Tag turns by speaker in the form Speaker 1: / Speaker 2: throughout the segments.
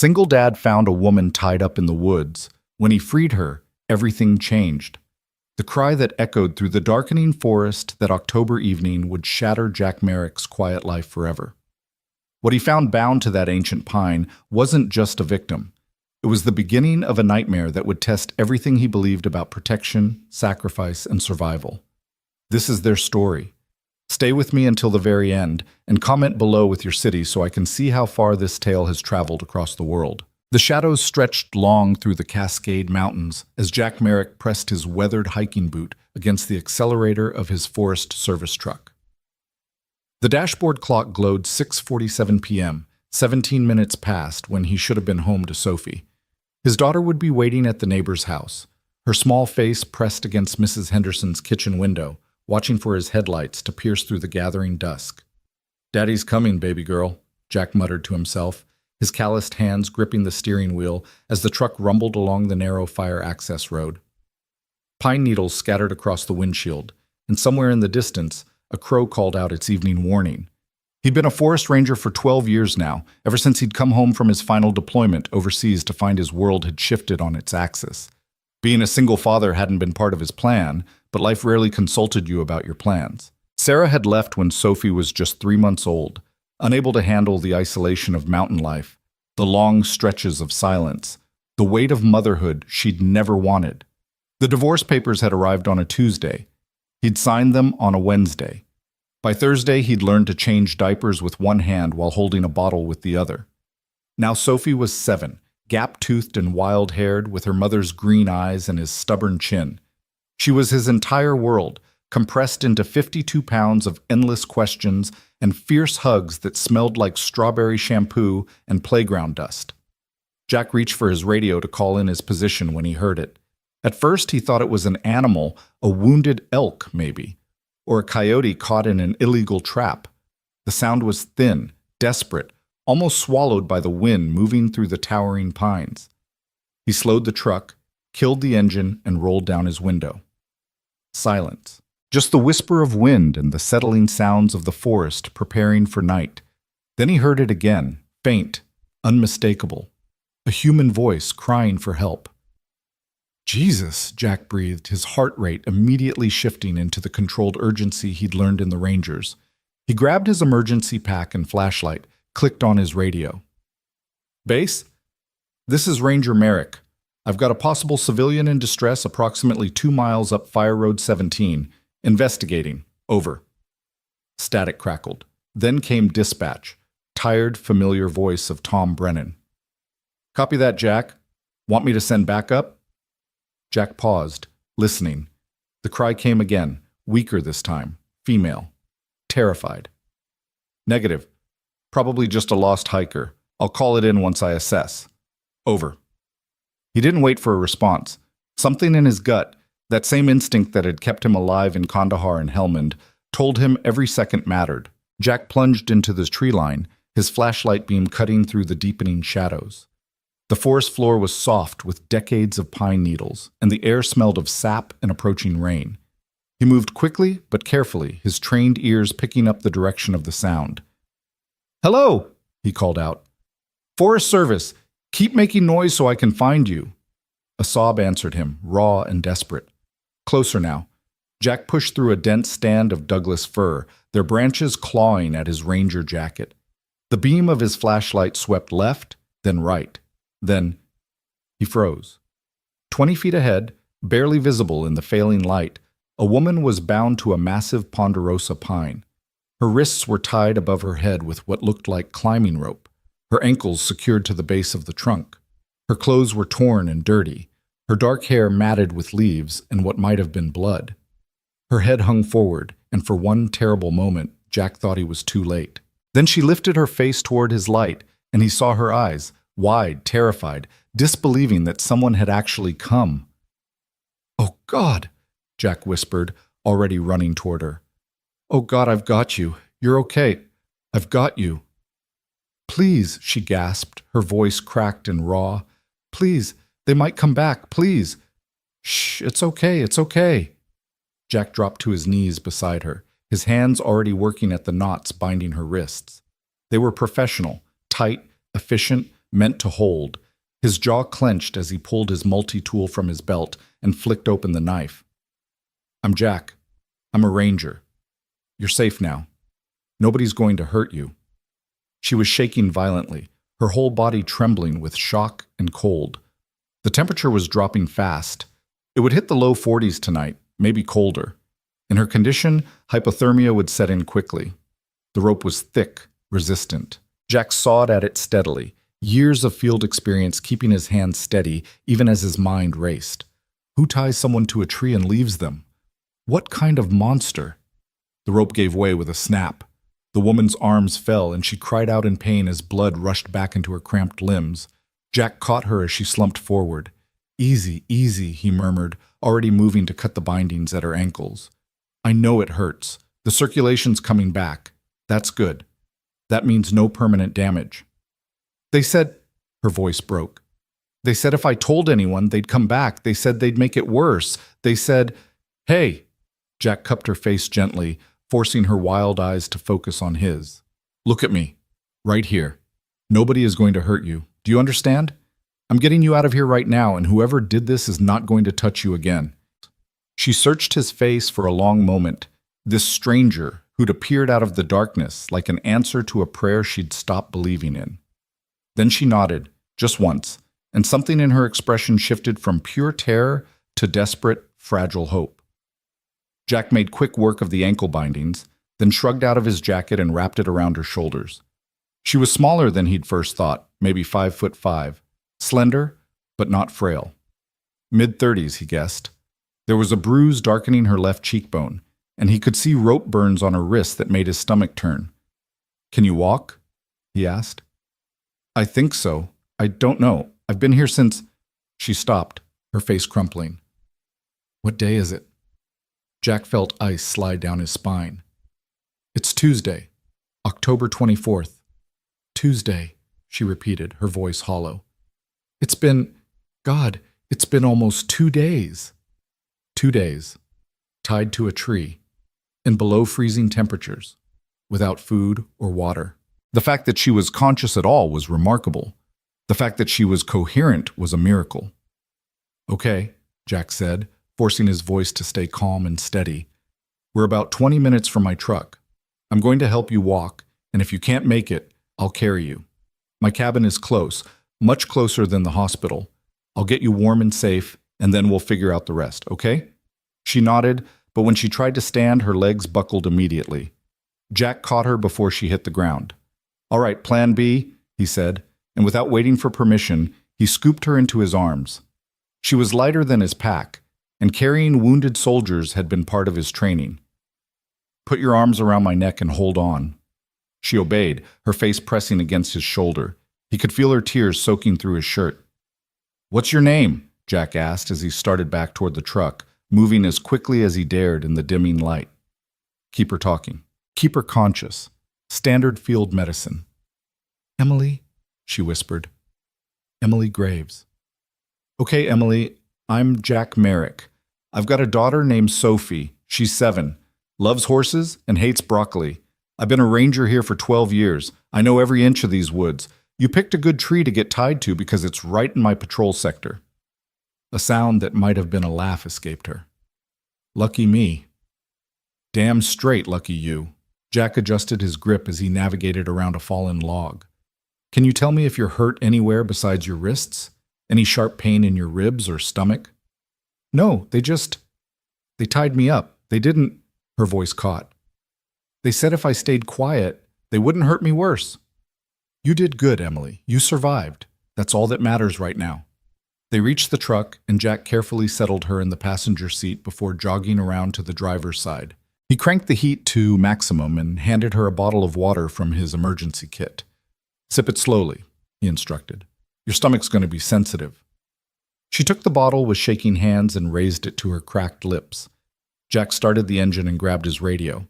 Speaker 1: Single dad found a woman tied up in the woods. When he freed her, everything changed. The cry that echoed through the darkening forest that October evening would shatter Jack Merrick's quiet life forever. What he found bound to that ancient pine wasn't just a victim. It was the beginning of a nightmare that would test everything he believed about protection, sacrifice, and survival. This is their story. Stay with me until the very end, and comment below with your city so I can see how far this tale has traveled across the world. The shadows stretched long through the Cascade Mountains as Jack Merrick pressed his weathered hiking boot against the accelerator of his Forest Service truck. The dashboard clock glowed 6:47 p.m., 17 minutes past when he should have been home to Sophie. His daughter would be waiting at the neighbor's house, her small face pressed against Mrs. Henderson's kitchen window, watching for his headlights to pierce through the gathering dusk. "Daddy's coming, baby girl," Jack muttered to himself, his calloused hands gripping the steering wheel as the truck rumbled along the narrow fire access road. Pine needles scattered across the windshield, and somewhere in the distance, a crow called out its evening warning. He'd been a forest ranger for 12 years now, ever since he'd come home from his final deployment overseas to find his world had shifted on its axis. Being a single father hadn't been part of his plan, but life rarely consulted you about your plans. Sarah had left when Sophie was just 3 months old, unable to handle the isolation of mountain life, the long stretches of silence, the weight of motherhood she'd never wanted. The divorce papers had arrived on a Tuesday. He'd signed them on a Wednesday. By Thursday, he'd learned to change diapers with one hand while holding a bottle with the other. Now Sophie was 7, gap-toothed and wild-haired, with her mother's green eyes and his stubborn chin. She was his entire world, compressed into 52 pounds of endless questions and fierce hugs that smelled like strawberry shampoo and playground dust. Jack reached for his radio to call in his position when he heard it. At first, he thought it was an animal, a wounded elk, maybe, or a coyote caught in an illegal trap. The sound was thin, desperate, almost swallowed by the wind moving through the towering pines. He slowed the truck, killed the engine, and rolled down his window. Silence. Just the whisper of wind and the settling sounds of the forest preparing for night. Then he heard it again, faint, unmistakable. A human voice crying for help. "Jesus," Jack breathed, his heart rate immediately shifting into the controlled urgency he'd learned in the Rangers. He grabbed his emergency pack and flashlight, clicked on his radio. "Base? This is Ranger Merrick. I've got a possible civilian in distress approximately 2 miles up Fire Road 17. Investigating. Over." Static crackled. Then came dispatch. Tired, familiar voice of Tom Brennan. "Copy that, Jack. Want me to send backup?" Jack paused, listening. The cry came again, weaker this time. Female. Terrified. "Negative. Probably just a lost hiker. I'll call it in once I assess. Over." He didn't wait for a response. Something in his gut, that same instinct that had kept him alive in Kandahar and Helmand, told him every second mattered. Jack plunged into the tree line, his flashlight beam cutting through the deepening shadows. The forest floor was soft with decades of pine needles, and the air smelled of sap and approaching rain. He moved quickly but carefully, his trained ears picking up the direction of the sound. "Hello," he called out. "Forest Service, keep making noise so I can find you." A sob answered him, raw and desperate. Closer now. Jack pushed through a dense stand of Douglas fir, their branches clawing at his ranger jacket. The beam of his flashlight swept left, then right. Then he froze. 20 feet ahead, barely visible in the failing light, a woman was bound to a massive ponderosa pine. Her wrists were tied above her head with what looked like climbing rope, her ankles secured to the base of the trunk. Her clothes were torn and dirty, her dark hair matted with leaves and what might have been blood. Her head hung forward, and for one terrible moment, Jack thought he was too late. Then she lifted her face toward his light, and he saw her eyes, wide, terrified, disbelieving that someone had actually come. "Oh, God," Jack whispered, already running toward her. "Oh, God, I've got you. You're okay. I've got you." "Please," she gasped, her voice cracked and raw. "Please, they might come back, please." "Shh, it's okay, it's okay." Jack dropped to his knees beside her, his hands already working at the knots binding her wrists. They were professional, tight, efficient, meant to hold. His jaw clenched as he pulled his multi-tool from his belt and flicked open the knife. "I'm Jack. I'm a ranger. You're safe now. Nobody's going to hurt you." She was shaking violently, her whole body trembling with shock and cold. The temperature was dropping fast. It would hit the low 40s tonight, maybe colder. In her condition, hypothermia would set in quickly. The rope was thick, resistant. Jack sawed at it steadily, years of field experience keeping his hands steady even as his mind raced. Who ties someone to a tree and leaves them? What kind of monster? The rope gave way with a snap. The woman's arms fell and she cried out in pain as blood rushed back into her cramped limbs. Jack caught her as she slumped forward. "Easy, easy," he murmured, already moving to cut the bindings at her ankles. "I know it hurts. The circulation's coming back. That's good. That means no permanent damage." "They said," her voice broke. "They said if I told anyone, they'd come back. They said they'd make it worse. They said, hey." Jack cupped her face gently, forcing her wild eyes to focus on his. "Look at me. Right here. Nobody is going to hurt you. Do you understand? I'm getting you out of here right now, and whoever did this is not going to touch you again." She searched his face for a long moment, this stranger who'd appeared out of the darkness like an answer to a prayer she'd stopped believing in. Then she nodded, just once, and something in her expression shifted from pure terror to desperate, fragile hope. Jack made quick work of the ankle bindings, then shrugged out of his jacket and wrapped it around her shoulders. She was smaller than he'd first thought, maybe 5'5", slender, but not frail. Mid-30s, he guessed. There was a bruise darkening her left cheekbone, and he could see rope burns on her wrist that made his stomach turn. "Can you walk?" he asked. "I think so. I don't know. I've been here since—" She stopped, her face crumpling. "What day is it?" Jack felt ice slide down his spine. "It's Tuesday, October 24th. Tuesday," she repeated, her voice hollow. It's been almost 2 days." 2 days, tied to a tree, in below freezing temperatures, without food or water. The fact that she was conscious at all was remarkable. The fact that she was coherent was a miracle. "Okay," Jack said, forcing his voice to stay calm and steady. "We're about 20 minutes from my truck. I'm going to help you walk, and if you can't make it, I'll carry you. My cabin is close, much closer than the hospital. I'll get you warm and safe, and then we'll figure out the rest, okay?" She nodded, but when she tried to stand, her legs buckled immediately. Jack caught her before she hit the ground. "All right, plan B," he said, and without waiting for permission, he scooped her into his arms. She was lighter than his pack, and carrying wounded soldiers had been part of his training. "Put your arms around my neck and hold on." She obeyed, her face pressing against his shoulder. He could feel her tears soaking through his shirt. "What's your name?" Jack asked as he started back toward the truck, moving as quickly as he dared in the dimming light. "Keep her talking. Keep her conscious. Standard field medicine." "Emily," she whispered. "Emily Graves." "Okay, Emily, I'm Jack Merrick. I've got a daughter named Sophie. She's 7, loves horses, and hates broccoli. I've been a ranger here for 12 years. I know every inch of these woods. You picked a good tree to get tied to because it's right in my patrol sector." A sound that might have been a laugh escaped her. "Lucky me." "Damn straight lucky you." Jack adjusted his grip as he navigated around a fallen log. "Can you tell me if you're hurt anywhere besides your wrists? Any sharp pain in your ribs or stomach?" "No, they tied me up. They didn't—" Her voice caught. "They said if I stayed quiet, they wouldn't hurt me worse." "You did good, Emily. You survived. That's all that matters right now." They reached the truck, and Jack carefully settled her in the passenger seat before jogging around to the driver's side. He cranked the heat to maximum and handed her a bottle of water from his emergency kit. "Sip it slowly," he instructed. "Your stomach's going to be sensitive." She took the bottle with shaking hands and raised it to her cracked lips. Jack started the engine and grabbed his radio.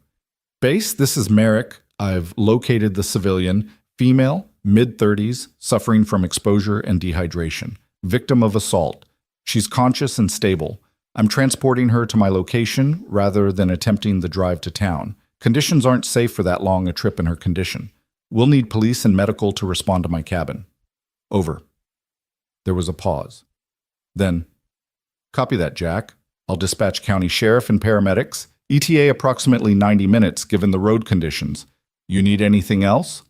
Speaker 1: "Base, this is Merrick. I've located the civilian, female, mid-30s, suffering from exposure and dehydration. Victim of assault. She's conscious and stable. I'm transporting her to my location rather than attempting the drive to town. Conditions aren't safe for that long a trip in her condition. We'll need police and medical to respond to my cabin." Over. There was a pause. Then, copy that, Jack. I'll dispatch county sheriff and paramedics. ETA approximately 90 minutes given the road conditions. You need anything else?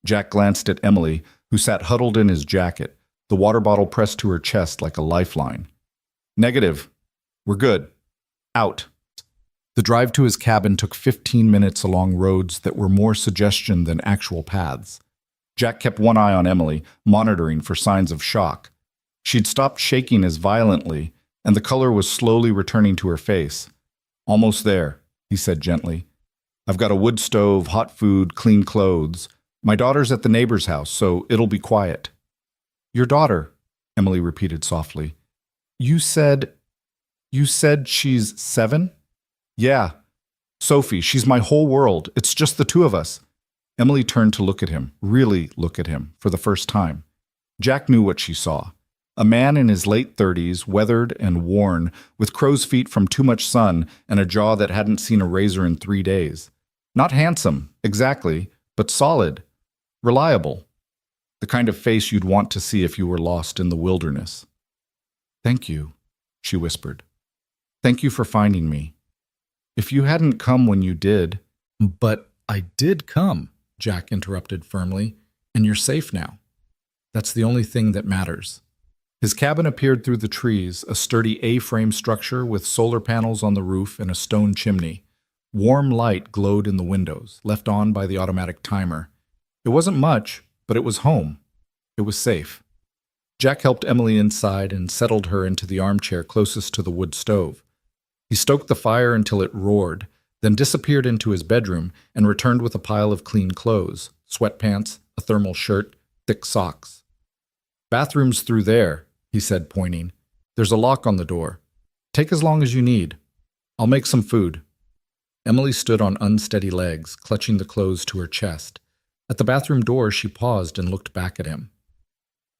Speaker 1: Jack glanced at Emily, who sat huddled in his jacket, the water bottle pressed to her chest like a lifeline. Negative. We're good. Out. The drive to his cabin took 15 minutes along roads that were more suggestion than actual paths. Jack kept one eye on Emily, monitoring for signs of shock. She'd stopped shaking as violently, and the color was slowly returning to her face. Almost there, he said gently. I've got a wood stove, hot food, clean clothes. My daughter's at the neighbor's house, so it'll be quiet. Your daughter, Emily repeated softly. You said she's 7? Yeah. Sophie, she's my whole world. It's just the two of us. Emily turned to look at him, really look at him, for the first time. Jack knew what she saw. A man in his late 30s, weathered and worn, with crow's feet from too much sun and a jaw that hadn't seen a razor in 3 days. Not handsome, exactly, but solid, reliable. The kind of face you'd want to see if you were lost in the wilderness. Thank you, she whispered. Thank you for finding me. If you hadn't come when you did— But I did come, Jack interrupted firmly, and you're safe now. That's the only thing that matters. His cabin appeared through the trees, a sturdy A-frame structure with solar panels on the roof and a stone chimney. Warm light glowed in the windows, left on by the automatic timer. It wasn't much, but it was home. It was safe. Jack helped Emily inside and settled her into the armchair closest to the wood stove. He stoked the fire until it roared, then disappeared into his bedroom and returned with a pile of clean clothes, sweatpants, a thermal shirt, thick socks. Bathroom's through there, he said, pointing. There's a lock on the door. Take as long as you need. I'll make some food. Emily stood on unsteady legs, clutching the clothes to her chest. At the bathroom door, she paused and looked back at him.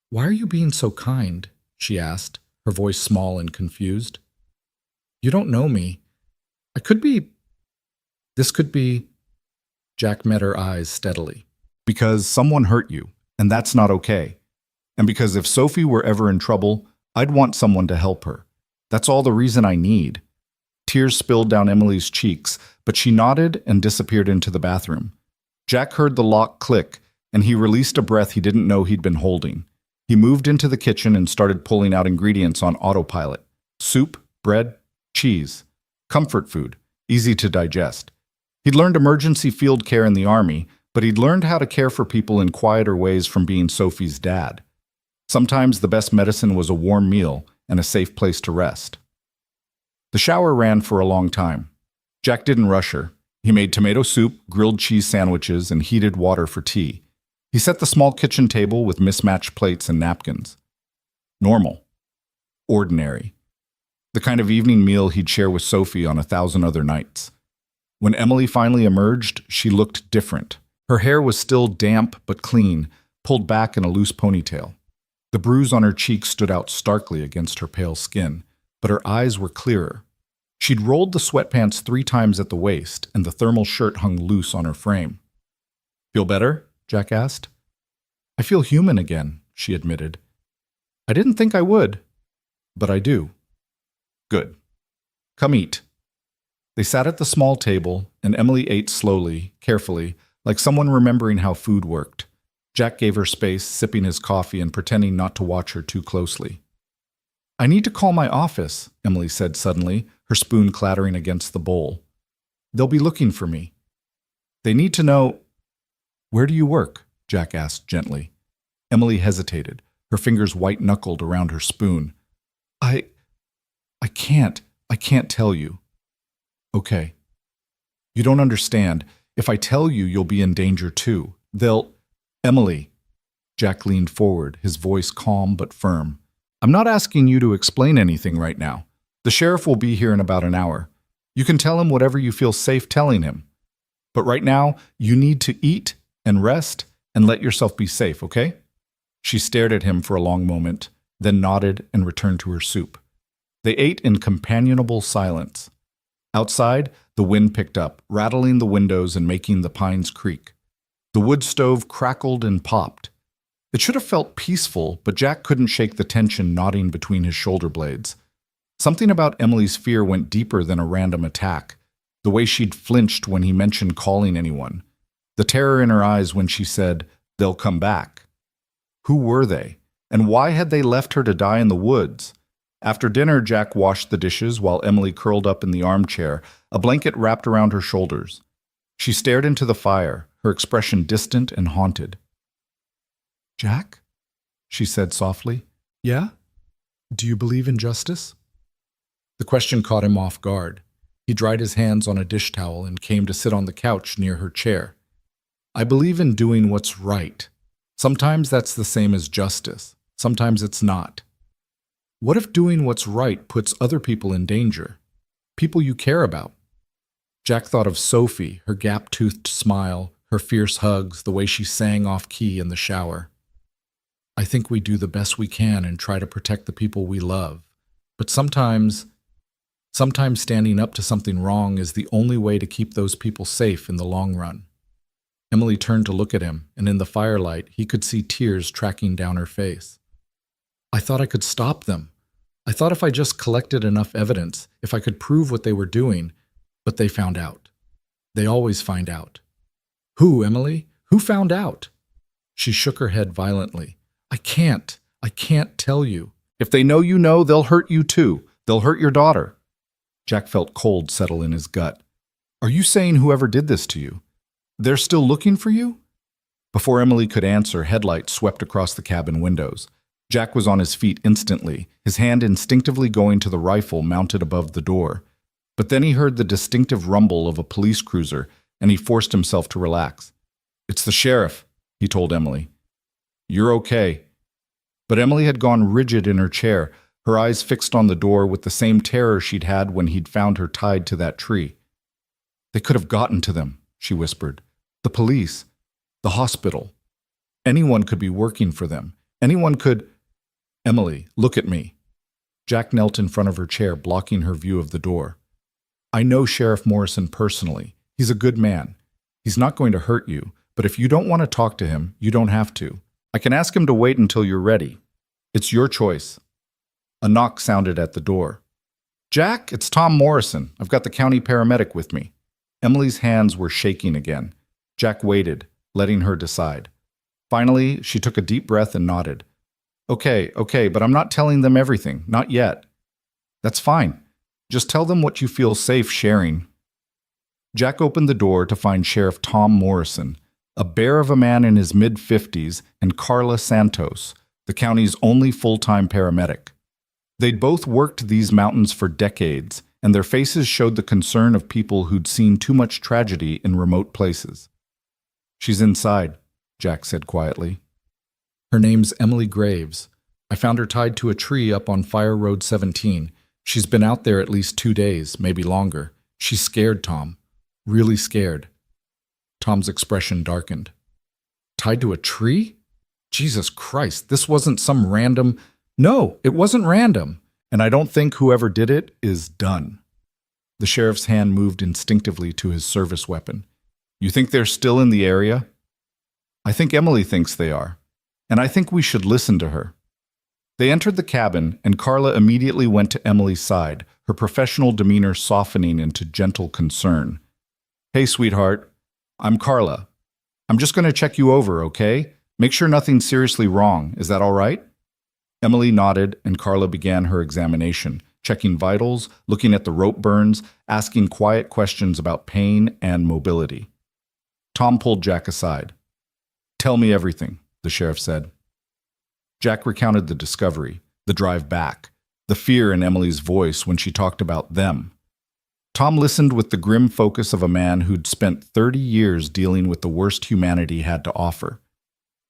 Speaker 1: Why are you being so kind? She asked, her voice small and confused. You don't know me. This could be— Jack met her eyes steadily. Because someone hurt you, and that's not okay. And because if Sophie were ever in trouble, I'd want someone to help her. That's all the reason I need. Tears spilled down Emily's cheeks, but she nodded and disappeared into the bathroom. Jack heard the lock click, and he released a breath he didn't know he'd been holding. He moved into the kitchen and started pulling out ingredients on autopilot. Soup, bread, cheese. Comfort food, easy to digest. He'd learned emergency field care in the Army, but he'd learned how to care for people in quieter ways from being Sophie's dad. Sometimes the best medicine was a warm meal and a safe place to rest. The shower ran for a long time. Jack didn't rush her. He made tomato soup, grilled cheese sandwiches, and heated water for tea. He set the small kitchen table with mismatched plates and napkins. Normal. Ordinary. The kind of evening meal he'd share with Sophie on 1,000 other nights. When Emily finally emerged, she looked different. Her hair was still damp but clean, pulled back in a loose ponytail. The bruise on her cheek stood out starkly against her pale skin, but her eyes were clearer. She'd rolled the sweatpants 3 times at the waist, and the thermal shirt hung loose on her frame. Feel better? Jack asked. I feel human again, she admitted. I didn't think I would, but I do. Good. Come eat. They sat at the small table, and Emily ate slowly, carefully, like someone remembering how food worked. Jack gave her space, sipping his coffee and pretending not to watch her too closely. I need to call my office, Emily said suddenly, her spoon clattering against the bowl. They'll be looking for me. They need to know— Where do you work? Jack asked gently. Emily hesitated, her fingers white-knuckled around her spoon. I can't tell you. Okay. You don't understand. If I tell you, you'll be in danger too. Emily. Jack leaned forward, his voice calm but firm. I'm not asking you to explain anything right now. The sheriff will be here in about an hour. You can tell him whatever you feel safe telling him. But right now, you need to eat and rest and let yourself be safe, okay? She stared at him for a long moment, then nodded and returned to her soup. They ate in companionable silence. Outside, the wind picked up, rattling the windows and making the pines creak. The wood stove crackled and popped. It should have felt peaceful, but Jack couldn't shake the tension knotting between his shoulder blades. Something about Emily's fear went deeper than a random attack. The way she'd flinched when he mentioned calling anyone. The terror in her eyes when she said, "They'll come back." Who were they? And why had they left her to die in the woods? After dinner, Jack washed the dishes while Emily curled up in the armchair, a blanket wrapped around her shoulders. She stared into the fire, her expression distant and haunted. "Jack?" she said softly. "Yeah? Do you believe in justice?" The question caught him off guard. He dried his hands on a dish towel and came to sit on the couch near her chair. "I believe in doing what's right. Sometimes that's the same as justice. Sometimes it's not. What if doing what's right puts other people in danger? People you care about?" Jack thought of Sophie, her gap-toothed smile, her fierce hugs, the way she sang off-key in the shower. "I think we do the best we can and try to protect the people we love. But sometimes standing up to something wrong is the only way to keep those people safe in the long run." Emily turned to look at him, and in the firelight, he could see tears tracking down her face. "I thought I could stop them. I thought if I just collected enough evidence, if I could prove what they were doing, but they found out. They always find out." "Who, Emily? Who found out?" She shook her head violently. I can't tell you. If they know you know, they'll hurt you too. They'll hurt your daughter." Jack felt cold settle in his gut. "Are you saying whoever did this to you, they're still looking for you?" Before Emily could answer, headlights swept across the cabin windows. Jack was on his feet instantly, his hand instinctively going to the rifle mounted above the door. But then he heard the distinctive rumble of a police cruiser, and he forced himself to relax. "It's the sheriff," he told Emily. "You're okay." But Emily had gone rigid in her chair, her eyes fixed on the door with the same terror she'd had when he'd found her tied to that tree. "They could have gotten to them," she whispered. "The police, the hospital. Anyone could be working for them. Anyone could—" "Emily, look at me." Jack knelt in front of her chair, blocking her view of the door. "I know Sheriff Morrison personally. He's a good man. He's not going to hurt you, but if you don't want to talk to him, you don't have to. I can ask him to wait until you're ready. It's your choice." A knock sounded at the door. "Jack, it's Tom Morrison. I've got the county paramedic with me." Emily's hands were shaking again. Jack waited, letting her decide. Finally, she took a deep breath and nodded. Okay, but I'm not telling them everything. Not yet." "That's fine. Just tell them what you feel safe sharing." Jack opened the door to find Sheriff Tom Morrison, a bear of a man in his mid-50s, and Carla Santos, the county's only full-time paramedic. They'd both worked these mountains for decades, and their faces showed the concern of people who'd seen too much tragedy in remote places. "She's inside," Jack said quietly. "Her name's Emily Graves. I found her tied to a tree up on Fire Road 17. She's been out there at least 2 days, maybe longer. She's scared, Tom. Really scared." Tom's expression darkened. "Tied to a tree? Jesus Christ, this wasn't some random—" "No, it wasn't random, and I don't think whoever did it is done." The sheriff's hand moved instinctively to his service weapon. "You think they're still in the area?" "I think Emily thinks they are, and I think we should listen to her." They entered the cabin, and Carla immediately went to Emily's side, her professional demeanor softening into gentle concern. "Hey, sweetheart. I'm Carla. I'm just going to check you over, okay? Make sure nothing's seriously wrong. Is that all right?" Emily nodded, and Carla began her examination, checking vitals, looking at the rope burns, asking quiet questions about pain and mobility. Tom pulled Jack aside. "Tell me everything," the sheriff said. Jack recounted the discovery, the drive back, the fear in Emily's voice when she talked about them. Tom listened with the grim focus of a man who'd spent 30 years dealing with the worst humanity had to offer.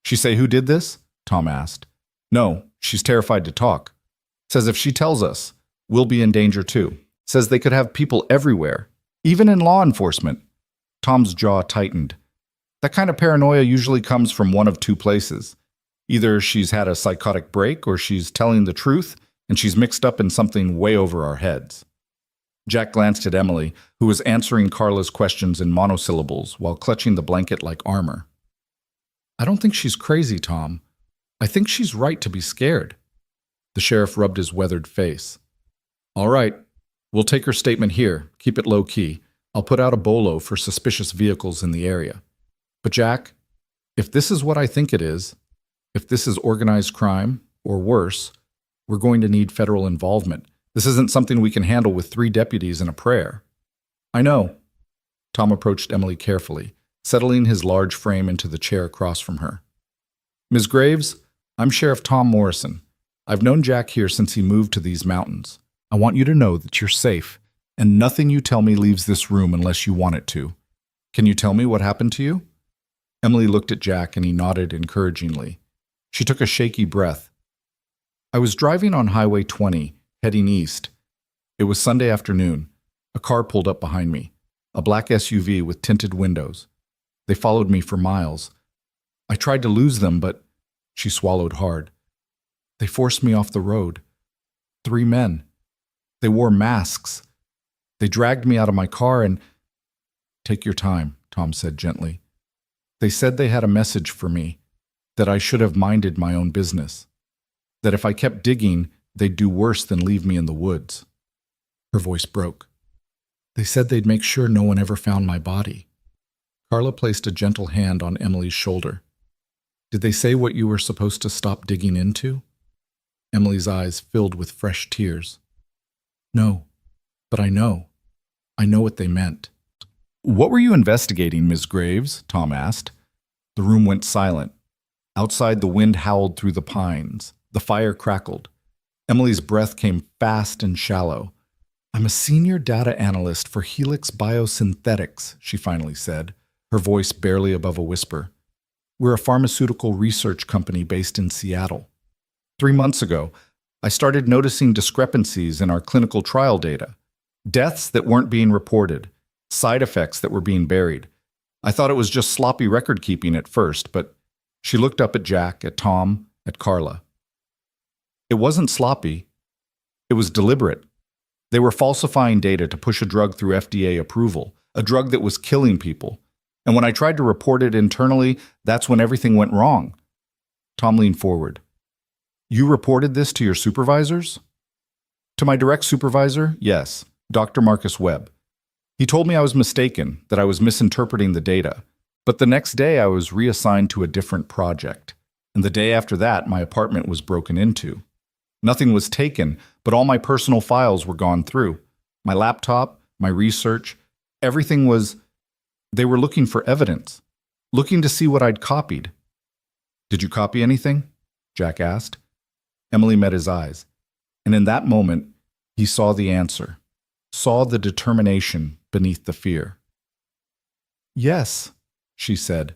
Speaker 1: "She say who did this?" Tom asked. "No, she's terrified to talk. Says if she tells us, we'll be in danger too. Says they could have people everywhere, even in law enforcement." Tom's jaw tightened. That kind of paranoia usually comes from one of two places. Either she's had a psychotic break or she's telling the truth and she's mixed up in something way over our heads. Jack glanced at Emily, who was answering Carla's questions in monosyllables while clutching the blanket like armor. "I don't think she's crazy, Tom. I think she's right to be scared. The sheriff rubbed his weathered face. All right, we'll take her statement here. Keep it low-key. I'll put out a bolo for suspicious vehicles in the area. But Jack, if this is what I think it is, if this is organized crime, or worse, we're going to need federal involvement. This isn't something we can handle with 3 deputies and a prayer. I know. Tom approached Emily carefully, settling his large frame into the chair across from her. Ms. Graves, I'm Sheriff Tom Morrison. I've known Jack here since he moved to these mountains. I want you to know that you're safe, and nothing you tell me leaves this room unless you want it to. Can you tell me what happened to you? Emily looked at Jack and he nodded encouragingly. She took a shaky breath. I was driving on Highway 20, heading east. It was Sunday afternoon. A car pulled up behind me, a black SUV with tinted windows. They followed me for miles. I tried to lose them, but she swallowed hard. They forced me off the road. 3 men. They wore masks. They dragged me out of my car and... Take your time, Tom said gently. They said they had a message for me, that I should have minded my own business, that if I kept digging, they'd do worse than leave me in the woods. Her voice broke. They said they'd make sure no one ever found my body. Carla placed a gentle hand on Emily's shoulder. Did they say what you were supposed to stop digging into? Emily's eyes filled with fresh tears. No, but I know. I know what they meant. What were you investigating, Ms. Graves? Tom asked. The room went silent. Outside, the wind howled through the pines. The fire crackled. Emily's breath came fast and shallow. I'm a senior data analyst for Helix Biosynthetics, she finally said, her voice barely above a whisper. We're a pharmaceutical research company based in Seattle. 3 months ago, I started noticing discrepancies in our clinical trial data. Deaths that weren't being reported, side effects that were being buried. I thought it was just sloppy record-keeping at first, but she looked up at Jack, at Tom, at Carla. It wasn't sloppy. It was deliberate. They were falsifying data to push a drug through FDA approval, a drug that was killing people. And when I tried to report it internally, that's when everything went wrong. Tom leaned forward. You reported this to your supervisors? To my direct supervisor, yes, Dr. Marcus Webb. He told me I was mistaken, that I was misinterpreting the data. But the next day I was reassigned to a different project. And the day after that, my apartment was broken into. Nothing was taken, but all my personal files were gone through. My laptop, my research, everything was... They were looking for evidence, looking to see what I'd copied. Did you copy anything? Jack asked. Emily met his eyes, and in that moment, he saw the answer, saw the determination beneath the fear. Yes, she said.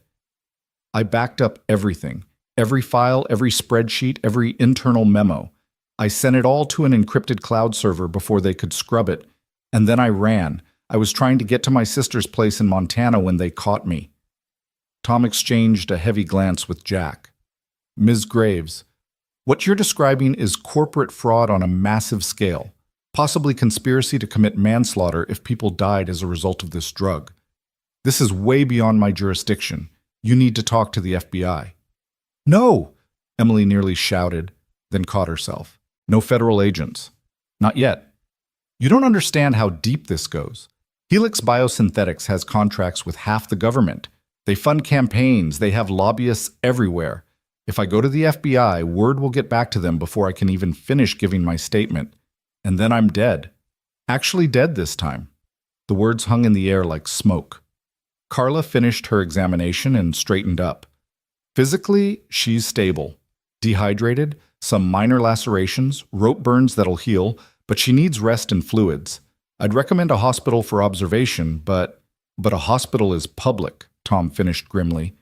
Speaker 1: I backed up everything, every file, every spreadsheet, every internal memo. I sent it all to an encrypted cloud server before they could scrub it, and then I ran. I was trying to get to my sister's place in Montana when they caught me. Tom exchanged a heavy glance with Jack. Ms. Graves, what you're describing is corporate fraud on a massive scale, possibly conspiracy to commit manslaughter if people died as a result of this drug. This is way beyond my jurisdiction. You need to talk to the FBI. No, Emily nearly shouted, then caught herself. No federal agents. Not yet. You don't understand how deep this goes. Helix Biosynthetics has contracts with half the government. They fund campaigns. They have lobbyists everywhere. If I go to the FBI, word will get back to them before I can even finish giving my statement. And then I'm dead. Actually dead this time. The words hung in the air like smoke. Carla finished her examination and straightened up. Physically, she's stable. Dehydrated, some minor lacerations, rope burns that'll heal, but she needs rest and fluids. I'd recommend a hospital for observation, but a hospital is public, Tom finished grimly.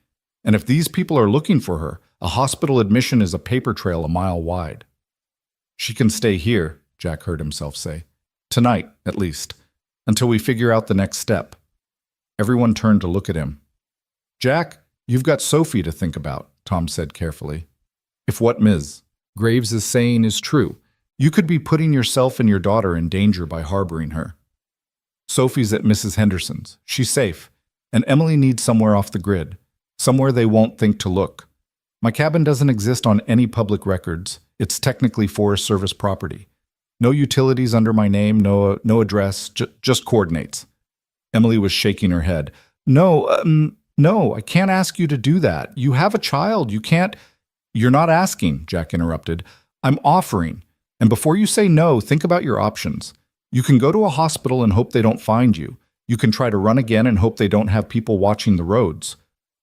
Speaker 1: And if these people are looking for her, a hospital admission is a paper trail a mile wide. She can stay here, Jack heard himself say. Tonight, at least, until we figure out the next step. Everyone turned to look at him. Jack, you've got Sophie to think about, Tom said carefully. If what Ms. Graves is saying is true, you could be putting yourself and your daughter in danger by harboring her. Sophie's at Mrs. Henderson's. She's safe. And Emily needs somewhere off the grid, somewhere they won't think to look. My cabin doesn't exist on any public records. It's technically Forest Service property. No utilities under my name, no address, just coordinates. Emily was shaking her head. No, I can't ask you to do that. You have a child. You can't. You're not asking, Jack interrupted. I'm offering. And before you say no, think about your options. You can go to a hospital and hope they don't find you. You can try to run again and hope they don't have people watching the roads.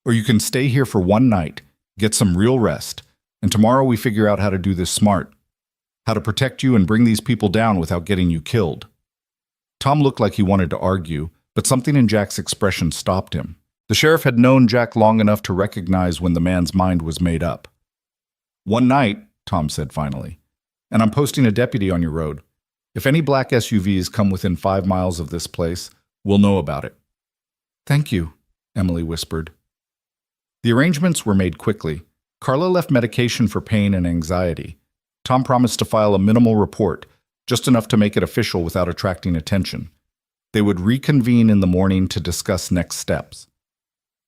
Speaker 1: Or you can stay here for one night, get some real rest, and tomorrow we figure out how to do this smart. How to protect you and bring these people down without getting you killed. Tom looked like he wanted to argue, but something in Jack's expression stopped him. The sheriff had known Jack long enough to recognize when the man's mind was made up. One night, Tom said finally, and I'm posting a deputy on your road. If any black SUVs come within 5 miles of this place, we'll know about it. Thank you, Emily whispered. The arrangements were made quickly. Carla left medication for pain and anxiety. Tom promised to file a minimal report, just enough to make it official without attracting attention. They would reconvene in the morning to discuss next steps.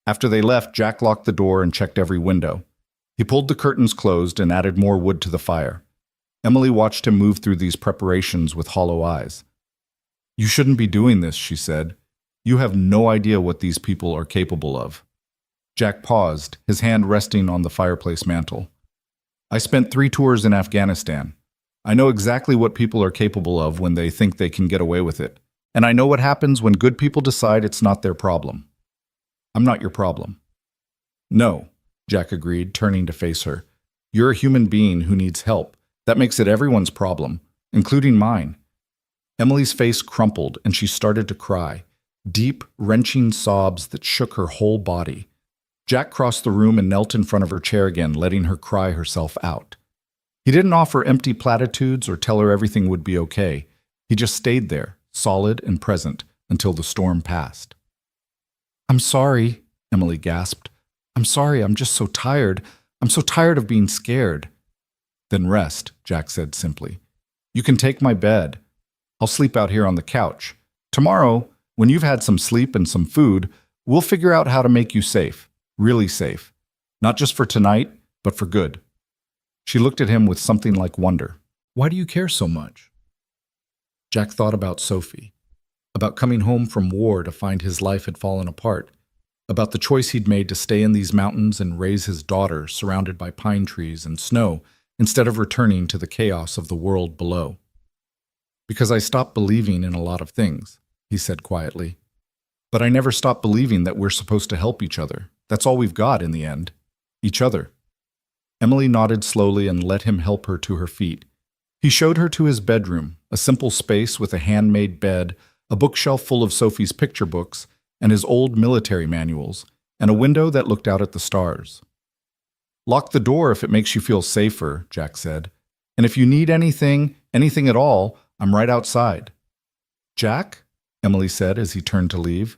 Speaker 1: After they left, Jack locked the door and checked every window. He pulled the curtains closed and added more wood to the fire. Emily watched him move through these preparations with hollow eyes. You shouldn't be doing this, she said. You have no idea what these people are capable of. Jack paused, his hand resting on the fireplace mantel. I spent 3 tours in Afghanistan. I know exactly what people are capable of when they think they can get away with it. And I know what happens when good people decide it's not their problem. I'm not your problem. No, Jack agreed, turning to face her. You're a human being who needs help. That makes it everyone's problem, including mine. Emily's face crumpled and she started to cry, deep, wrenching sobs that shook her whole body. Jack crossed the room and knelt in front of her chair again, letting her cry herself out. He didn't offer empty platitudes or tell her everything would be okay. He just stayed there, solid and present, until the storm passed. I'm sorry, Emily gasped. I'm sorry, I'm just so tired. I'm so tired of being scared. Then rest, Jack said simply. You can take my bed. I'll sleep out here on the couch. Tomorrow, when you've had some sleep and some food, we'll figure out how to make you safe. Really safe. Not just for tonight, but for good. She looked at him with something like wonder. Why do you care so much? Jack thought about Sophie, about coming home from war to find his life had fallen apart, about the choice he'd made to stay in these mountains and raise his daughter surrounded by pine trees and snow instead of returning to the chaos of the world below. Because I stopped believing in a lot of things, he said quietly. But I never stopped believing that we're supposed to help each other. That's all we've got in the end. Each other. Emily nodded slowly and let him help her to her feet. He showed her to his bedroom, a simple space with a handmade bed, a bookshelf full of Sophie's picture books, and his old military manuals, and a window that looked out at the stars. Lock the door if it makes you feel safer, Jack said. And if you need anything at all, I'm right outside. Jack? Emily said as he turned to leave.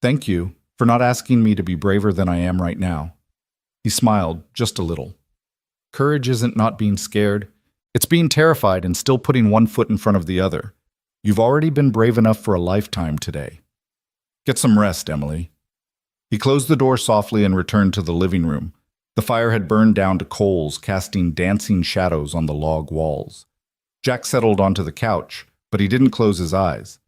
Speaker 1: Thank you for not asking me to be braver than I am right now. He smiled, just a little. Courage isn't not being scared. It's being terrified and still putting one foot in front of the other. You've already been brave enough for a lifetime today. Get some rest, Emily. He closed the door softly and returned to the living room. The fire had burned down to coals, casting dancing shadows on the log walls. Jack settled onto the couch, but he didn't close his eyes.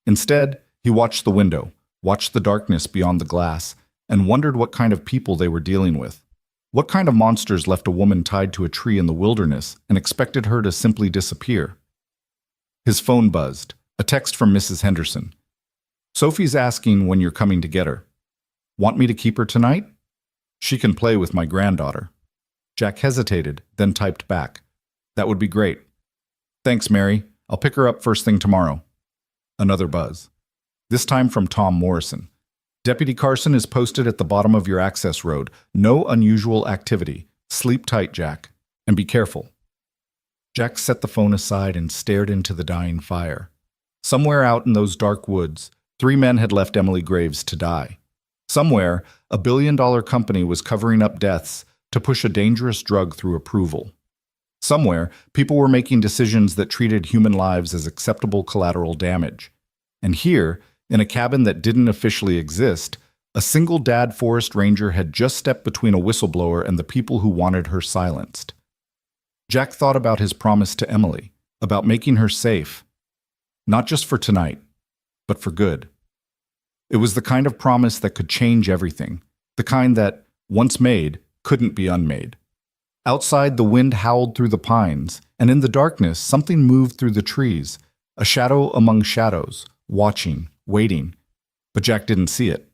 Speaker 1: Instead, he watched the window, watched the darkness beyond the glass, and wondered what kind of people they were dealing with. What kind of monsters left a woman tied to a tree in the wilderness and expected her to simply disappear? His phone buzzed, a text from Mrs. Henderson. Sophie's asking when you're coming to get her. Want me to keep her tonight? She can play with my granddaughter. Jack hesitated, then typed back. That would be great. Thanks, Mary. I'll pick her up first thing tomorrow. Another buzz. This time from Tom Morrison. Deputy Carson is posted at the bottom of your access road. No unusual activity. Sleep tight, Jack. And be careful. Jack set the phone aside and stared into the dying fire. Somewhere out in those dark woods, 3 men had left Emily Graves to die. Somewhere, a billion-dollar company was covering up deaths to push a dangerous drug through approval. Somewhere, people were making decisions that treated human lives as acceptable collateral damage. And here, in a cabin that didn't officially exist, A single dad forest ranger had just stepped between a whistleblower and the people who wanted her silenced. Jack thought about his promise to Emily, about making her safe, not just for tonight, but for good. It was the kind of promise that could change everything, the kind that, once made, couldn't be unmade. Outside, the wind howled through the pines, and in the darkness, something moved through the trees, a shadow among shadows, watching, waiting. But Jack didn't see it.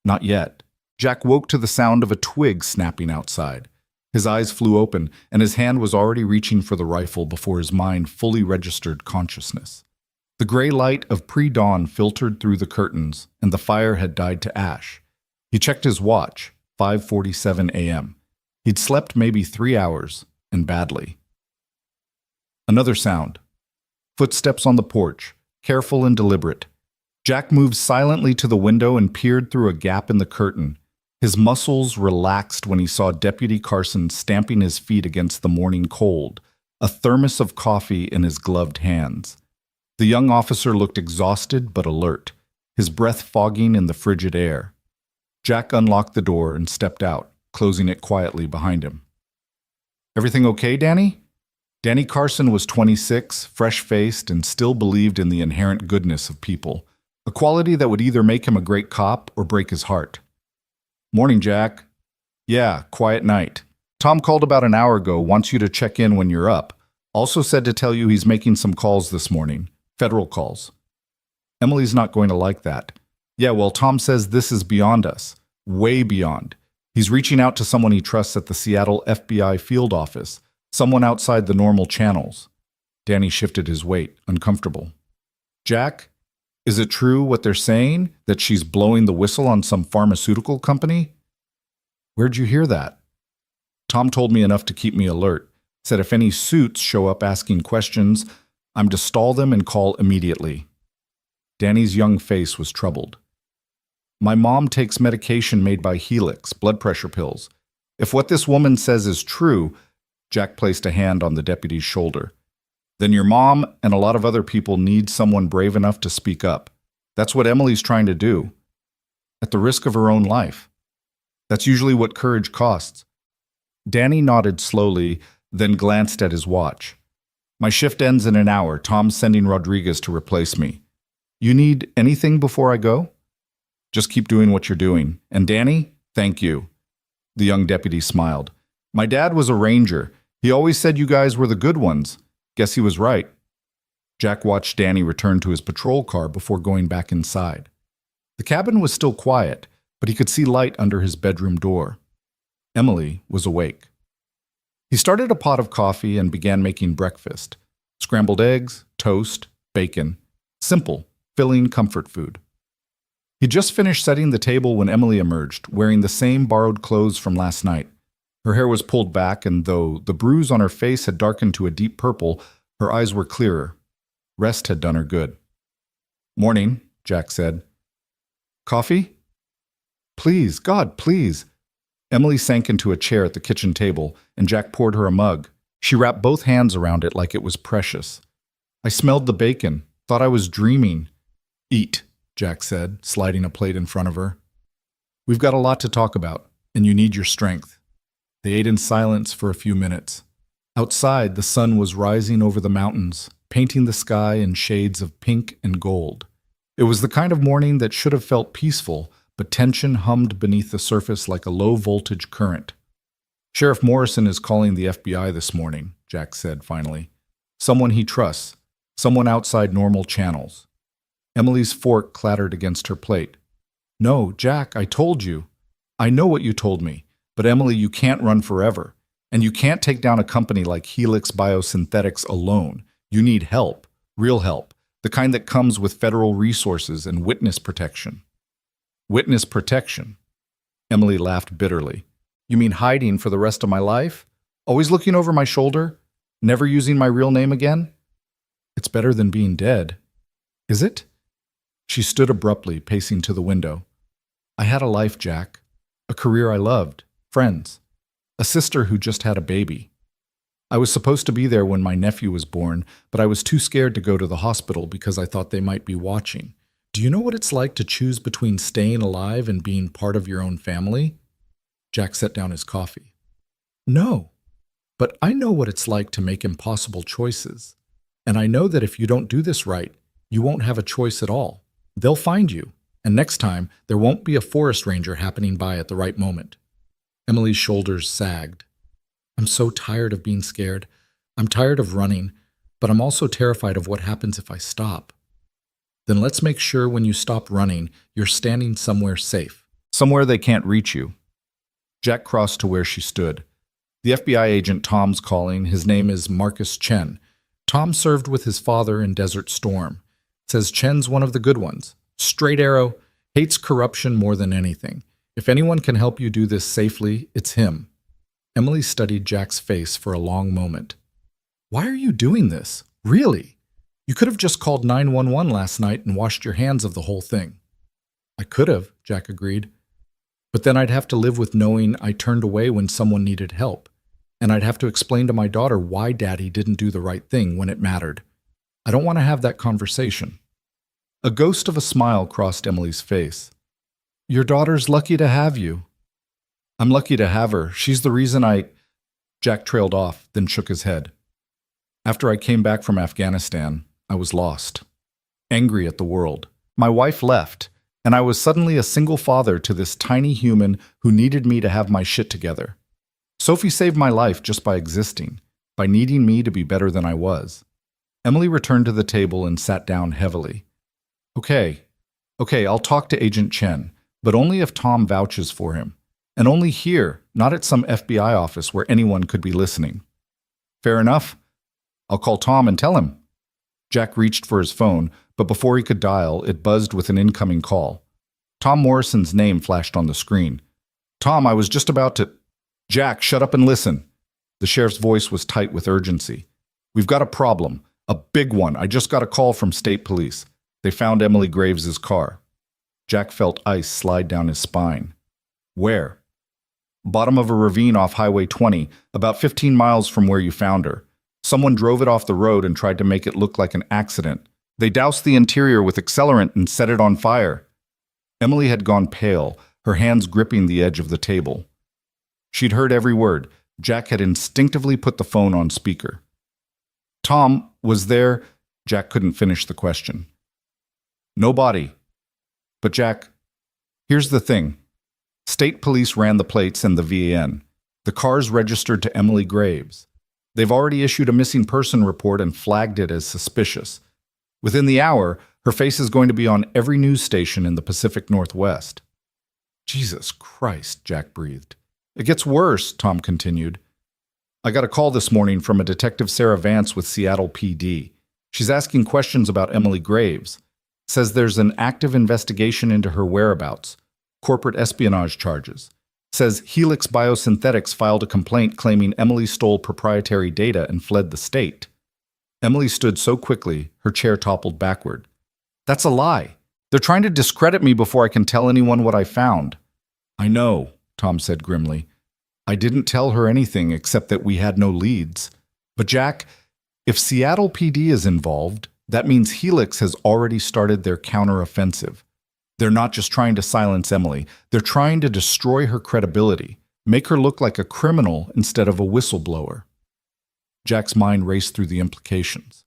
Speaker 1: Not yet. Jack woke to the sound of a twig snapping outside. His eyes flew open, and his hand was already reaching for the rifle before his mind fully registered consciousness. The gray light of pre-dawn filtered through the curtains, and the fire had died to ash. He checked his watch, 5:47 a.m. He'd slept maybe 3 hours, and badly. Another sound. Footsteps on the porch, careful and deliberate. Jack moved silently to the window and peered through a gap in the curtain. His muscles relaxed when he saw Deputy Carson stamping his feet against the morning cold, a thermos of coffee in his gloved hands. The young officer looked exhausted but alert, his breath fogging in the frigid air. Jack unlocked the door and stepped out, closing it quietly behind him. "Everything okay, Danny?" Danny Carson was 26, fresh-faced, and still believed in the inherent goodness of people, a quality that would either make him a great cop or break his heart. "Morning, Jack." "Yeah, quiet night. Tom called about an hour ago, wants you to check in when you're up. Also said to tell you he's making some calls this morning, federal calls." "Emily's not going to like that." "Yeah, well, Tom says this is beyond us. Way beyond. He's reaching out to someone he trusts at the Seattle FBI field office, someone outside the normal channels." Danny shifted his weight, uncomfortable. "Jack, is it true what they're saying, that she's blowing the whistle on some pharmaceutical company?" "Where'd you hear that?" "Tom told me enough to keep me alert. Said if any suits show up asking questions, I'm to stall them and call immediately." Danny's young face was troubled. "My mom takes medication made by Helix, blood pressure pills. If what this woman says is true," Jack placed a hand on the deputy's shoulder, "then your mom and a lot of other people need someone brave enough to speak up. That's what Emily's trying to do, at the risk of her own life. That's usually what courage costs." Danny nodded slowly, then glanced at his watch. "My shift ends in an hour. Tom's sending Rodriguez to replace me. You need anything before I go?" "Just keep doing what you're doing. And Danny, thank you." The young deputy smiled. "My dad was a ranger. He always said you guys were the good ones. Guess he was right." Jack watched Danny return to his patrol car before going back inside. The cabin was still quiet, but he could see light under his bedroom door. Emily was awake. He started a pot of coffee and began making breakfast. Scrambled eggs, toast, bacon. Simple, filling comfort food. He just finished setting the table when Emily emerged, wearing the same borrowed clothes from last night. Her hair was pulled back, and though the bruise on her face had darkened to a deep purple, her eyes were clearer. Rest had done her good. "Morning," Jack said. "Coffee?" "Please, God, please." Emily sank into a chair at the kitchen table, and Jack poured her a mug. She wrapped both hands around it like it was precious. "I smelled the bacon. Thought I was dreaming." "Eat," Jack said, sliding a plate in front of her. "We've got a lot to talk about, and you need your strength." They ate in silence for a few minutes. Outside, the sun was rising over the mountains, painting the sky in shades of pink and gold. It was the kind of morning that should have felt peaceful, but tension hummed beneath the surface like a low-voltage current. "Sheriff Morrison is calling the FBI this morning," Jack said finally. "Someone he trusts, someone outside normal channels." Emily's fork clattered against her plate. "No, Jack, I told you. I know what you told me. But Emily, you can't run forever. And you can't take down a company like Helix Biosynthetics alone. You need help, real help, the kind that comes with federal resources and witness protection." "Witness protection?" Emily laughed bitterly. "You mean hiding for the rest of my life? Always looking over my shoulder? Never using my real name again?" "It's better than being dead." "Is it?" She stood abruptly, pacing to the window. "I had a life, Jack. A career I loved. Friends. A sister who just had a baby. I was supposed to be there when my nephew was born, but I was too scared to go to the hospital because I thought they might be watching. Do you know what it's like to choose between staying alive and being part of your own family? Jack set down his coffee. No, but I know what it's like to make impossible choices. And I know that if you don't do this right, you won't have a choice at all. They'll find you, and next time there won't be a forest ranger happening by at the right moment. Emily's shoulders sagged. I'm so tired of being scared. I'm tired of running, but I'm also terrified of what happens if I stop. Then let's make sure when you stop running, you're standing somewhere safe. Somewhere they can't reach you. Jack crossed to where she stood. The FBI agent Tom's calling. His name is Marcus Chen. Tom served with his father in Desert Storm. Says Chen's one of the good ones. Straight arrow, hates corruption more than anything. If anyone can help you do this safely, it's him. Emily studied Jack's face for a long moment. Why are you doing this? Really? You could have just called 911 last night and washed your hands of the whole thing. I could have, Jack agreed. But then I'd have to live with knowing I turned away when someone needed help. And I'd have to explain to my daughter why Daddy didn't do the right thing when it mattered. I don't want to have that conversation. A ghost of a smile crossed Emily's face. Your daughter's lucky to have you. I'm lucky to have her. She's the reason I... Jack trailed off, then shook his head. After I came back from Afghanistan, I was lost. Angry at the world. My wife left, and I was suddenly a single father to this tiny human who needed me to have my shit together. Sophie saved my life just by existing, by needing me to be better than I was. Emily returned to the table and sat down heavily. Okay, I'll talk to Agent Chen, but only if Tom vouches for him. And only here, not at some FBI office where anyone could be listening. Fair enough. I'll call Tom and tell him. Jack reached for his phone, but before he could dial, it buzzed with an incoming call. Tom Morrison's name flashed on the screen. Tom, I was just about to... Jack, shut up and listen. The sheriff's voice was tight with urgency. We've got a problem. A big one. I just got a call from state police. They found Emily Graves' car. Jack felt ice slide down his spine. Where? Bottom of a ravine off Highway 20, about 15 miles from where you found her. Someone drove it off the road and tried to make it look like an accident. They doused the interior with accelerant and set it on fire. Emily had gone pale, her hands gripping the edge of the table. She'd heard every word. Jack had instinctively put the phone on speaker. Tom, was there... Jack couldn't finish the question. No body. But Jack, here's the thing. State police ran the plates and the VAN. The car's registered to Emily Graves. They've already issued a missing person report and flagged it as suspicious. Within the hour, her face is going to be on every news station in the Pacific Northwest. Jesus Christ, Jack breathed. It gets worse, Tom continued. I got a call this morning from a Detective Sarah Vance with Seattle PD. She's asking questions about Emily Graves. Says there's an active investigation into her whereabouts. Corporate espionage charges. Says Helix Biosynthetics filed a complaint claiming Emily stole proprietary data and fled the state. Emily stood so quickly, her chair toppled backward. That's a lie. They're trying to discredit me before I can tell anyone what I found. I know, Tom said grimly. I didn't tell her anything except that we had no leads. But Jack, if Seattle PD is involved, that means Helix has already started their counteroffensive. They're not just trying to silence Emily. They're trying to destroy her credibility, make her look like a criminal instead of a whistleblower. Jack's mind raced through the implications.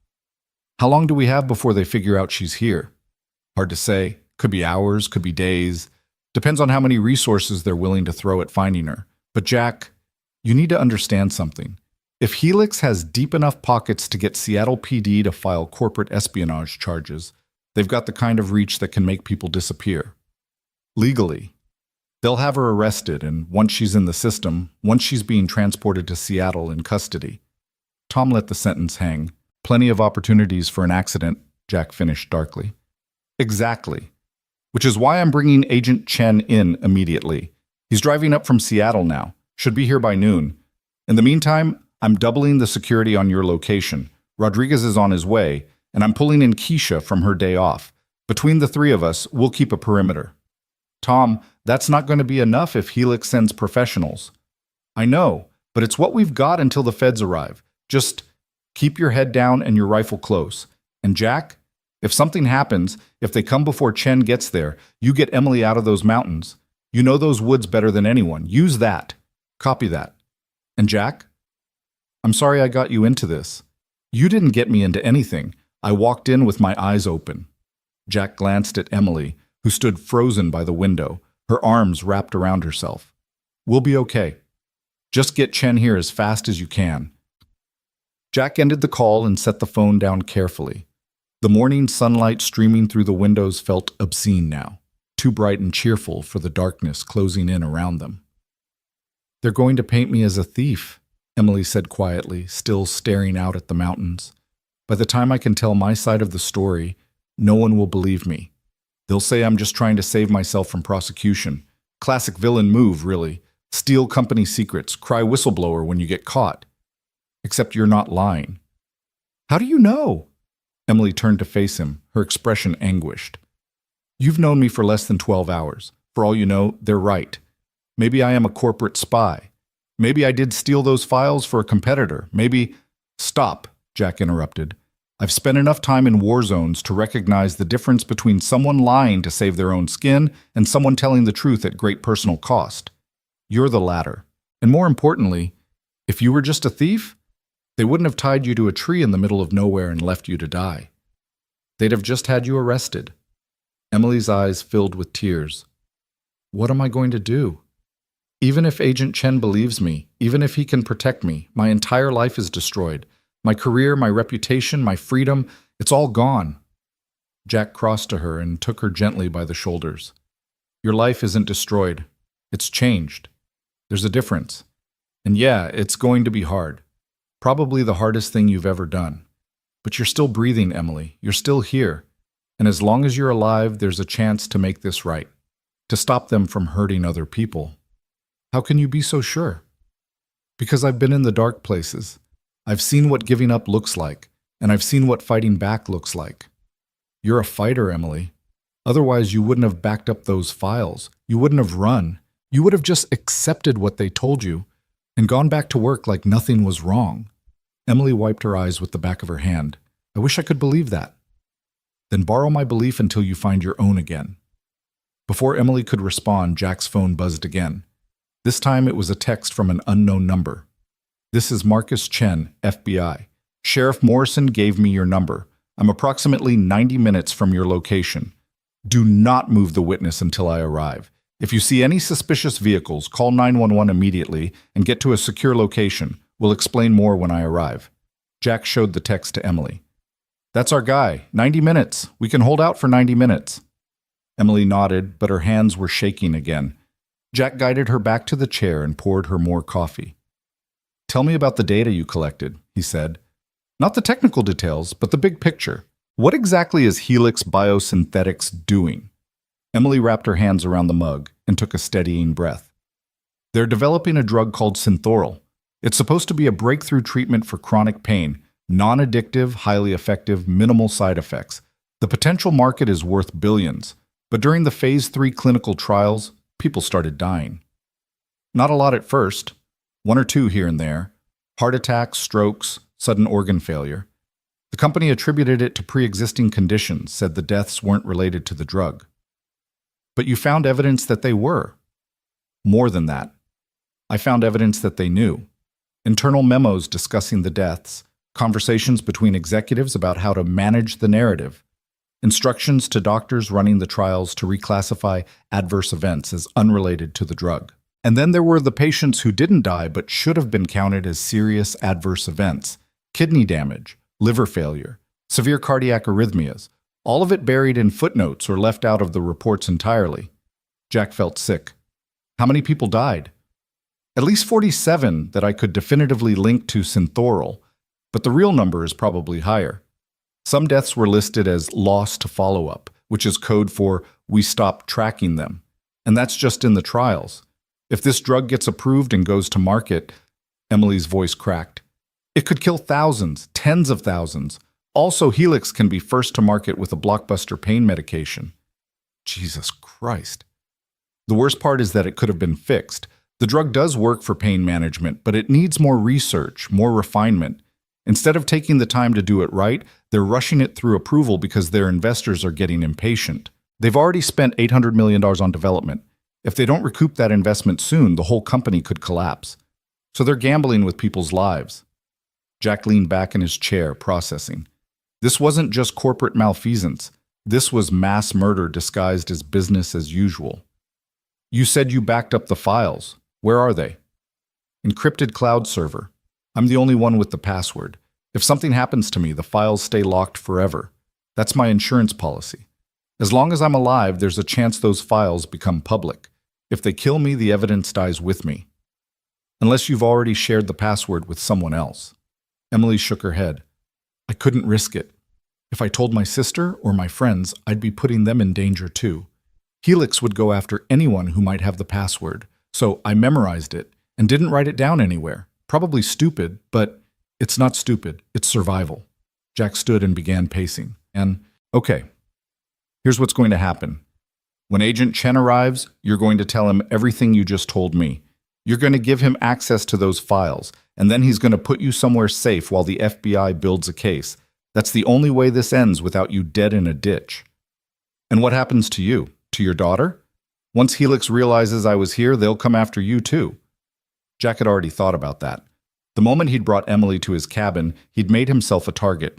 Speaker 1: How long do we have before they figure out she's here? Hard to say. Could be hours, could be days. Depends on how many resources they're willing to throw at finding her. But Jack, you need to understand something. If Helix has deep enough pockets to get Seattle PD to file corporate espionage charges, they've got the kind of reach that can make people disappear. Legally. They'll have her arrested, and once she's in the system, once she's being transported to Seattle in custody. Tom let the sentence hang. Plenty of opportunities for an accident, Jack finished darkly. Exactly. Which is why I'm bringing Agent Chen in immediately. He's driving up from Seattle now. Should be here by noon. In the meantime, I'm doubling the security on your location. Rodriguez is on his way, and I'm pulling in Keisha from her day off. Between the three of us, we'll keep a perimeter. Tom, that's not going to be enough if Helix sends professionals. I know, but it's what we've got until the feds arrive. Just keep your head down and your rifle close. And Jack, If something happens, if they come before Chen gets there, you get Emily out of those mountains. You know those woods better than anyone. Use that. Copy that. And Jack? I'm sorry I got you into this. You didn't get me into anything. I walked in with my eyes open. Jack glanced at Emily, who stood frozen by the window, her arms wrapped around herself. We'll be okay. Just get Chen here as fast as you can. Jack ended the call and set the phone down carefully. The morning sunlight streaming through the windows felt obscene now, too bright and cheerful for the darkness closing in around them. They're going to paint me as a thief, Emily said quietly, still staring out at the mountains. By the time I can tell my side of the story, no one will believe me. They'll say I'm just trying to save myself from prosecution. Classic villain move, really. Steal company secrets, cry whistleblower when you get caught. Except you're not lying. How do you know? Emily turned to face him, her expression anguished. You've known me for less than 12 hours. For all you know, they're right. Maybe I am a corporate spy. Maybe I did steal those files for a competitor. Maybe— Stop, Jack interrupted. I've spent enough time in war zones to recognize the difference between someone lying to save their own skin and someone telling the truth at great personal cost. You're the latter. And more importantly, if you were just a thief, they wouldn't have tied you to a tree in the middle of nowhere and left you to die. They'd have just had you arrested. Emily's eyes filled with tears. What am I going to do? Even if Agent Chen believes me, even if he can protect me, my entire life is destroyed. My career, my reputation, my freedom, it's all gone. Jack crossed to her and took her gently by the shoulders. Your life isn't destroyed. It's changed. There's a difference. And yeah, it's going to be hard. Probably the hardest thing you've ever done. But you're still breathing, Emily. You're still here. And as long as you're alive, there's a chance to make this right. To stop them from hurting other people. How can you be so sure? Because I've been in the dark places. I've seen what giving up looks like, and I've seen what fighting back looks like. You're a fighter, Emily. Otherwise, you wouldn't have backed up those files. You wouldn't have run. You would have just accepted what they told you and gone back to work like nothing was wrong. Emily wiped her eyes with the back of her hand. I wish I could believe that. Then borrow my belief until you find your own again. Before Emily could respond, Jack's phone buzzed again. This time it was a text from an unknown number. This is Marcus Chen, FBI. Sheriff Morrison gave me your number. I'm approximately 90 minutes from your location. Do not move the witness until I arrive. If you see any suspicious vehicles, call 911 immediately and get to a secure location. We'll explain more when I arrive. Jack showed the text to Emily. That's our guy. 90 minutes. We can hold out for 90 minutes. Emily nodded, but her hands were shaking again. Jack guided her back to the chair and poured her more coffee. Tell me about the data you collected, he said. Not the technical details, but the big picture. What exactly is Helix Biosynthetics doing? Emily wrapped her hands around the mug and took a steadying breath. They're developing a drug called Synthorol. It's supposed to be a breakthrough treatment for chronic pain, non-addictive, highly effective, minimal side effects. The potential market is worth billions, but during the Phase 3 clinical trials, people started dying. Not a lot at first, 1 or 2 here and there, heart attacks, strokes, sudden organ failure. The company attributed it to pre-existing conditions, said the deaths weren't related to the drug. But you found evidence that they were. More than that. I found evidence that they knew. Internal memos discussing the deaths, conversations between executives about how to manage the narrative, instructions to doctors running the trials to reclassify adverse events as unrelated to the drug. And then there were the patients who didn't die but should have been counted as serious adverse events, kidney damage, liver failure, severe cardiac arrhythmias, all of it buried in footnotes or left out of the reports entirely. Jack felt sick. How many people died? At least 47 that I could definitively link to Synthorol, but the real number is probably higher. Some deaths were listed as lost to follow-up, which is code for we stopped tracking them. And that's just in the trials. If this drug gets approved and goes to market, Emily's voice cracked. It could kill thousands, tens of thousands. Also, Helix can be first to market with a blockbuster pain medication. Jesus Christ. The worst part is that it could have been fixed. The drug does work for pain management, but it needs more research, more refinement. Instead of taking the time to do it right, they're rushing it through approval because their investors are getting impatient. They've already spent $800 million on development. If they don't recoup that investment soon, the whole company could collapse. So they're gambling with people's lives. Jack leaned back in his chair, processing. This wasn't just corporate malfeasance. This was mass murder disguised as business as usual. You said you backed up the files. Where are they? Encrypted cloud server. I'm the only one with the password. If something happens to me, the files stay locked forever. That's my insurance policy. As long as I'm alive, there's a chance those files become public. If they kill me, the evidence dies with me. Unless you've already shared the password with someone else. Emily shook her head. I couldn't risk it. If I told my sister or my friends, I'd be putting them in danger too. Helix would go after anyone who might have the password, so I memorized it and didn't write it down anywhere. Probably stupid, but it's not stupid, it's survival. Jack stood and began pacing. Okay, here's what's going to happen. When Agent Chen arrives, you're going to tell him everything you just told me. You're going to give him access to those files, and then he's going to put you somewhere safe while the FBI builds a case. That's the only way this ends without you dead in a ditch. And what happens to you? To your daughter? Once Helix realizes I was here, they'll come after you too. Jack had already thought about that. The moment he'd brought Emily to his cabin, he'd made himself a target.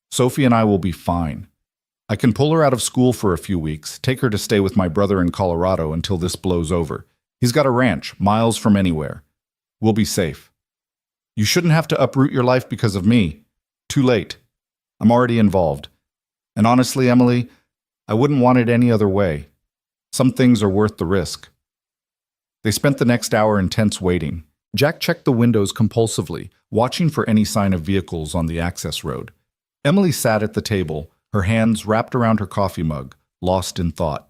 Speaker 1: Sophie and I will be fine. I can pull her out of school for a few weeks, take her to stay with my brother in Colorado until this blows over. He's got a ranch, miles from anywhere. We'll be safe. You shouldn't have to uproot your life because of me. Too late. I'm already involved. And honestly, Emily, I wouldn't want it any other way. Some things are worth the risk. They spent the next hour in tense waiting. Jack checked the windows compulsively, watching for any sign of vehicles on the access road. Emily sat at the table, her hands wrapped around her coffee mug, lost in thought.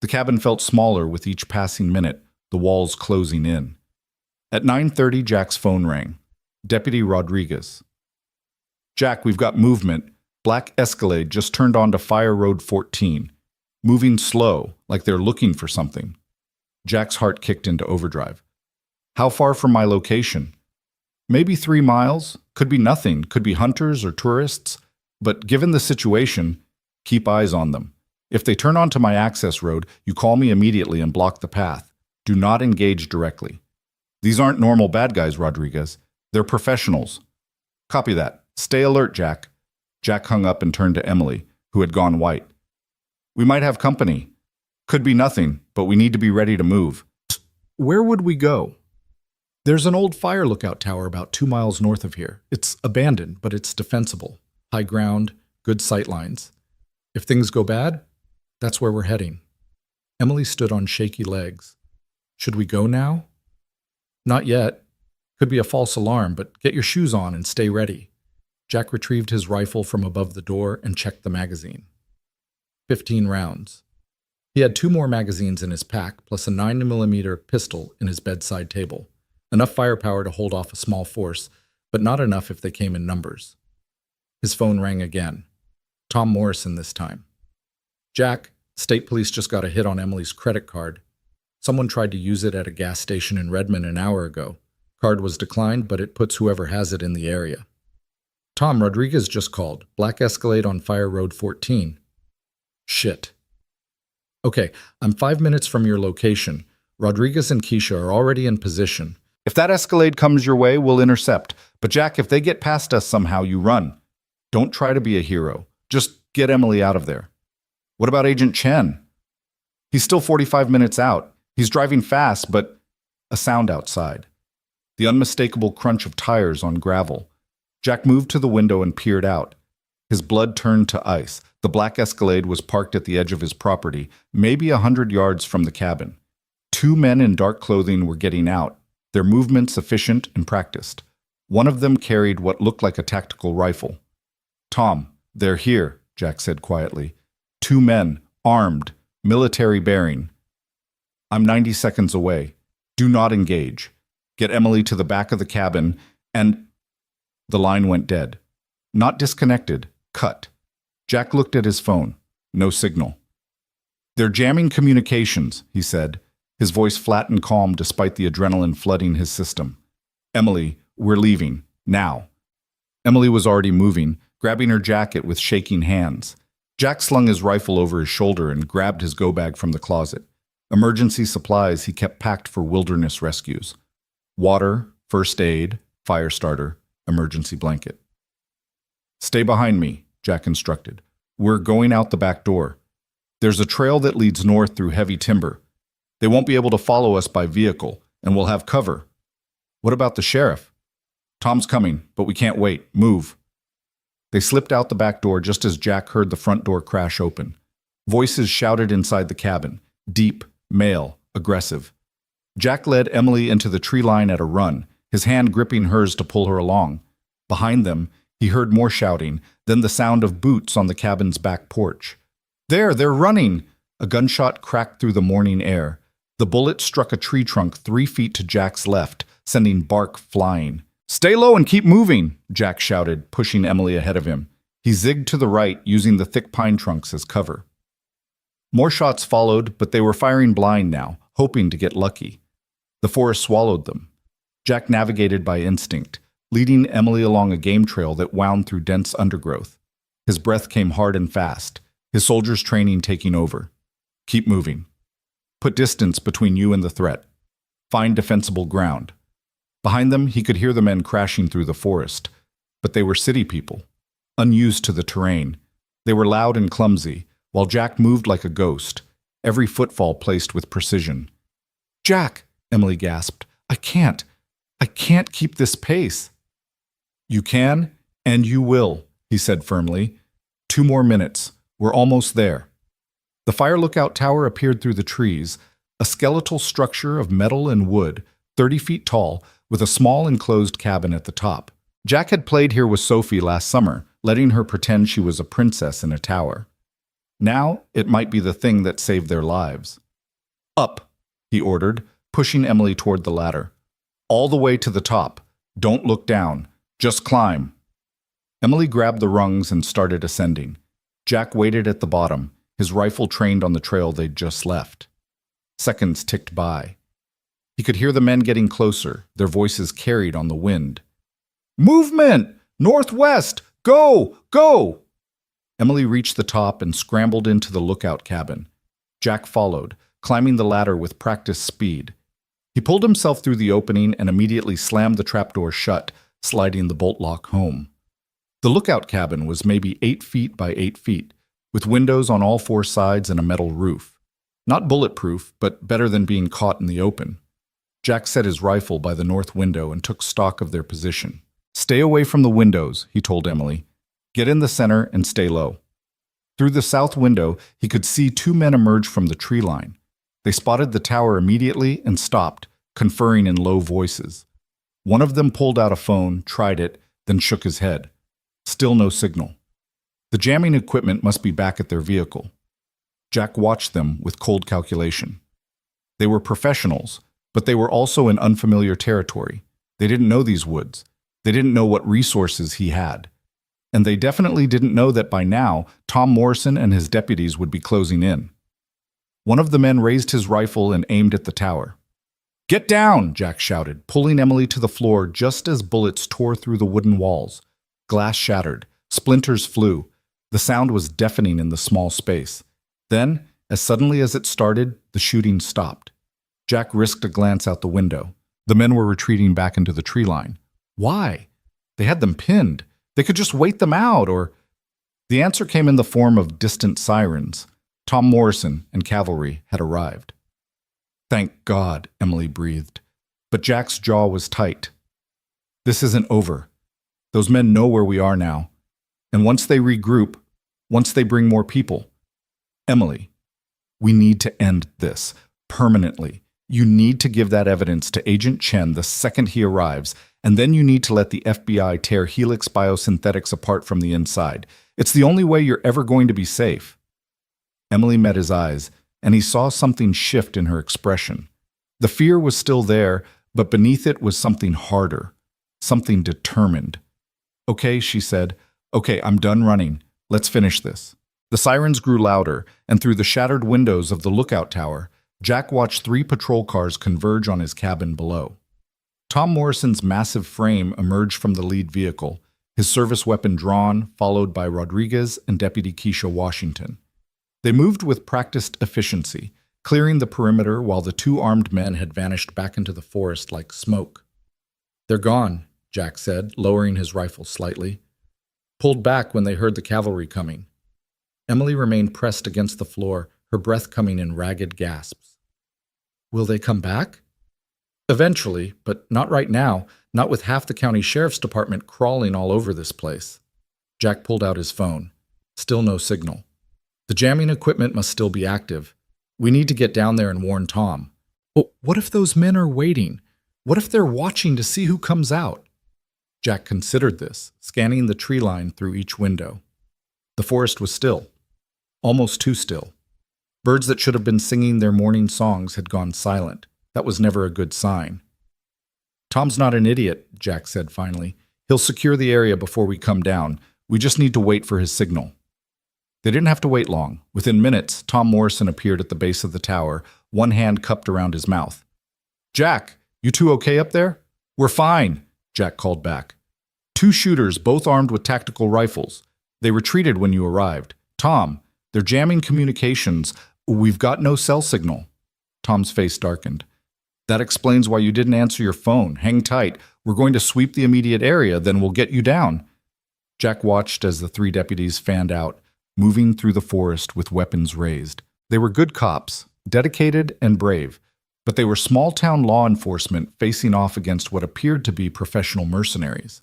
Speaker 1: The cabin felt smaller with each passing minute, the walls closing in. At 9:30, Jack's phone rang. Deputy Rodriguez. Jack, we've got movement. Black Escalade just turned onto Fire Road 14. Moving slow, like they're looking for something. Jack's heart kicked into overdrive. How far from my location? Maybe 3 miles. Could be nothing. Could be hunters or tourists. But given the situation, keep eyes on them. If they turn onto my access road, you call me immediately and block the path. Do not engage directly. These aren't normal bad guys, Rodriguez. They're professionals. Copy that. Stay alert, Jack. Jack hung up and turned to Emily, who had gone white. We might have company. Could be nothing, but we need to be ready to move. Where would we go? There's an old fire lookout tower about 2 miles north of here. It's abandoned, but it's defensible. High ground, good sight lines. If things go bad, that's where we're heading. Emily stood on shaky legs. Should we go now? Not yet. Could be a false alarm, but get your shoes on and stay ready. Jack retrieved his rifle from above the door and checked the magazine. 15 rounds. He had 2 more magazines in his pack, plus a 9mm pistol in his bedside table. Enough firepower to hold off a small force, but not enough if they came in numbers. His phone rang again. Tom Morrison this time. Jack, state police just got a hit on Emily's credit card. Someone tried to use it at a gas station in Redmond an hour ago. Card was declined, but it puts whoever has it in the area. Tom, Rodriguez just called. Black Escalade on Fire Road 14. Shit. Okay, I'm 5 minutes from your location. Rodriguez and Keisha are already in position. If that Escalade comes your way, we'll intercept. But Jack, if they get past us somehow, you run. Don't try to be a hero. Just get Emily out of there. What about Agent Chen? He's still 45 minutes out. He's driving fast, but a sound outside. The unmistakable crunch of tires on gravel. Jack moved to the window and peered out. His blood turned to ice. The black Escalade was parked at the edge of his property, maybe 100 yards from the cabin. 2 men in dark clothing were getting out, their movements efficient and practiced. One of them carried what looked like a tactical rifle. Tom, they're here, Jack said quietly. 2 men, armed, military bearing. I'm 90 seconds away. Do not engage. Get Emily to the back of the cabin, and... The line went dead. Not disconnected, cut. Jack looked at his phone. No signal. They're jamming communications, he said, his voice flat and calm despite the adrenaline flooding his system. Emily, we're leaving. Now. Emily was already moving, grabbing her jacket with shaking hands. Jack slung his rifle over his shoulder and grabbed his go-bag from the closet. Emergency supplies he kept packed for wilderness rescues. Water, first aid, fire starter, emergency blanket. "Stay behind me," Jack instructed. "We're going out the back door. There's a trail that leads north through heavy timber. They won't be able to follow us by vehicle, and we'll have cover." "What about the sheriff?" "Tom's coming, but we can't wait. Move." They slipped out the back door just as Jack heard the front door crash open. Voices shouted inside the cabin, deep, male, aggressive. Jack led Emily into the tree line at a run, his hand gripping hers to pull her along. Behind them, he heard more shouting, then the sound of boots on the cabin's back porch. "There, they're running!" A gunshot cracked through the morning air. The bullet struck a tree trunk 3 feet to Jack's left, sending bark flying. "Stay low and keep moving," Jack shouted, pushing Emily ahead of him. He zigged to the right, using the thick pine trunks as cover. More shots followed, but they were firing blind now, hoping to get lucky. The forest swallowed them. Jack navigated by instinct, leading Emily along a game trail that wound through dense undergrowth. His breath came hard and fast, his soldier's training taking over. "Keep moving. Put distance between you and the threat. Find defensible ground." Behind them, he could hear the men crashing through the forest. But they were city people, unused to the terrain. They were loud and clumsy, while Jack moved like a ghost, every footfall placed with precision. "Jack," Emily gasped, I can't keep this pace." "You can, and you will," he said firmly. 2 more minutes. We're almost there." The fire lookout tower appeared through the trees, a skeletal structure of metal and wood, 30 feet tall, with a small enclosed cabin at the top. Jack had played here with Sophie last summer, letting her pretend she was a princess in a tower. Now, it might be the thing that saved their lives. "Up," he ordered, pushing Emily toward the ladder. "All the way to the top. Don't look down. Just climb." Emily grabbed the rungs and started ascending. Jack waited at the bottom, his rifle trained on the trail they'd just left. Seconds ticked by. He could hear the men getting closer, their voices carried on the wind. "Movement! Northwest! Go! Go!" Emily reached the top and scrambled into the lookout cabin. Jack followed, climbing the ladder with practiced speed. He pulled himself through the opening and immediately slammed the trapdoor shut, sliding the bolt lock home. The lookout cabin was maybe 8 feet by 8 feet, with windows on all 4 sides and a metal roof. Not bulletproof, but better than being caught in the open. Jack set his rifle by the north window and took stock of their position. "Stay away from the windows," he told Emily. "Get in the center and stay low." Through the south window, he could see 2 men emerge from the tree line. They spotted the tower immediately and stopped, conferring in low voices. One of them pulled out a phone, tried it, then shook his head. Still no signal. The jamming equipment must be back at their vehicle. Jack watched them with cold calculation. They were professionals, but they were also in unfamiliar territory. They didn't know these woods. They didn't know what resources he had. And they definitely didn't know that by now, Tom Morrison and his deputies would be closing in. One of the men raised his rifle and aimed at the tower. "Get down!" Jack shouted, pulling Emily to the floor just as bullets tore through the wooden walls. Glass shattered. Splinters flew. The sound was deafening in the small space. Then, as suddenly as it started, the shooting stopped. Jack risked a glance out the window. The men were retreating back into the tree line. Why? They had them pinned. They could just wait them out, or... The answer came in the form of distant sirens. Tom Morrison and cavalry had arrived. "Thank God," Emily breathed. But Jack's jaw was tight. "This isn't over. Those men know where we are now. And once they regroup, once they bring more people... Emily, we need to end this, permanently. You need to give that evidence to Agent Chen the second he arrives, and then you need to let the FBI tear Helix Biosynthetics apart from the inside. It's the only way you're ever going to be safe." Emily met his eyes, and he saw something shift in her expression. The fear was still there, but beneath it was something harder, something determined. "Okay," she said. "Okay, I'm done running. Let's finish this." The sirens grew louder, and through the shattered windows of the lookout tower, Jack watched 3 patrol cars converge on his cabin below. Tom Morrison's massive frame emerged from the lead vehicle, his service weapon drawn, followed by Rodriguez and Deputy Keisha Washington. They moved with practiced efficiency, clearing the perimeter while the two armed men had vanished back into the forest like smoke. "They're gone," Jack said, lowering his rifle slightly. "Pulled back when they heard the cavalry coming." Emily remained pressed against the floor, her breath coming in ragged gasps. "Will they come back?" "Eventually, but not right now, not with half the county sheriff's department crawling all over this place." Jack pulled out his phone. Still no signal. "The jamming equipment must still be active. We need to get down there and warn Tom." "But what if those men are waiting? What if they're watching to see who comes out?" Jack considered this, scanning the tree line through each window. The forest was still. Almost too still. Birds that should have been singing their morning songs had gone silent. That was never a good sign. "Tom's not an idiot," Jack said finally. "He'll secure the area before we come down. We just need to wait for his signal." They didn't have to wait long. Within minutes, Tom Morrison appeared at the base of the tower, one hand cupped around his mouth. "Jack, you two okay up there?" "We're fine," Jack called back. "Two shooters, both armed with tactical rifles. They retreated when you arrived. Tom, they're jamming communications. We've got no cell signal." Tom's face darkened. "That explains why you didn't answer your phone. Hang tight. We're going to sweep the immediate area, then we'll get you down." Jack watched as the three deputies fanned out, moving through the forest with weapons raised. They were good cops, dedicated and brave, but they were small-town law enforcement facing off against what appeared to be professional mercenaries.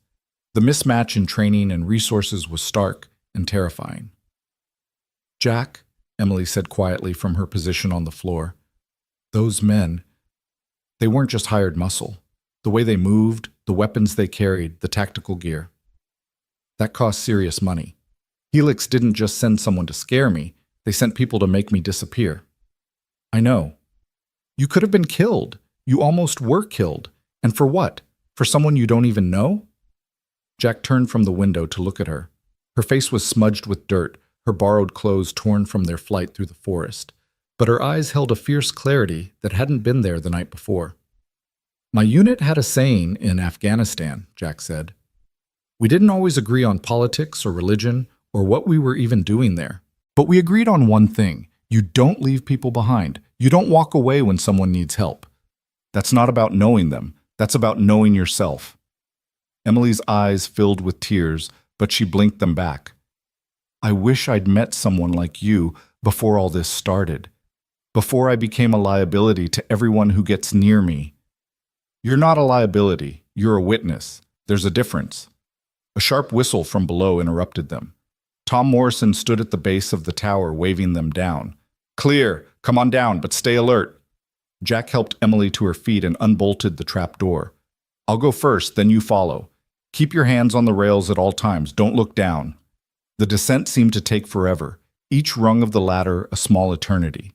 Speaker 1: The mismatch in training and resources was stark and terrifying. "Jack," Emily said quietly from her position on the floor, "those men, they weren't just hired muscle. The way they moved, the weapons they carried, the tactical gear. That cost serious money. Helix didn't just send someone to scare me, they sent people to make me disappear." "I know. You could have been killed. You almost were killed. And for what? For someone you don't even know?" Jack turned from the window to look at her. Her face was smudged with dirt, her borrowed clothes torn from their flight through the forest. But her eyes held a fierce clarity that hadn't been there the night before. "My unit had a saying in Afghanistan," Jack said. "We didn't always agree on politics or religion or what we were even doing there. But we agreed on one thing. You don't leave people behind. You don't walk away when someone needs help. That's not about knowing them. That's about knowing yourself." Emily's eyes filled with tears, but she blinked them back. "I wish I'd met someone like you before all this started. Before I became a liability to everyone who gets near me." "You're not a liability. You're a witness. There's a difference." A sharp whistle from below interrupted them. Tom Morrison stood at the base of the tower, waving them down. "Clear. Come on down, but stay alert." Jack helped Emily to her feet and unbolted the trap door. "I'll go first, then you follow. Keep your hands on the rails at all times. Don't look down." The descent seemed to take forever, each rung of the ladder a small eternity.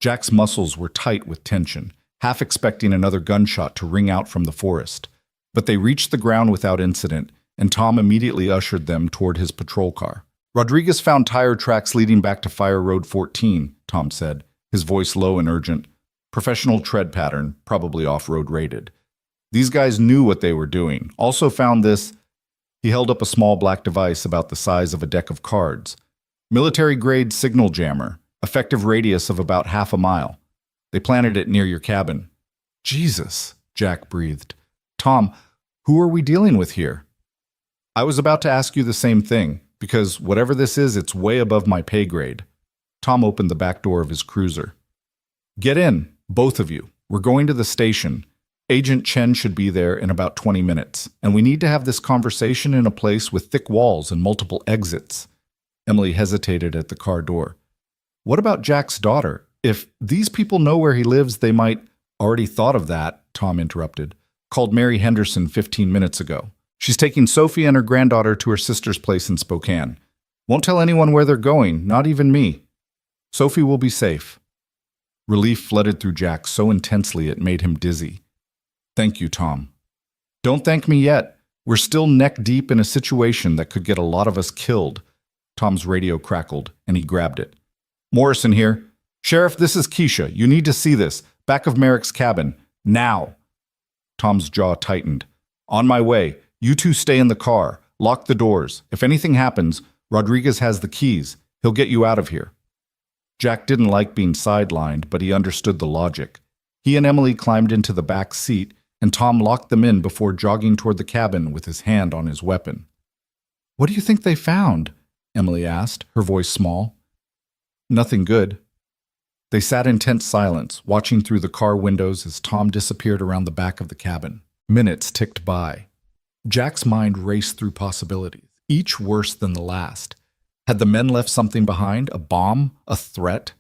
Speaker 1: Jack's muscles were tight with tension, half expecting another gunshot to ring out from the forest. But they reached the ground without incident, and Tom immediately ushered them toward his patrol car. "Rodriguez found tire tracks leading back to Fire Road 14, Tom said, his voice low and urgent. "Professional tread pattern, probably off-road rated. These guys knew what they were doing. Also found this." He held up a small black device about the size of a deck of cards. "Military-grade signal jammer, effective radius of about half a mile. They planted it near your cabin." "Jesus," Jack breathed. "Tom, who are we dealing with here?" "I was about to ask you the same thing, because whatever this is, it's way above my pay grade." Tom opened the back door of his cruiser. "Get in, both of you. We're going to the station. Agent Chen should be there in about 20 minutes, and we need to have this conversation in a place with thick walls and multiple exits." Emily hesitated at the car door. "What about Jack's daughter? If these people know where he lives, they might—" "Already thought of that," Tom interrupted. "Called Mary Henderson 15 minutes ago. She's taking Sophie and her granddaughter to her sister's place in Spokane. Won't tell anyone where they're going, not even me. Sophie will be safe." Relief flooded through Jack so intensely it made him dizzy. "Thank you, Tom." "Don't thank me yet. We're still neck-deep in a situation that could get a lot of us killed." Tom's radio crackled, and he grabbed it. "Morrison here. Sheriff, this is Keisha. You need to see this. Back of Merrick's cabin. Now." Tom's jaw tightened. "On my way. You two stay in the car. Lock the doors. If anything happens, Rodriguez has the keys. He'll get you out of here." Jack didn't like being sidelined, but he understood the logic. He and Emily climbed into the back seat, and Tom locked them in before jogging toward the cabin with his hand on his weapon. "What do you think they found?" Emily asked, her voice small. "Nothing good." They sat in tense silence, watching through the car windows as Tom disappeared around the back of the cabin. Minutes ticked by. Jack's mind raced through possibilities, each worse than the last. Had the men left something behind? A bomb? A threat?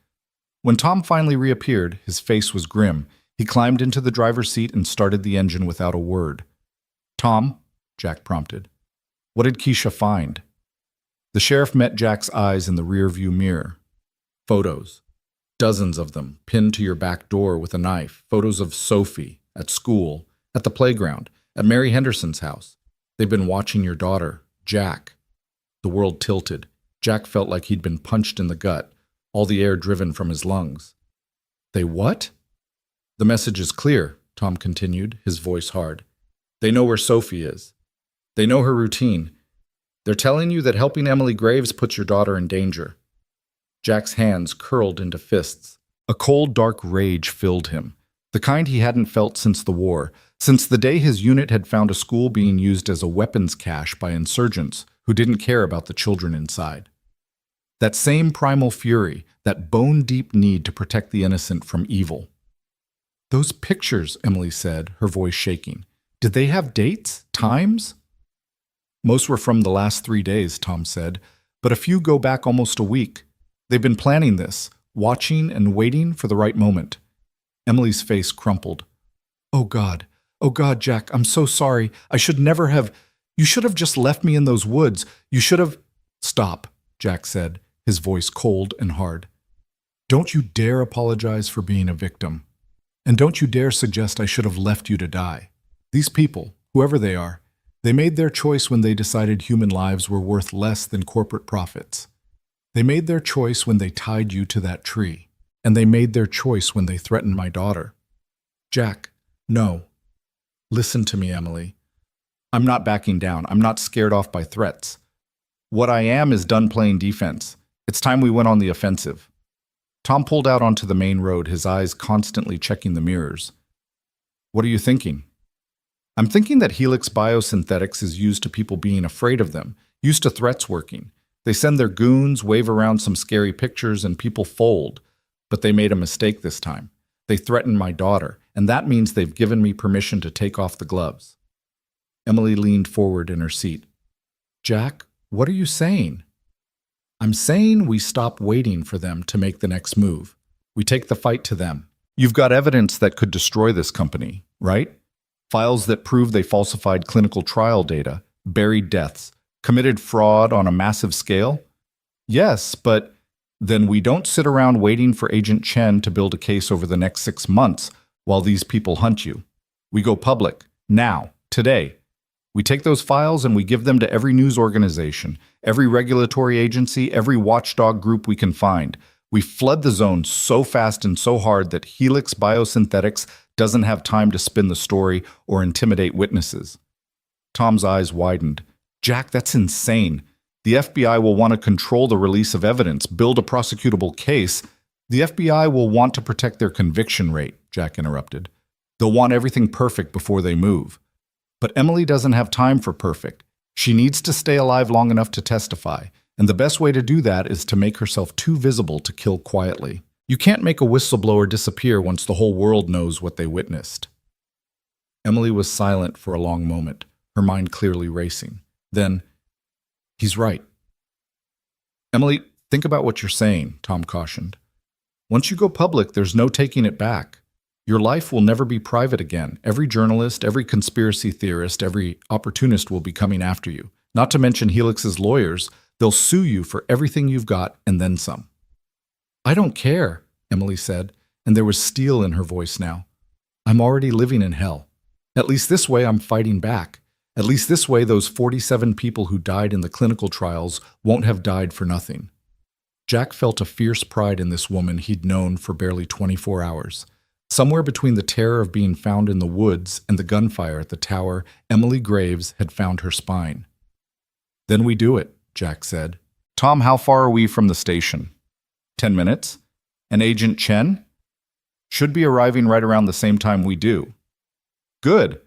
Speaker 1: When Tom finally reappeared, his face was grim. He climbed into the driver's seat and started the engine without a word. "Tom," Jack prompted, "what did Keisha find?" The sheriff met Jack's eyes in the rearview mirror. Photos. Dozens of them, pinned to your back door with a knife. Photos of Sophie, at school, at the playground, at Mary Henderson's house. They've been watching your daughter, Jack. The world tilted. Jack felt like he'd been punched in the gut, all the air driven from his lungs. "They what?" "The message is clear," Tom continued, his voice hard. "They know where Sophie is. They know her routine. They're telling you that helping Emily Graves puts your daughter in danger." Jack's hands curled into fists. A cold, dark rage filled him, the kind he hadn't felt since the war, since the day his unit had found a school being used as a weapons cache by insurgents who didn't care about the children inside. That same primal fury, that bone-deep need to protect the innocent from evil. "Those pictures," Emily said, her voice shaking. "Did they have dates? Times?" "Most were from the last 3 days," Tom said, "but a few go back almost a week. They've been planning this, watching and waiting for the right moment." Emily's face crumpled. Oh, God, Jack, I'm so sorry. I should never have. You should have just left me in those woods. You should have." "Stop," Jack said, his voice cold and hard. "Don't you dare apologize for being a victim. And don't you dare suggest I should have left you to die. These people, whoever they are, they made their choice when they decided human lives were worth less than corporate profits. They made their choice when they tied you to that tree. And they made their choice when they threatened my daughter. Jack, no. Listen to me, Emily. I'm not backing down. I'm not scared off by threats. What I am is done playing defense. It's time we went on the offensive." Tom pulled out onto the main road, his eyes constantly checking the mirrors. "What are you thinking?" "I'm thinking that Helix Biosynthetics is used to people being afraid of them, used to threats working. They send their goons, wave around some scary pictures, and people fold. But they made a mistake this time. They threatened my daughter, and that means they've given me permission to take off the gloves." Emily leaned forward in her seat. "Jack, what are you saying?" "I'm saying we stop waiting for them to make the next move. We take the fight to them. You've got evidence that could destroy this company, right? Files that prove they falsified clinical trial data, buried deaths, committed fraud on a massive scale? Yes, but then we don't sit around waiting for Agent Chen to build a case over the next 6 months while these people hunt you. We go public, now, today. We take those files and we give them to every news organization, every regulatory agency, every watchdog group we can find. We flood the zone so fast and so hard that Helix Biosynthetics doesn't have time to spin the story or intimidate witnesses." Tom's eyes widened. "Jack, that's insane. The FBI will want to control the release of evidence, build a prosecutable case. The FBI will want to protect their conviction rate," Jack interrupted. "They'll want everything perfect before they move. But Emily doesn't have time for perfect. She needs to stay alive long enough to testify, and the best way to do that is to make herself too visible to kill quietly. You can't make a whistleblower disappear once the whole world knows what they witnessed." Emily was silent for a long moment, her mind clearly racing. Then, "He's right." "Emily, think about what you're saying," Tom cautioned. "Once you go public, there's no taking it back. Your life will never be private again. Every journalist, every conspiracy theorist, every opportunist will be coming after you. Not to mention Helix's lawyers. They'll sue you for everything you've got and then some." "I don't care," Emily said, and there was steel in her voice now. "I'm already living in hell. At least this way I'm fighting back. At least this way those 47 people who died in the clinical trials won't have died for nothing." Jack felt a fierce pride in this woman he'd known for barely 24 hours. Somewhere between the terror of being found in the woods and the gunfire at the tower, Emily Graves had found her spine. Then we do it, Jack said. Tom, how far are we from the station? 10 minutes. And Agent Chen? Should be arriving right around the same time we do. Good.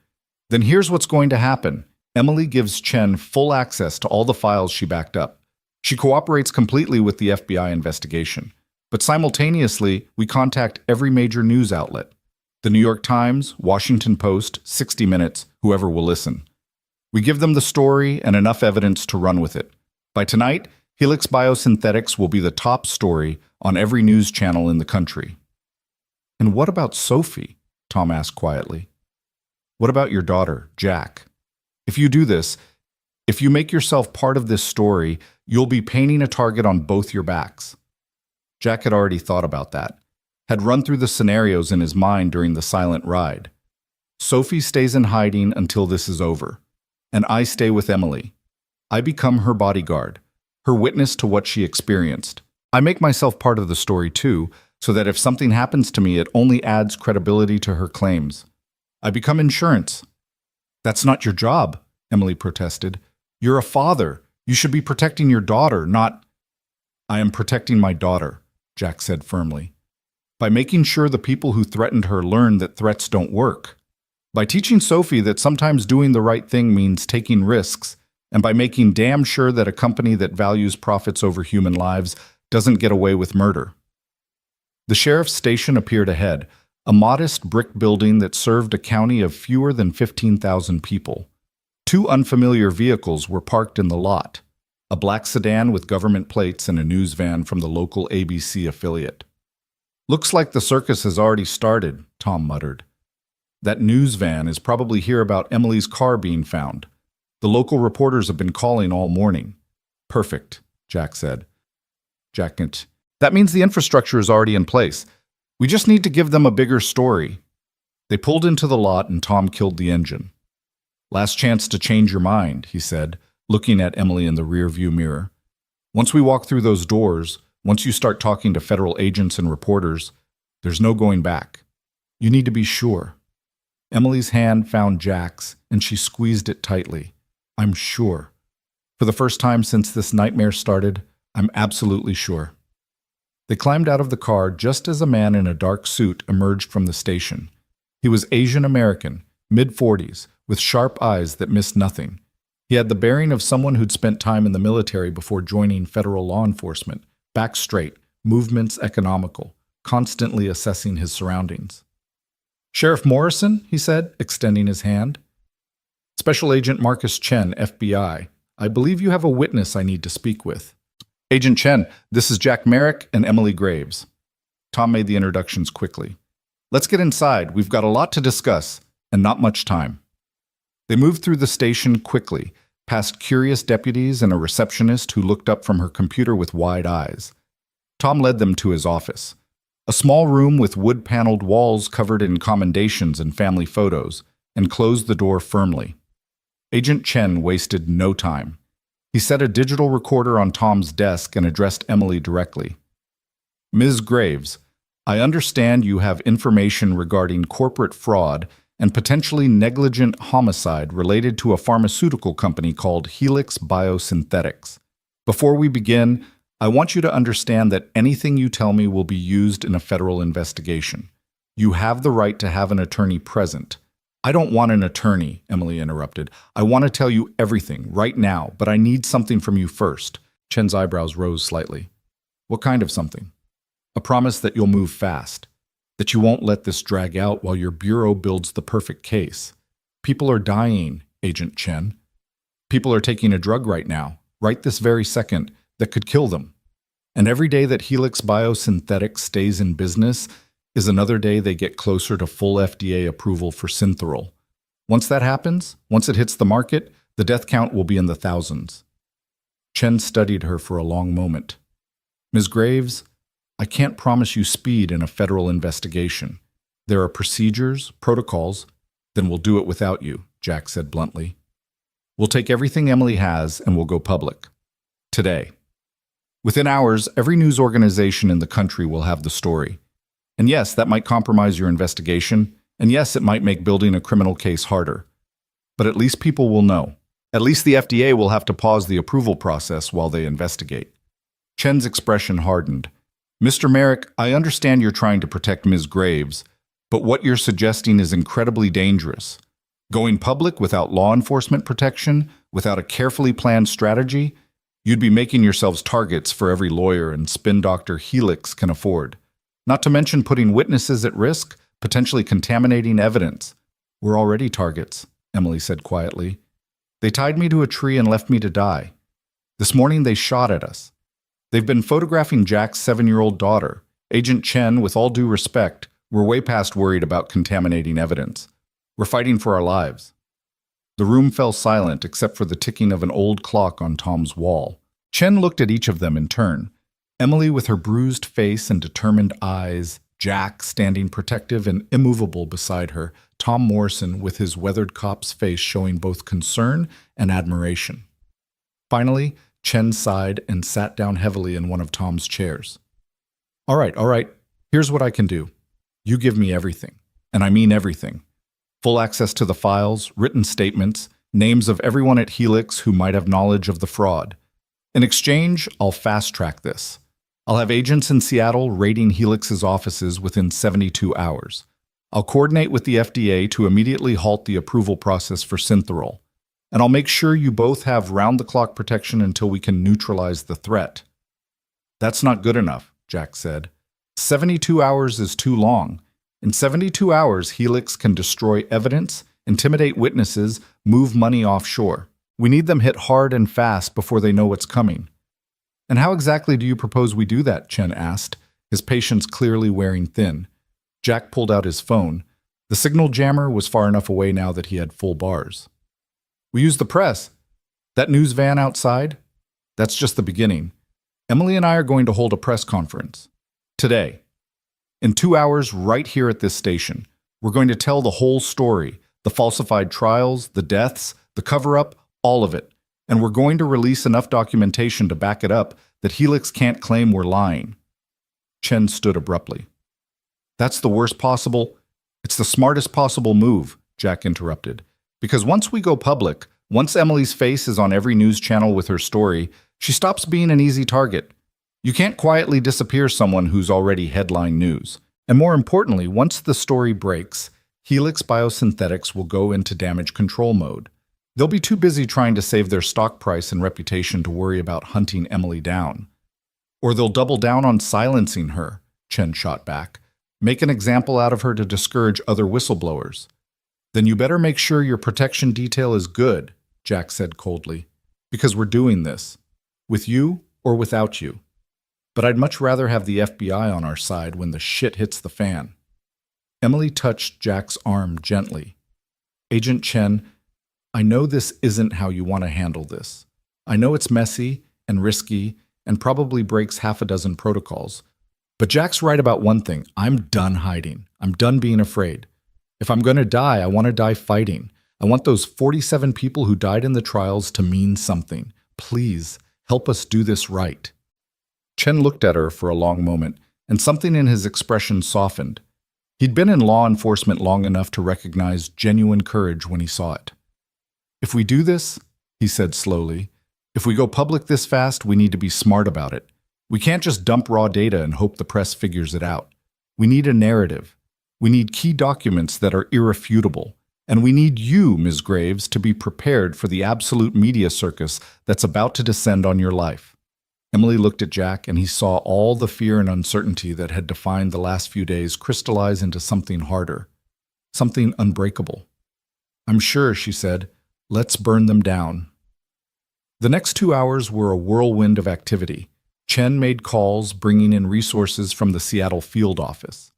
Speaker 1: Then here's what's going to happen. Emily gives Chen full access to all the files she backed up. She cooperates completely with the FBI investigation. But simultaneously, we contact every major news outlet. The New York Times, Washington Post, 60 Minutes, whoever will listen. We give them the story and enough evidence to run with it. By tonight, Helix Biosynthetics will be the top story on every news channel in the country. And what about Sophie? Tom asked quietly. What about your daughter, Jack? If you do this, if you make yourself part of this story, you'll be painting a target on both your backs. Jack had already thought about that, had run through the scenarios in his mind during the silent ride. Sophie stays in hiding until this is over, and I stay with Emily. I become her bodyguard, her witness to what she experienced. I make myself part of the story too, so that if something happens to me, it only adds credibility to her claims. I become insurance. That's not your job, Emily protested. You're a father. You should be protecting your daughter, not... I am protecting my daughter, Jack said firmly. By making sure the people who threatened her learn that threats don't work. By teaching Sophie that sometimes doing the right thing means taking risks, and by making damn sure that a company that values profits over human lives doesn't get away with murder. The sheriff's station appeared ahead, a modest brick building that served a county of fewer than 15,000 people. Two unfamiliar vehicles were parked in the lot, a black sedan with government plates and a news van from the local ABC affiliate. Looks like the circus has already started, Tom muttered. That news van is probably here about Emily's car being found. The local reporters have been calling all morning. Perfect, Jack said. That means the infrastructure is already in place. We just need to give them a bigger story. They pulled into the lot and Tom killed the engine. Last chance to change your mind, he said, looking at Emily in the rearview mirror. Once we walk through those doors, once you start talking to federal agents and reporters, there's no going back. You need to be sure. Emily's hand found Jack's, and she squeezed it tightly. I'm sure. For the first time since this nightmare started, I'm absolutely sure. They climbed out of the car just as a man in a dark suit emerged from the station. He was Asian American, mid-40s, with sharp eyes that missed nothing. He had the bearing of someone who'd spent time in the military before joining federal law enforcement, back straight, movements economical, constantly assessing his surroundings. Sheriff Morrison, he said, extending his hand. Special Agent Marcus Chen, FBI. I believe you have a witness I need to speak with. Agent Chen, this is Jack Merrick and Emily Graves. Tom made the introductions quickly. Let's get inside. We've got a lot to discuss, and not much time. They moved through the station quickly, past curious deputies and a receptionist who looked up from her computer with wide eyes. Tom led them to his office, a small room with wood-paneled walls covered in commendations and family photos, and closed the door firmly. Agent Chen wasted no time. He set a digital recorder on Tom's desk and addressed Emily directly. Ms. Graves, I understand you have information regarding corporate fraud and potentially negligent homicide related to a pharmaceutical company called Helix Biosynthetics. Before we begin, I want you to understand that anything you tell me will be used in a federal investigation. You have the right to have an attorney present. I don't want an attorney, Emily interrupted. I want to tell you everything right now, but I need something from you first. Chen's eyebrows rose slightly. What kind of something? A promise that you'll move fast, that you won't let this drag out while your bureau builds the perfect case. People are dying, Agent Chen. People are taking a drug right now, right this very second, that could kill them. And every day that Helix Biosynthetics stays in business is another day they get closer to full FDA approval for Synthorol. Once that happens, once it hits the market, the death count will be in the thousands. Chen studied her for a long moment. Ms. Graves, I can't promise you speed in a federal investigation. There are procedures, protocols, then we'll do it without you, Jack said bluntly. We'll take everything Emily has and we'll go public. Today. Within hours, every news organization in the country will have the story. And yes, that might compromise your investigation, and yes, it might make building a criminal case harder. But at least people will know. At least the FDA will have to pause the approval process while they investigate. Chen's expression hardened. Mr. Merrick, I understand you're trying to protect Ms. Graves, but what you're suggesting is incredibly dangerous. Going public without law enforcement protection, without a carefully planned strategy, you'd be making yourselves targets for every lawyer and spin doctor Helix can afford. Not to mention putting witnesses at risk, potentially contaminating evidence. We're already targets, Emily said quietly. They tied me to a tree and left me to die. This morning they shot at us. They've been photographing Jack's 7-year-old daughter. Agent Chen, with all due respect, we're way past worried about contaminating evidence. We're fighting for our lives. The room fell silent except for the ticking of an old clock on Tom's wall. Chen looked at each of them in turn. Emily with her bruised face and determined eyes, Jack standing protective and immovable beside her, Tom Morrison with his weathered cop's face showing both concern and admiration. Finally, Chen sighed and sat down heavily in one of Tom's chairs. All right, here's what I can do. You give me everything, and I mean everything. Full access to the files, written statements, names of everyone at Helix who might have knowledge of the fraud. In exchange, I'll fast-track this. I'll have agents in Seattle raiding Helix's offices within 72 hours. I'll coordinate with the FDA to immediately halt the approval process for Synthorol. And I'll make sure you both have round-the-clock protection until we can neutralize the threat. That's not good enough, Jack said. 72 hours is too long. In 72 hours, Helix can destroy evidence, intimidate witnesses, move money offshore. We need them hit hard and fast before they know what's coming. And how exactly do you propose we do that? Chen asked, his patience clearly wearing thin. Jack pulled out his phone. The signal jammer was far enough away now that he had full bars. We use the press. That news van outside? That's just the beginning. Emily and I are going to hold a press conference. Today. In 2 hours, right here at this station. We're going to tell the whole story. The falsified trials, the deaths, the cover-up, all of it. And we're going to release enough documentation to back it up that Helix can't claim we're lying. Chen stood abruptly. That's the worst possible. It's the smartest possible move, Jack interrupted. Because once we go public, once Emily's face is on every news channel with her story, she stops being an easy target. You can't quietly disappear someone who's already headline news. And more importantly, once the story breaks, Helix Biosynthetics will go into damage control mode. They'll be too busy trying to save their stock price and reputation to worry about hunting Emily down. Or they'll double down on silencing her, Chen shot back. Make an example out of her to discourage other whistleblowers. Then you better make sure your protection detail is good, Jack said coldly. Because we're doing this. With you or without you. But I'd much rather have the FBI on our side when the shit hits the fan. Emily touched Jack's arm gently. Agent Chen, I know this isn't how you want to handle this. I know it's messy and risky and probably breaks half a dozen protocols. But Jack's right about one thing. I'm done hiding. I'm done being afraid. If I'm going to die, I want to die fighting. I want those 47 people who died in the trials to mean something. Please, help us do this right. Chen looked at her for a long moment, and something in his expression softened. He'd been in law enforcement long enough to recognize genuine courage when he saw it. If we do this, he said slowly, if we go public this fast, we need to be smart about it. We can't just dump raw data and hope the press figures it out. We need a narrative. We need key documents that are irrefutable. And we need you, Ms. Graves, to be prepared for the absolute media circus that's about to descend on your life. Emily looked at Jack, and he saw all the fear and uncertainty that had defined the last few days crystallize into something harder, something unbreakable. I'm sure, she said. Let's burn them down. The next 2 hours were a whirlwind of activity. Chen made calls, bringing in resources from the Seattle field office.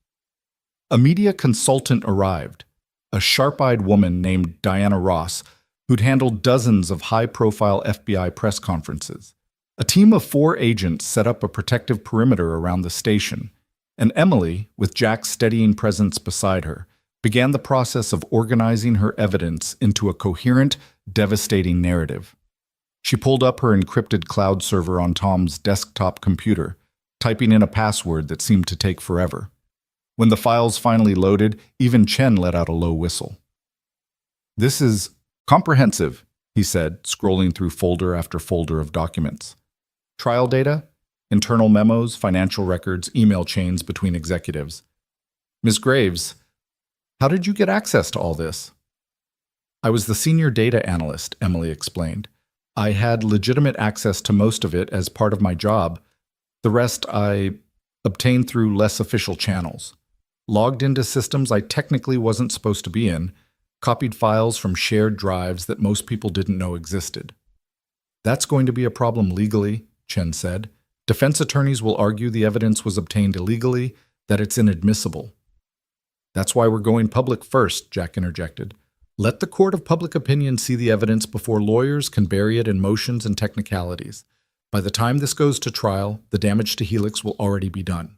Speaker 1: A media consultant arrived, a sharp-eyed woman named Diana Ross, who'd handled dozens of high-profile FBI press conferences. A team of 4 agents set up a protective perimeter around the station, and Emily, with Jack's steadying presence beside her, began the process of organizing her evidence into a coherent, devastating narrative. She pulled up her encrypted cloud server on Tom's desktop computer, typing in a password that seemed to take forever. When the files finally loaded, even Chen let out a low whistle. This is comprehensive, he said, scrolling through folder after folder of documents. Trial data, internal memos, financial records, email chains between executives. Ms. Graves, how did you get access to all this? I was the senior data analyst, Emily explained. I had legitimate access to most of it as part of my job. The rest I obtained through less official channels. Logged into systems I technically wasn't supposed to be in, copied files from shared drives that most people didn't know existed. That's going to be a problem legally, Chen said. Defense attorneys will argue the evidence was obtained illegally, that it's inadmissible. That's why we're going public first, Jack interjected. Let the court of public opinion see the evidence before lawyers can bury it in motions and technicalities. By the time this goes to trial, the damage to Helix will already be done.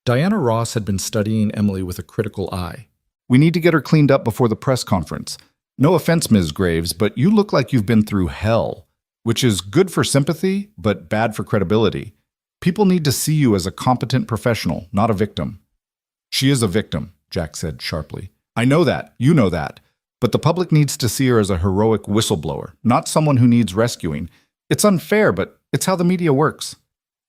Speaker 1: Diana Ross had been studying Emily with a critical eye. We need to get her cleaned up before the press conference. No offense, Ms. Graves, but you look like you've been through hell, which is good for sympathy, but bad for credibility. People need to see you as a competent professional, not a victim. She is a victim, Jack said sharply. I know that, you know that. But the public needs to see her as a heroic whistleblower, not someone who needs rescuing. It's unfair, but it's how the media works.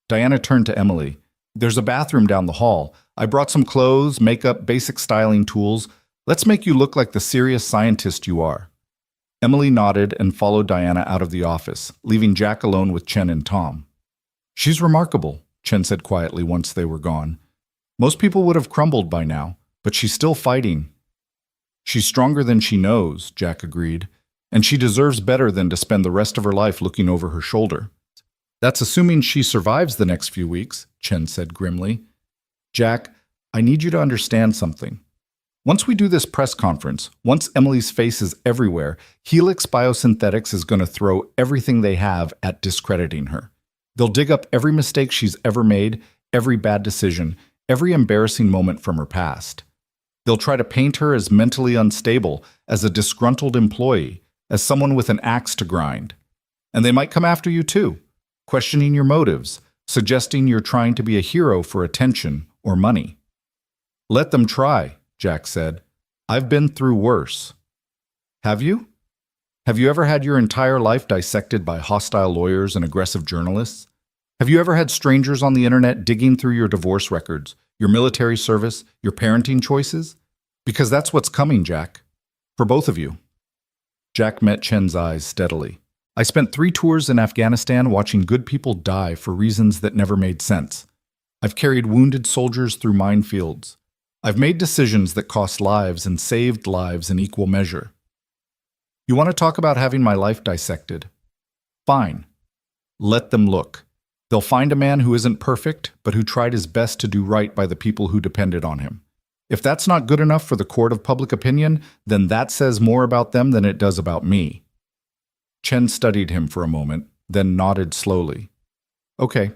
Speaker 1: Diana turned to Emily. There's a bathroom down the hall. I brought some clothes, makeup, basic styling tools. Let's make you look like the serious scientist you are. Emily nodded and followed Diana out of the office, leaving Jack alone with Chen and Tom. She's remarkable, Chen said quietly once they were gone. Most people would have crumbled by now, but she's still fighting. She's stronger than she knows, Jack agreed, and she deserves better than to spend the rest of her life looking over her shoulder. That's assuming she survives the next few weeks, Chen said grimly. Jack, I need you to understand something. Once we do this press conference, once Emily's face is everywhere, Helix Biosynthetics is going to throw everything they have at discrediting her. They'll dig up every mistake she's ever made, every bad decision, every embarrassing moment from her past. They'll try to paint her as mentally unstable, as a disgruntled employee, as someone with an axe to grind. And they might come after you too, questioning your motives, suggesting you're trying to be a hero for attention or money. Let them try, Jack said. I've been through worse. Have you? Have you ever had your entire life dissected by hostile lawyers and aggressive journalists? Have you ever had strangers on the internet digging through your divorce records, your military service, your parenting choices? Because that's what's coming, Jack. For both of you. Jack met Chen's eyes steadily. I spent 3 tours in Afghanistan watching good people die for reasons that never made sense. I've carried wounded soldiers through minefields. I've made decisions that cost lives and saved lives in equal measure. You want to talk about having my life dissected? Fine. Let them look. They'll find a man who isn't perfect, but who tried his best to do right by the people who depended on him. If that's not good enough for the court of public opinion, then that says more about them than it does about me. Chen studied him for a moment, then nodded slowly. Okay.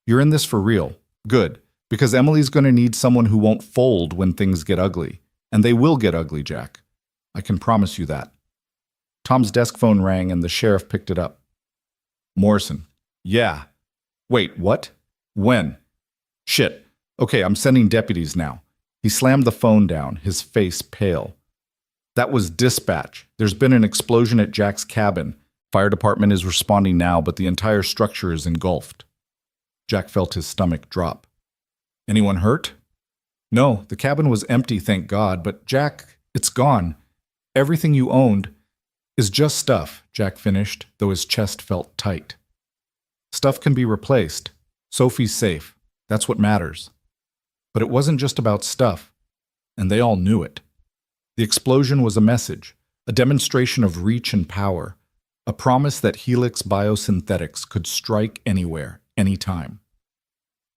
Speaker 1: You're in this for real. Good. Because Emily's going to need someone who won't fold when things get ugly. And they will get ugly, Jack. I can promise you that. Tom's desk phone rang and the sheriff picked it up. Morrison. Yeah. Wait, what? When? Shit. Okay, I'm sending deputies now. He slammed the phone down, his face pale. That was dispatch. There's been an explosion at Jack's cabin. Fire department is responding now, but the entire structure is engulfed. Jack felt his stomach drop. Anyone hurt? No, the cabin was empty, thank God, but Jack, it's gone. Everything you owned is just stuff, Jack finished, though his chest felt tight. Stuff can be replaced. Sophie's safe. That's what matters. But it wasn't just about stuff, and they all knew it. The explosion was a message, a demonstration of reach and power, a promise that Helix Biosynthetics could strike anywhere, anytime.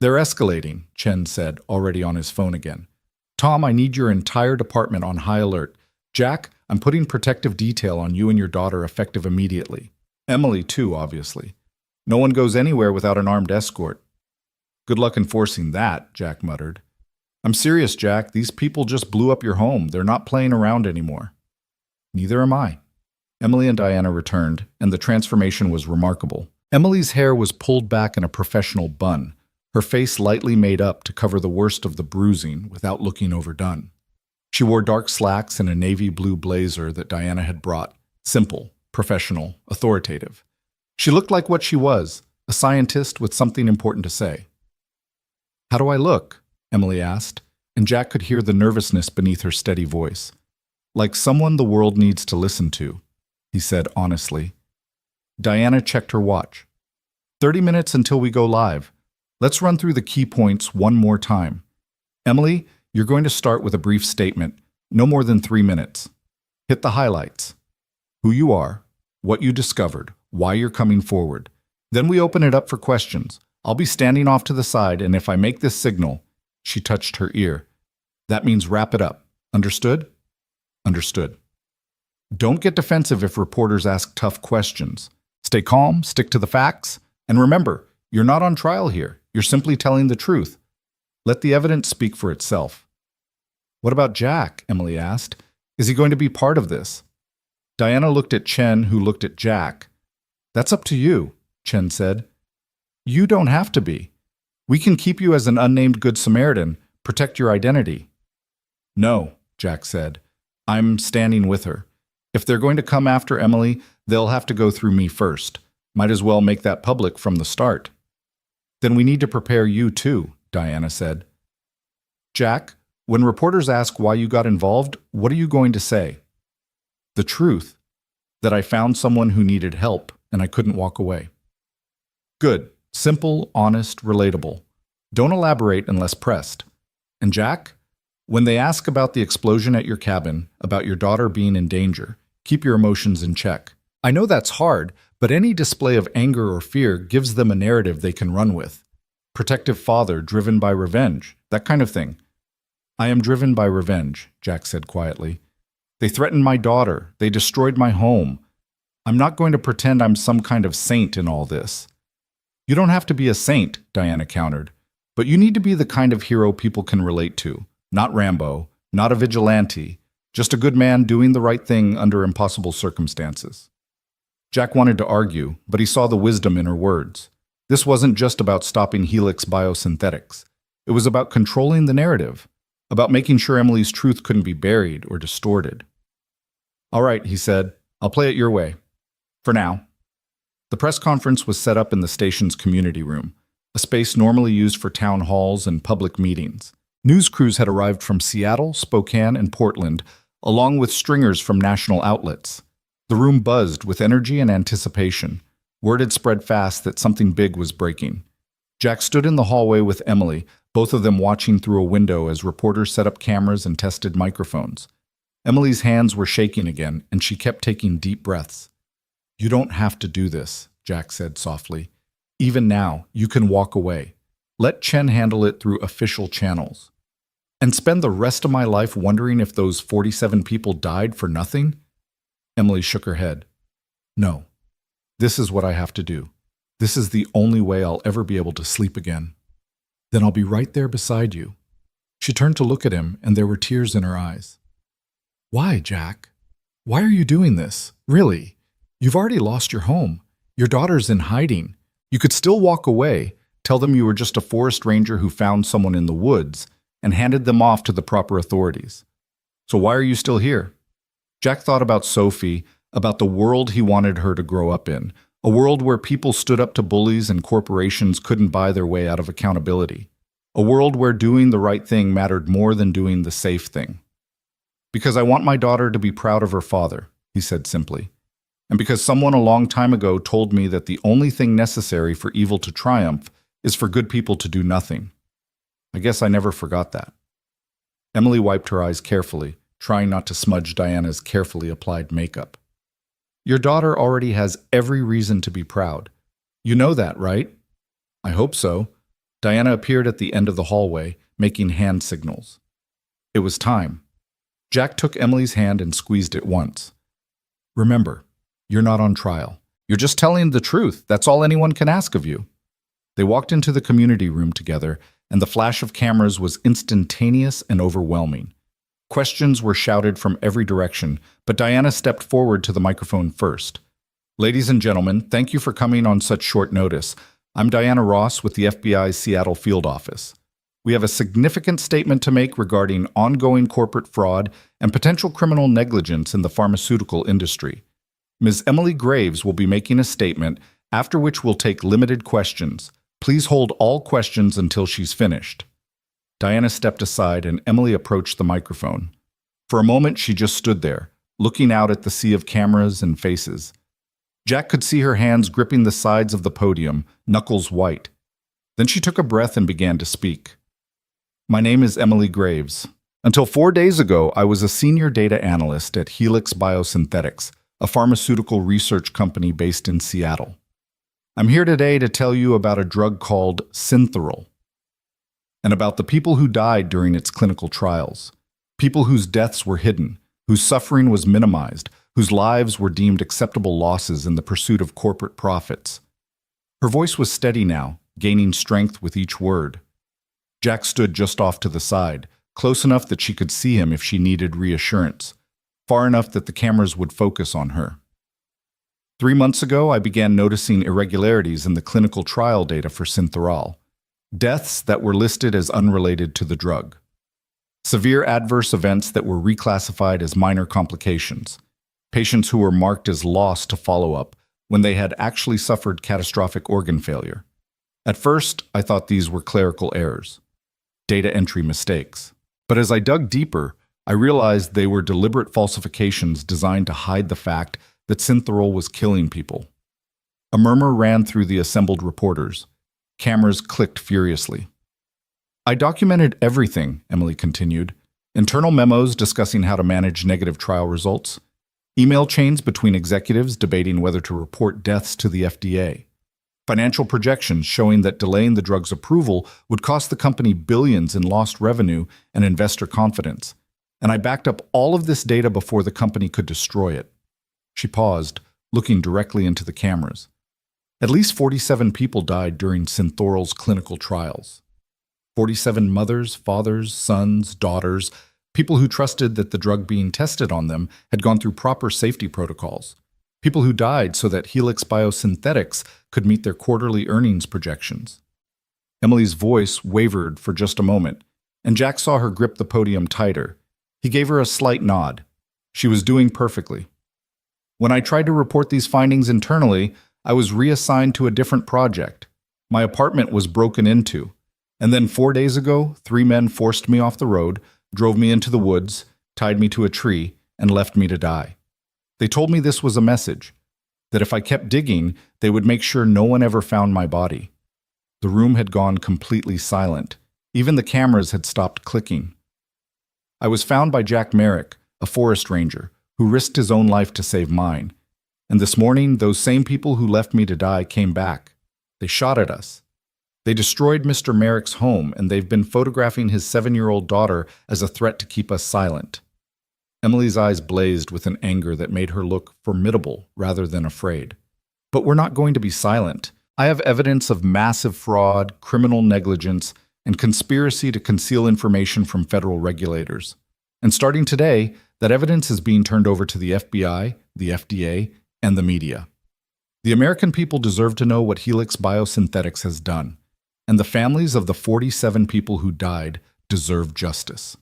Speaker 1: They're escalating, Chen said, already on his phone again. Tom, I need your entire department on high alert. Jack, I'm putting protective detail on you and your daughter effective immediately. Emily, too, obviously. No one goes anywhere without an armed escort. Good luck enforcing that, Jack muttered. I'm serious, Jack. These people just blew up your home. They're not playing around anymore. Neither am I. Emily and Diana returned, and the transformation was remarkable. Emily's hair was pulled back in a professional bun, her face lightly made up to cover the worst of the bruising without looking overdone. She wore dark slacks and a navy blue blazer that Diana had brought. Simple, professional, authoritative. She looked like what she was, a scientist with something important to say. "How do I look?" Emily asked, and Jack could hear the nervousness beneath her steady voice. "Like someone the world needs to listen to," he said honestly. Diana checked her watch. 30 minutes until we go live. Let's run through the key points one more time. Emily, you're going to start with a brief statement, no more than 3 minutes. Hit the highlights. Who you are, what you discovered, why you're coming forward. Then we open it up for questions. I'll be standing off to the side, and if I make this signal, she touched her ear. That means wrap it up. Understood? Understood. Don't get defensive if reporters ask tough questions. Stay calm, stick to the facts, and remember, you're not on trial here. You're simply telling the truth. Let the evidence speak for itself. What about Jack? Emily asked. Is he going to be part of this? Diana looked at Chen, who looked at Jack. That's up to you, Chen said. You don't have to be. We can keep you as an unnamed Good Samaritan, protect your identity. No, Jack said. I'm standing with her. If they're going to come after Emily, they'll have to go through me first. Might as well make that public from the start. Then we need to prepare you too, Diana said. Jack, when reporters ask why you got involved, what are you going to say? The truth, that I found someone who needed help and I couldn't walk away. Good, simple, honest, relatable. Don't elaborate unless pressed. And Jack, when they ask about the explosion at your cabin, about your daughter being in danger, keep your emotions in check. I know that's hard, but any display of anger or fear gives them a narrative they can run with. Protective father driven by revenge, that kind of thing. I am driven by revenge, Jack said quietly. They threatened my daughter. They destroyed my home. I'm not going to pretend I'm some kind of saint in all this. You don't have to be a saint, Diana countered, but you need to be the kind of hero people can relate to. Not Rambo, not a vigilante, just a good man doing the right thing under impossible circumstances. Jack wanted to argue, but he saw the wisdom in her words. This wasn't just about stopping Helix biosynthetics. It was about controlling the narrative, about making sure Emily's truth couldn't be buried or distorted. All right, he said, I'll play it your way. For now. The press conference was set up in the station's community room, a space normally used for town halls and public meetings. News crews had arrived from Seattle, Spokane, and Portland, along with stringers from national outlets. The room buzzed with energy and anticipation. Word had spread fast that something big was breaking. Jack stood in the hallway with Emily, both of them watching through a window as reporters set up cameras and tested microphones. Emily's hands were shaking again, and she kept taking deep breaths. You don't have to do this, Jack said softly. Even now, you can walk away. Let Chen handle it through official channels. And spend the rest of my life wondering if those 47 people died for nothing? Emily shook her head. No. This is what I have to do. This is the only way I'll ever be able to sleep again. Then I'll be right there beside you. She turned to look at him, and there were tears in her eyes. Why, Jack? Why are you doing this? Really? You've already lost your home. Your daughter's in hiding. You could still walk away, tell them you were just a forest ranger who found someone in the woods, and handed them off to the proper authorities. So why are you still here? Jack thought about Sophie, about the world he wanted her to grow up in, a world where people stood up to bullies and corporations couldn't buy their way out of accountability, a world where doing the right thing mattered more than doing the safe thing. Because I want my daughter to be proud of her father, he said simply, and because someone a long time ago told me that the only thing necessary for evil to triumph is for good people to do nothing. I guess I never forgot that. Emily wiped her eyes carefully, trying not to smudge Diana's carefully applied makeup. Your daughter already has every reason to be proud. You know that, right? I hope so. Diana appeared at the end of the hallway, making hand signals. It was time. Jack took Emily's hand and squeezed it once. Remember, you're not on trial. You're just telling the truth. That's all anyone can ask of you. They walked into the community room together, and the flash of cameras was instantaneous and overwhelming. Questions were shouted from every direction, but Diana stepped forward to the microphone first. Ladies and gentlemen, thank you for coming on such short notice. I'm Diana Ross with the FBI's Seattle field office. We have a significant statement to make regarding ongoing corporate fraud and potential criminal negligence in the pharmaceutical industry. Ms. Emily Graves will be making a statement, after which we'll take limited questions. Please hold all questions until she's finished." Diana stepped aside and Emily approached the microphone. For a moment, she just stood there, looking out at the sea of cameras and faces. Jack could see her hands gripping the sides of the podium, knuckles white. Then she took a breath and began to speak. "My name is Emily Graves. Until 4 days ago, I was a senior data analyst at Helix Biosynthetics, a pharmaceutical research company based in Seattle. I'm here today to tell you about a drug called Synthorol, and about the people who died during its clinical trials, people whose deaths were hidden, whose suffering was minimized, whose lives were deemed acceptable losses in the pursuit of corporate profits." Her voice was steady now, gaining strength with each word. Jack stood just off to the side, close enough that she could see him if she needed reassurance, far enough that the cameras would focus on her. 3 months ago, I began noticing irregularities in the clinical trial data for Synthorol, deaths that were listed as unrelated to the drug, severe adverse events that were reclassified as minor complications, patients who were marked as lost to follow-up when they had actually suffered catastrophic organ failure. At first, I thought these were clerical errors, data entry mistakes. But as I dug deeper, I realized they were deliberate falsifications designed to hide the fact that Synthorol was killing people. A murmur ran through the assembled reporters. Cameras clicked furiously. "I documented everything," Emily continued. "Internal memos discussing how to manage negative trial results, email chains between executives debating whether to report deaths to the FDA, financial projections showing that delaying the drug's approval would cost the company billions in lost revenue and investor confidence. And I backed up all of this data before the company could destroy it." She paused, looking directly into the cameras. At least 47 people died during Synthorol's clinical trials. 47 mothers, fathers, sons, daughters, people who trusted that the drug being tested on them had gone through proper safety protocols. People who died so that Helix Biosynthetics could meet their quarterly earnings projections. Emily's voice wavered for just a moment, and Jack saw her grip the podium tighter. He gave her a slight nod. She was doing perfectly. "When I tried to report these findings internally, I was reassigned to a different project. My apartment was broken into. And then 4 days ago, 3 men forced me off the road, drove me into the woods, tied me to a tree, and left me to die. They told me this was a message, that if I kept digging, they would make sure no one ever found my body." The room had gone completely silent. Even the cameras had stopped clicking. "I was found by Jack Merrick, a forest ranger, who risked his own life to save mine. And this morning, those same people who left me to die came back. They shot at us. They destroyed Mr. Merrick's home, and they've been photographing his 7-year-old daughter as a threat to keep us silent." Emily's eyes blazed with an anger that made her look formidable rather than afraid. "But we're not going to be silent. I have evidence of massive fraud, criminal negligence, and conspiracy to conceal information from federal regulators. And starting today, that evidence is being turned over to the FBI, the FDA, and the media. The American people deserve to know what Helix Biosynthetics has done, and the families of the 47 people who died deserve justice."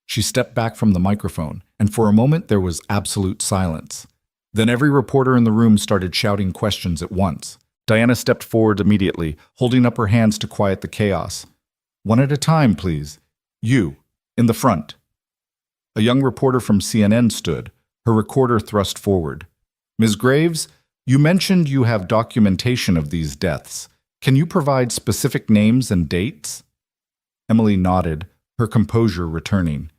Speaker 1: She stepped back from the microphone, and for a moment there was absolute silence. Then every reporter in the room started shouting questions at once. Diana stepped forward immediately, holding up her hands to quiet the chaos. "One at a time, please. You, in the front." A young reporter from CNN stood, her recorder thrust forward. "Ms. Graves, you mentioned you have documentation of these deaths. Can you provide specific names and dates?" Emily nodded, her composure returning.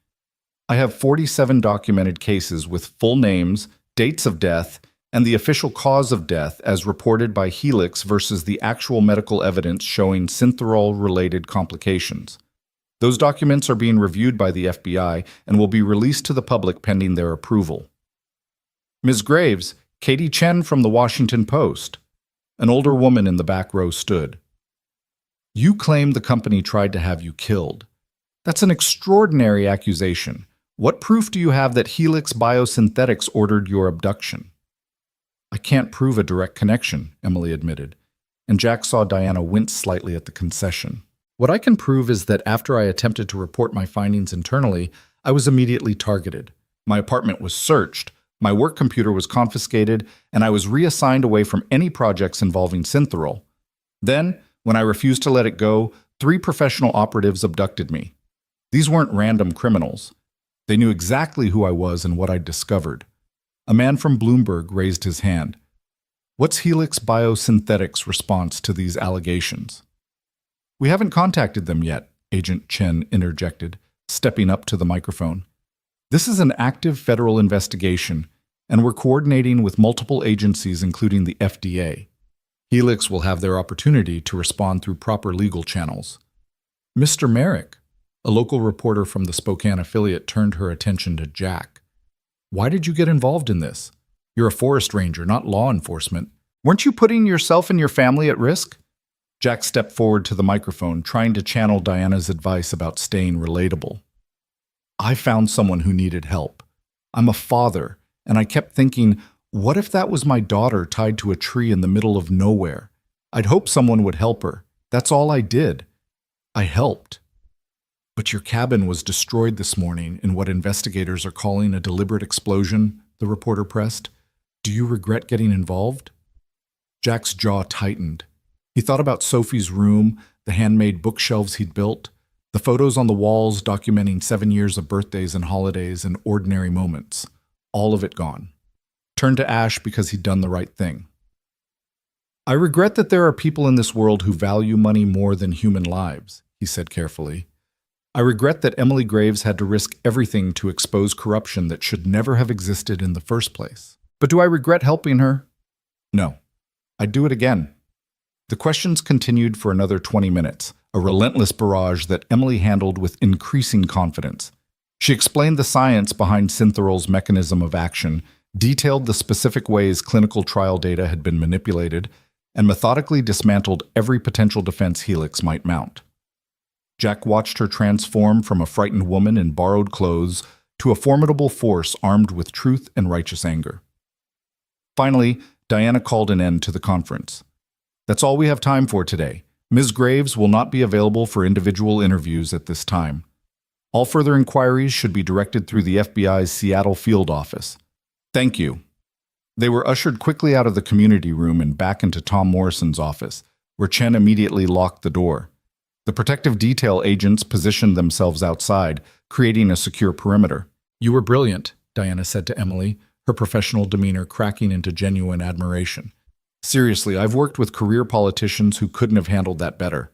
Speaker 1: "I have 47 documented cases with full names, dates of death, and the official cause of death as reported by Helix versus the actual medical evidence showing Synthorol-related complications. Those documents are being reviewed by the FBI and will be released to the public pending their approval." "Ms. Graves, Katie Chen from the Washington Post." An older woman in the back row stood. "You claim the company tried to have you killed. That's an extraordinary accusation. What proof do you have that Helix Biosynthetics ordered your abduction?" "I can't prove a direct connection," Emily admitted, and Jack saw Diana wince slightly at the concession. What I can prove is that after I attempted to report my findings internally, I was immediately targeted. My apartment was searched, my work computer was confiscated, and I was reassigned away from any projects involving Synthorol. Then, when I refused to let it go, 3 professional operatives abducted me. These weren't random criminals. They knew exactly who I was and what I'd discovered. A man from Bloomberg raised his hand. What's Helix Biosynthetics' response to these allegations? We haven't contacted them yet, Agent Chen interjected, stepping up to the microphone. This is an active federal investigation, and we're coordinating with multiple agencies, including the FDA. Helix will have their opportunity to respond through proper legal channels. Mr. Merrick, a local reporter from the Spokane affiliate, turned her attention to Jack. Why did you get involved in this? You're a forest ranger, not law enforcement. Weren't you putting yourself and your family at risk? Jack stepped forward to the microphone, trying to channel Diana's advice about staying relatable. I found someone who needed help. I'm a father, and I kept thinking, what if that was my daughter tied to a tree in the middle of nowhere? I'd hope someone would help her. That's all I did. I helped. But your cabin was destroyed this morning in what investigators are calling a deliberate explosion, the reporter pressed. Do you regret getting involved? Jack's jaw tightened. He thought about Sophie's room, the handmade bookshelves he'd built, the photos on the walls documenting 7 years of birthdays and holidays and ordinary moments. All of it gone. Turned to ash because he'd done the right thing. I regret that there are people in this world who value money more than human lives, he said carefully. I regret that Emily Graves had to risk everything to expose corruption that should never have existed in the first place. But do I regret helping her? No. I'd do it again. The questions continued for another 20 minutes, a relentless barrage that Emily handled with increasing confidence. She explained the science behind Synthorol's mechanism of action, detailed the specific ways clinical trial data had been manipulated, and methodically dismantled every potential defense Helix might mount. Jack watched her transform from a frightened woman in borrowed clothes to a formidable force armed with truth and righteous anger. Finally, Diana called an end to the conference. That's all we have time for today. Ms. Graves will not be available for individual interviews at this time. All further inquiries should be directed through the FBI's Seattle field office. Thank you. They were ushered quickly out of the community room and back into Tom Morrison's office, where Chen immediately locked the door. The protective detail agents positioned themselves outside, creating a secure perimeter. You were brilliant, Diana said to Emily, her professional demeanor cracking into genuine admiration. Seriously, I've worked with career politicians who couldn't have handled that better.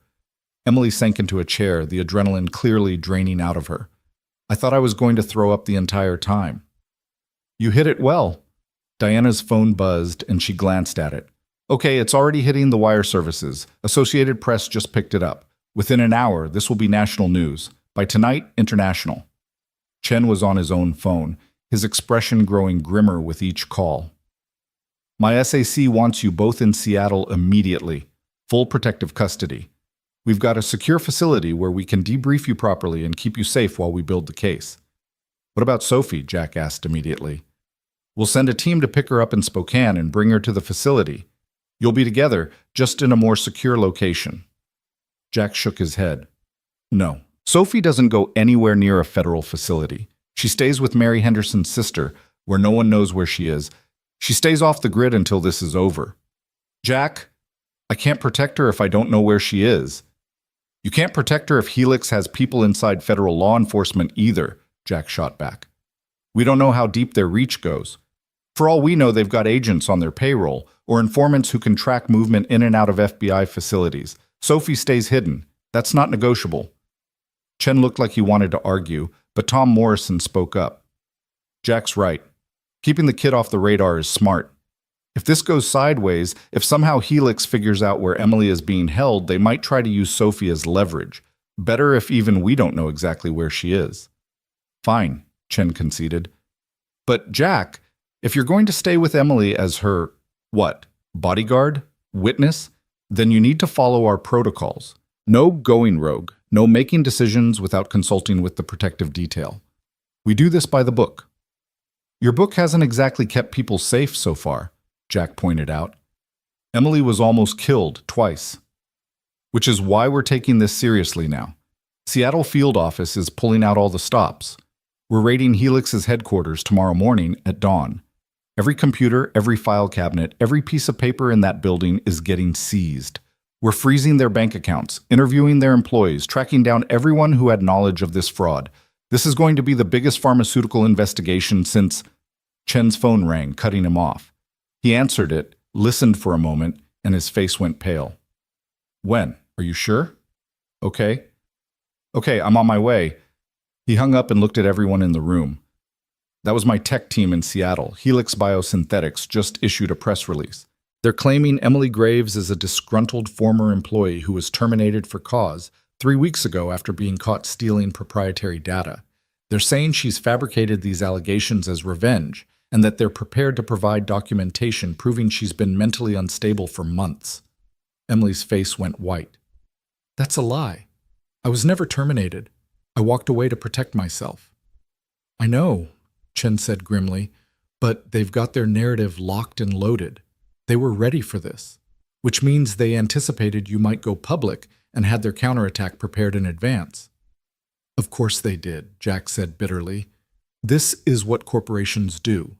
Speaker 1: Emily sank into a chair, the adrenaline clearly draining out of her. I thought I was going to throw up the entire time. You hit it well. Diana's phone buzzed and she glanced at it. Okay, it's already hitting the wire services. Associated Press just picked it up. Within an hour, this will be national news. By tonight, international. Chen was on his own phone, his expression growing grimmer with each call. My SAC wants you both in Seattle immediately. Full protective custody. We've got a secure facility where we can debrief you properly and keep you safe while we build the case. What about Sophie? Jack asked immediately. We'll send a team to pick her up in Spokane and bring her to the facility. You'll be together, just in a more secure location. Jack shook his head. No, Sophie doesn't go anywhere near a federal facility. She stays with Mary Henderson's sister, where no one knows where she is. She stays off the grid until this is over. Jack, I can't protect her if I don't know where she is. You can't protect her if Helix has people inside federal law enforcement either, Jack shot back. We don't know how deep their reach goes. For all we know, they've got agents on their payroll or informants who can track movement in and out of FBI facilities. Sophie stays hidden. That's not negotiable. Chen looked like he wanted to argue, but Tom Morrison spoke up. Jack's right. Keeping the kid off the radar is smart. If this goes sideways, if somehow Helix figures out where Emily is being held, they might try to use Sophie as leverage. Better if even we don't know exactly where she is. Fine, Chen conceded. But Jack, if you're going to stay with Emily as her, what, bodyguard? Witness? Then you need to follow our protocols. No going rogue, no making decisions without consulting with the protective detail. We do this by the book. Your book hasn't exactly kept people safe so far, Jack pointed out. Emily was almost killed twice. which is why we're taking this seriously now. Seattle field office is pulling out all the stops. We're raiding Helix's headquarters tomorrow morning at dawn. Every computer, every file cabinet, every piece of paper in that building is getting seized. We're freezing their bank accounts, interviewing their employees, tracking down everyone who had knowledge of this fraud. This is going to be the biggest pharmaceutical investigation since... Chen's phone rang, cutting him off. He answered it, listened for a moment, and his face went pale. When? Are you sure? Okay. Okay, I'm on my way. He hung up and looked at everyone in the room. That was my tech team in Seattle. Helix Biosynthetics just issued a press release. They're claiming Emily Graves is a disgruntled former employee who was terminated for cause 3 weeks ago after being caught stealing proprietary data. They're saying she's fabricated these allegations as revenge, and that they're prepared to provide documentation proving she's been mentally unstable for months. Emily's face went white. That's a lie. I was never terminated. I walked away to protect myself. I know, Chen said grimly, but they've got their narrative locked and loaded. They were ready for this, which means they anticipated you might go public and had their counterattack prepared in advance. Of course they did, Jack said bitterly. This is what corporations do.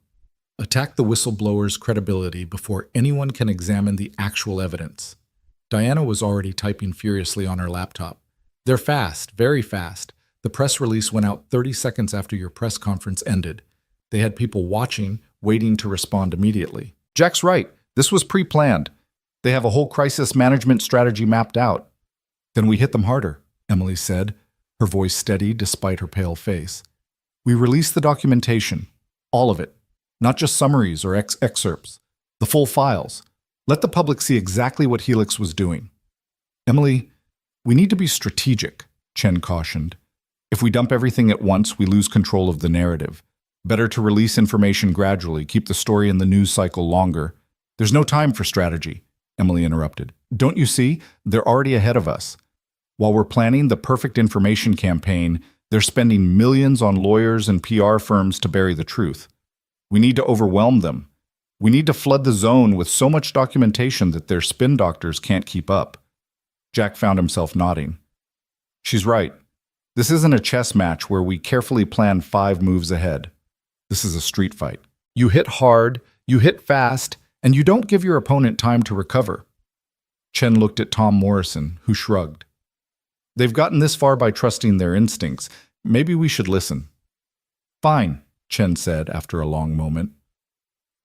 Speaker 1: Attack the whistleblower's credibility before anyone can examine the actual evidence. Diana was already typing furiously on her laptop. They're fast, very fast. The press release went out 30 seconds after your press conference ended. They had people watching, waiting to respond immediately. Jack's right. This was pre-planned. They have a whole crisis management strategy mapped out. Then we hit them harder, Emily said, her voice steady despite her pale face. We released the documentation, all of it, not just summaries or excerpts, the full files. Let the public see exactly what Helix was doing. Emily, we need to be strategic, Chen cautioned. If we dump everything at once, we lose control of the narrative. Better to release information gradually, keep the story in the news cycle longer. There's no time for strategy, Emily interrupted. Don't you see? They're already ahead of us. While we're planning the perfect information campaign, they're spending millions on lawyers and PR firms to bury the truth. We need to overwhelm them. We need to flood the zone with so much documentation that their spin doctors can't keep up. Jack found himself nodding. She's right. This isn't a chess match where we carefully plan 5 moves ahead. This is a street fight. You hit hard, you hit fast, and you don't give your opponent time to recover. Chen looked at Tom Morrison, who shrugged. They've gotten this far by trusting their instincts. Maybe we should listen. Fine, Chen said after a long moment.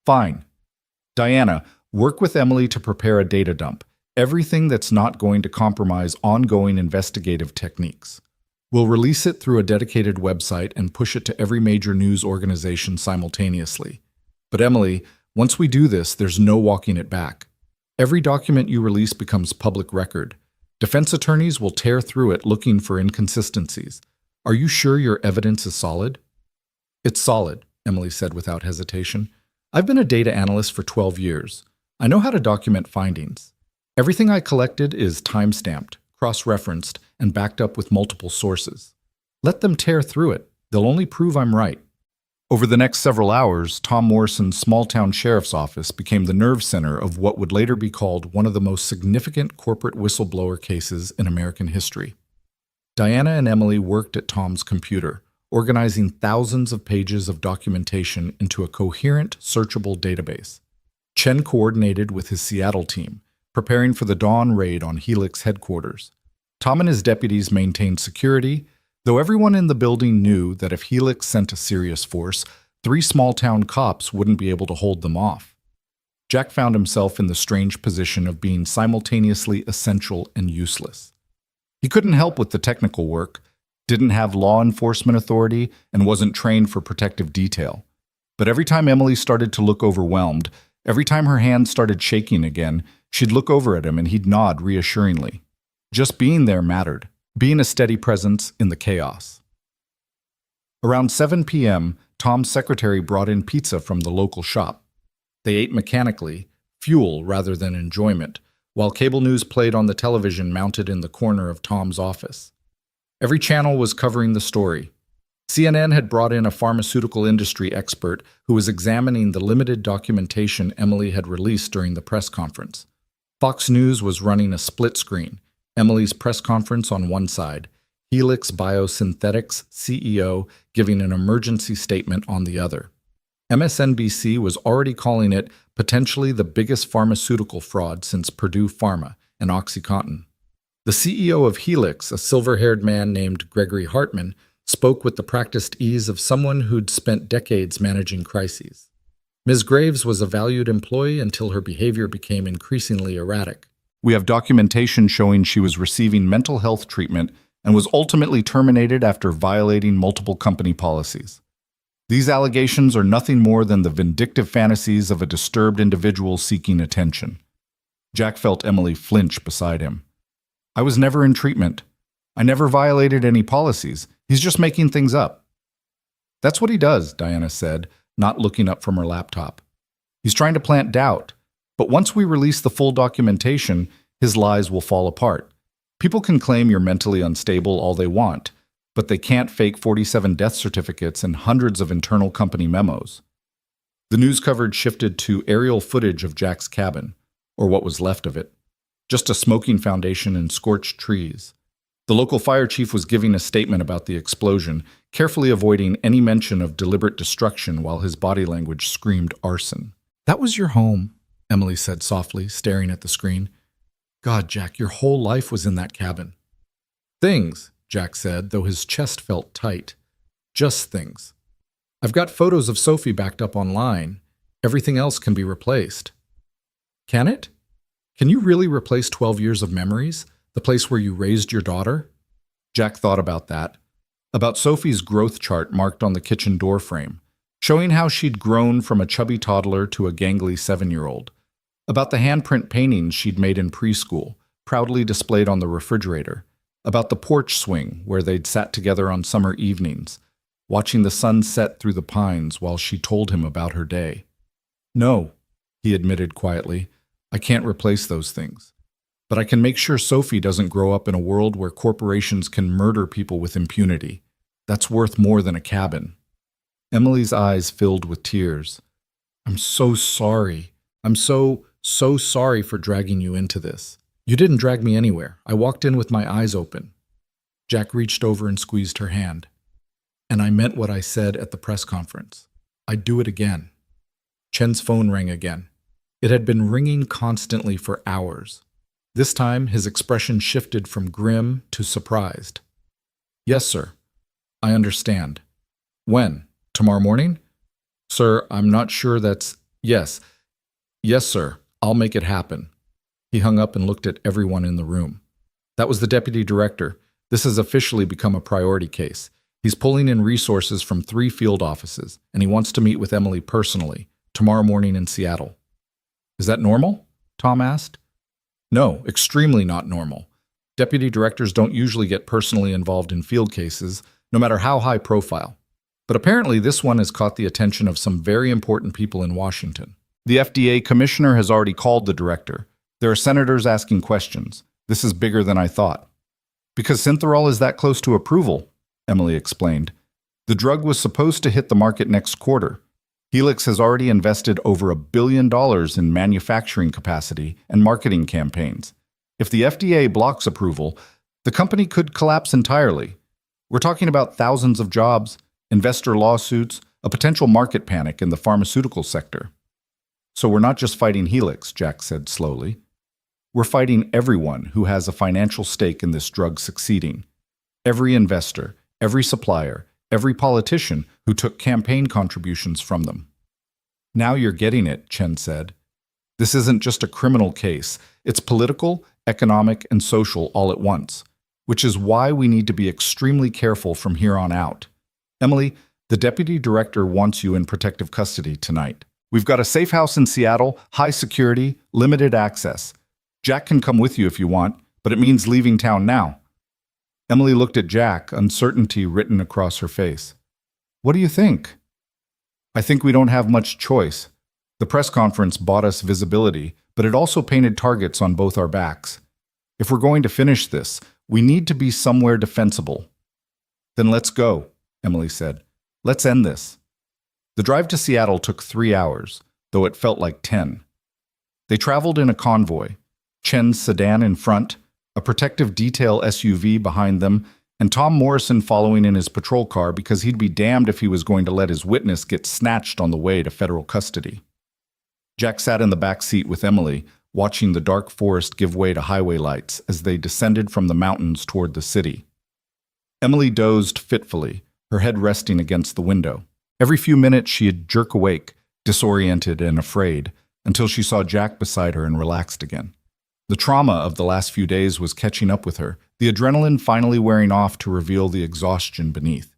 Speaker 1: Fine. Diana, work with Emily to prepare a data dump. Everything that's not going to compromise ongoing investigative techniques. We'll release it through a dedicated website and push it to every major news organization simultaneously. But Emily, once we do this, there's no walking it back. Every document you release becomes public record. Defense attorneys will tear through it looking for inconsistencies. Are you sure your evidence is solid? It's solid, Emily said without hesitation. I've been a data analyst for 12 years. I know how to document findings. Everything I collected is time-stamped, cross-referenced, and backed up with multiple sources. Let them tear through it. They'll only prove I'm right. Over the next several hours, Tom Morrison's small-town sheriff's office became the nerve center of what would later be called one of the most significant corporate whistleblower cases in American history. Diana and Emily worked at Tom's computer, organizing thousands of pages of documentation into a coherent, searchable database. Chen coordinated with his Seattle team, preparing for the dawn raid on Helix headquarters. Tom and his deputies maintained security, though everyone in the building knew that if Helix sent a serious force, 3 small-town cops wouldn't be able to hold them off. Jack found himself in the strange position of being simultaneously essential and useless. He couldn't help with the technical work, didn't have law enforcement authority, and wasn't trained for protective detail. But every time Emily started to look overwhelmed, every time her hands started shaking again, she'd look over at him and he'd nod reassuringly. Just being there mattered, being a steady presence in the chaos. Around 7 p.m., Tom's secretary brought in pizza from the local shop. They ate mechanically, fuel rather than enjoyment, while cable news played on the television mounted in the corner of Tom's office. Every channel was covering the story. CNN had brought in a pharmaceutical industry expert who was examining the limited documentation Emily had released during the press conference. Fox News was running a split screen, Emily's press conference on one side, Helix Biosynthetics CEO giving an emergency statement on the other. MSNBC was already calling it potentially the biggest pharmaceutical fraud since Purdue Pharma and OxyContin. The CEO of Helix, a silver-haired man named Gregory Hartman, spoke with the practiced ease of someone who'd spent decades managing crises. Ms. Graves was a valued employee until her behavior became increasingly erratic. We have documentation showing she was receiving mental health treatment and was ultimately terminated after violating multiple company policies. These allegations are nothing more than the vindictive fantasies of a disturbed individual seeking attention. Jack felt Emily flinch beside him. I was never in treatment. I never violated any policies. He's just making things up. That's what he does, Diana said, not looking up from her laptop. He's trying to plant doubt, but once we release the full documentation, his lies will fall apart. People can claim you're mentally unstable all they want, but they can't fake 47 death certificates and hundreds of internal company memos. The news coverage shifted to aerial footage of Jack's cabin, or what was left of it. Just a smoking foundation and scorched trees. The local fire chief was giving a statement about the explosion, carefully avoiding any mention of deliberate destruction while his body language screamed arson. That was your home, Emily said softly, staring at the screen. God, Jack, your whole life was in that cabin. Things, Jack said, though his chest felt tight. Just things. I've got photos of Sophie backed up online. Everything else can be replaced. Can it? Can you really replace 12 years of memories? The place where you raised your daughter? Jack thought about that. About Sophie's growth chart marked on the kitchen door frame, showing how she'd grown from a chubby toddler to a gangly 7-year-old. About the handprint paintings she'd made in preschool, proudly displayed on the refrigerator. About the porch swing where they'd sat together on summer evenings, watching the sun set through the pines while she told him about her day. No, he admitted quietly, I can't replace those things. But I can make sure Sophie doesn't grow up in a world where corporations can murder people with impunity. That's worth more than a cabin. Emily's eyes filled with tears. I'm so sorry. I'm so sorry for dragging you into this. You didn't drag me anywhere. I walked in with my eyes open. Jack reached over and squeezed her hand. And I meant what I said at the press conference. I'd do it again. Chen's phone rang again. It had been ringing constantly for hours. This time, his expression shifted from grim to surprised. Yes, sir. I understand. When? Tomorrow morning? Sir, I'm not sure that's... Yes. Yes, sir. I'll make it happen. He hung up and looked at everyone in the room. That was the deputy director. This has officially become a priority case. He's pulling in resources from 3 field offices, and he wants to meet with Emily personally, tomorrow morning in Seattle. Is that normal? Tom asked. No, extremely not normal. Deputy directors don't usually get personally involved in field cases, no matter how high profile. But apparently this one has caught the attention of some very important people in Washington. The FDA commissioner has already called the director. There are senators asking questions. This is bigger than I thought. Because Synthorol is that close to approval, Emily explained. The drug was supposed to hit the market next quarter. Helix has already invested over $1 billion in manufacturing capacity and marketing campaigns. If the FDA blocks approval, the company could collapse entirely. We're talking about thousands of jobs, investor lawsuits, a potential market panic in the pharmaceutical sector. So we're not just fighting Helix, Jack said slowly. We're fighting everyone who has a financial stake in this drug succeeding. Every investor, every supplier, every politician who took campaign contributions from them. Now you're getting it, Chen said. This isn't just a criminal case. It's political, economic, and social all at once, which is why we need to be extremely careful from here on out. Emily, the deputy director wants you in protective custody tonight. We've got a safe house in Seattle, high security, limited access. Jack can come with you if you want, but it means leaving town now. Emily looked at Jack, uncertainty written across her face. What do you think? I think we don't have much choice. The press conference bought us visibility, but it also painted targets on both our backs. If we're going to finish this, we need to be somewhere defensible. Then let's go, Emily said. Let's end this. The drive to Seattle took 3 hours, though it felt like 10. They traveled in a convoy, Chen's sedan in front, a protective detail SUV behind them, and Tom Morrison following in his patrol car because he'd be damned if he was going to let his witness get snatched on the way to federal custody. Jack sat in the back seat with Emily, watching the dark forest give way to highway lights as they descended from the mountains toward the city. Emily dozed fitfully, her head resting against the window. Every few minutes she'd jerk awake, disoriented and afraid, until she saw Jack beside her and relaxed again. The trauma of the last few days was catching up with her, the adrenaline finally wearing off to reveal the exhaustion beneath.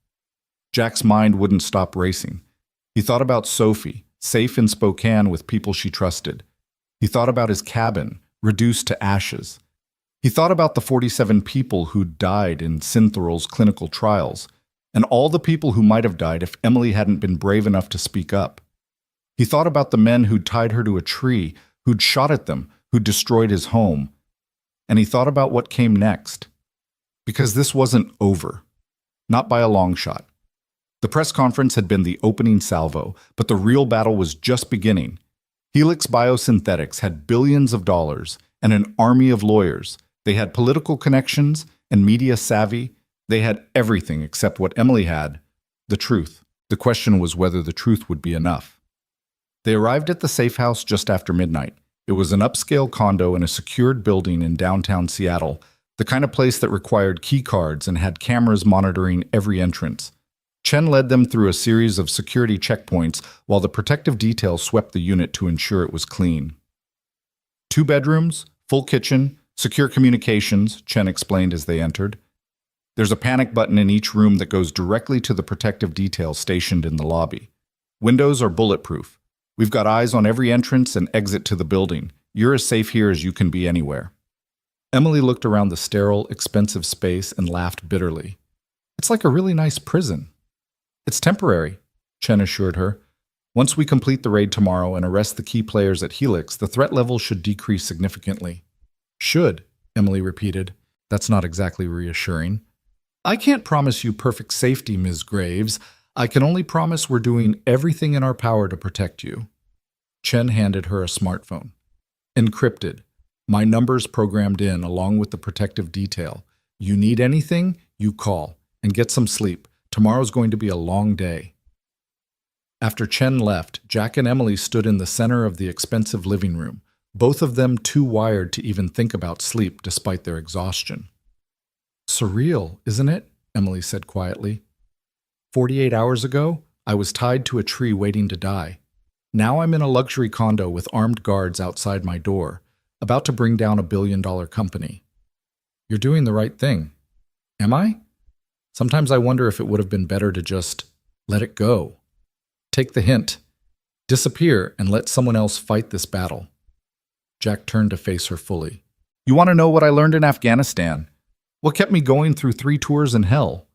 Speaker 1: Jack's mind wouldn't stop racing. He thought about Sophie, safe in Spokane with people she trusted. He thought about his cabin, reduced to ashes. He thought about the 47 people who'd died in Synthral's clinical trials, and all the people who might have died if Emily hadn't been brave enough to speak up. He thought about the men who'd tied her to a tree, who'd shot at them, who'd destroyed his home. And he thought about what came next. Because this wasn't over. Not by a long shot. The press conference had been the opening salvo, but the real battle was just beginning. Helix Biosynthetics had billions of dollars and an army of lawyers. They had political connections and media savvy. They had everything except what Emily had, the truth. The question was whether the truth would be enough. They arrived at the safe house just after midnight. It was an upscale condo in a secured building in downtown Seattle, the kind of place that required key cards and had cameras monitoring every entrance. Chen led them through a series of security checkpoints while the protective detail swept the unit to ensure it was clean. 2 bedrooms, full kitchen, secure communications, Chen explained as they entered. There's a panic button in each room that goes directly to the protective detail stationed in the lobby. Windows are bulletproof. We've got eyes on every entrance and exit to the building. You're as safe here as you can be anywhere. Emily looked around the sterile, expensive space and laughed bitterly. It's like a really nice prison. It's temporary, Chen assured her. Once we complete the raid tomorrow and arrest the key players at Helix, the threat level should decrease significantly. Should, Emily repeated. That's not exactly reassuring. I can't promise you perfect safety, Ms. Graves. I can only promise we're doing everything in our power to protect you. Chen handed her a smartphone. Encrypted. My number's programmed in along with the protective detail. You need anything, you call. And get some sleep. Tomorrow's going to be a long day. After Chen left, Jack and Emily stood in the center of the expensive living room, both of them too wired to even think about sleep despite their exhaustion. Surreal, isn't it? Emily said quietly. 48 hours ago, I was tied to a tree waiting to die. Now I'm in a luxury condo with armed guards outside my door, about to bring down a billion-dollar company. You're doing the right thing. Am I? Sometimes I wonder if it would have been better to just let it go. Take the hint. Disappear and let someone else fight this battle. Jack turned to face her fully. You want to know what I learned in Afghanistan? What kept me going through 3 tours in hell?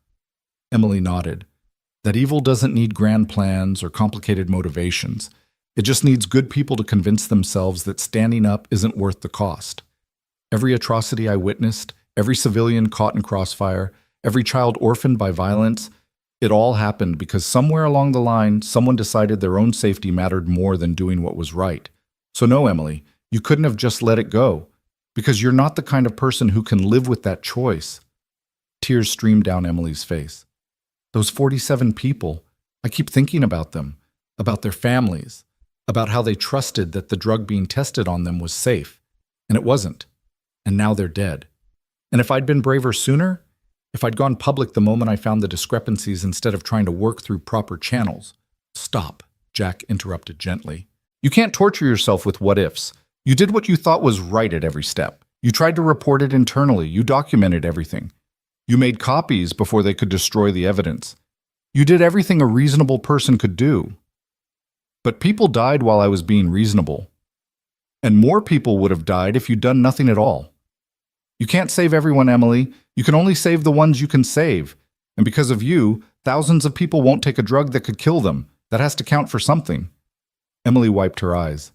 Speaker 1: Emily nodded. That evil doesn't need grand plans or complicated motivations. It just needs good people to convince themselves that standing up isn't worth the cost. Every atrocity I witnessed, every civilian caught in crossfire, every child orphaned by violence, it all happened because somewhere along the line, someone decided their own safety mattered more than doing what was right. So no, Emily, you couldn't have just let it go, because you're not the kind of person who can live with that choice. Tears streamed down Emily's face. Those 47 people, I keep thinking about them, about their families, about how they trusted that the drug being tested on them was safe, and it wasn't. And now they're dead. And if I'd been braver sooner, if I'd gone public the moment I found the discrepancies instead of trying to work through proper channels. Stop, Jack interrupted gently. You can't torture yourself with what-ifs. You did what you thought was right at every step. You tried to report it internally. You documented everything. You made copies before they could destroy the evidence. You did everything a reasonable person could do. But people died while I was being reasonable. And more people would have died if you'd done nothing at all. You can't save everyone, Emily. You can only save the ones you can save. And because of you, thousands of people won't take a drug that could kill them. That has to count for something. Emily wiped her eyes.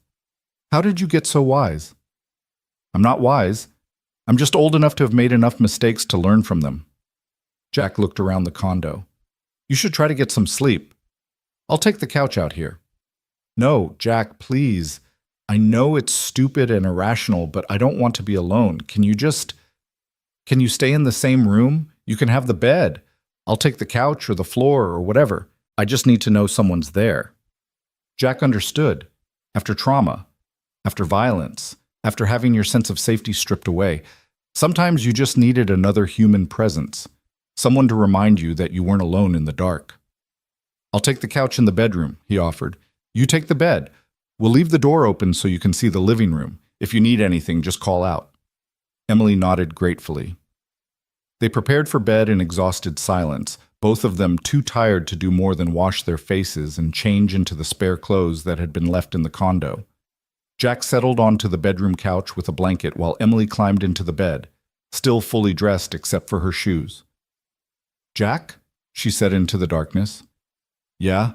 Speaker 1: How did you get so wise? I'm not wise. I'm just old enough to have made enough mistakes to learn from them. Jack looked around the condo. You should try to get some sleep. I'll take the couch out here. No, Jack, please. I know it's stupid and irrational, but I don't want to be alone. Can you just... Can you stay in the same room? You can have the bed. I'll take the couch or the floor or whatever. I just need to know someone's there. Jack understood. After trauma, after violence, after having your sense of safety stripped away, sometimes you just needed another human presence, someone to remind you that you weren't alone in the dark. I'll take the couch in the bedroom, he offered. You take the bed. We'll leave the door open so you can see the living room. If you need anything, just call out. Emily nodded gratefully. They prepared for bed in exhausted silence, both of them too tired to do more than wash their faces and change into the spare clothes that had been left in the condo. Jack settled onto the bedroom couch with a blanket while Emily climbed into the bed, still fully dressed except for her shoes. "Jack?" she said into the darkness. "Yeah?"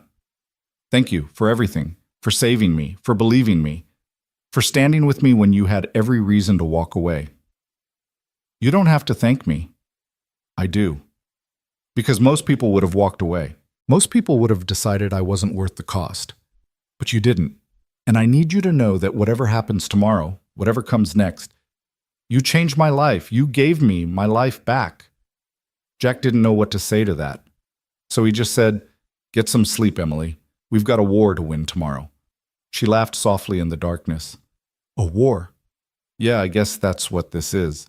Speaker 1: "Thank you for everything, for saving me, for believing me, for standing with me when you had every reason to walk away." "You don't have to thank me." "I do. Because most people would have walked away. Most people would have decided I wasn't worth the cost. But you didn't. And I need you to know that whatever happens tomorrow, whatever comes next, you changed my life. You gave me my life back." Jack didn't know what to say to that. So he just said, "Get some sleep, Emily. We've got a war to win tomorrow." She laughed softly in the darkness. "A war?" "Yeah, I guess that's what this is."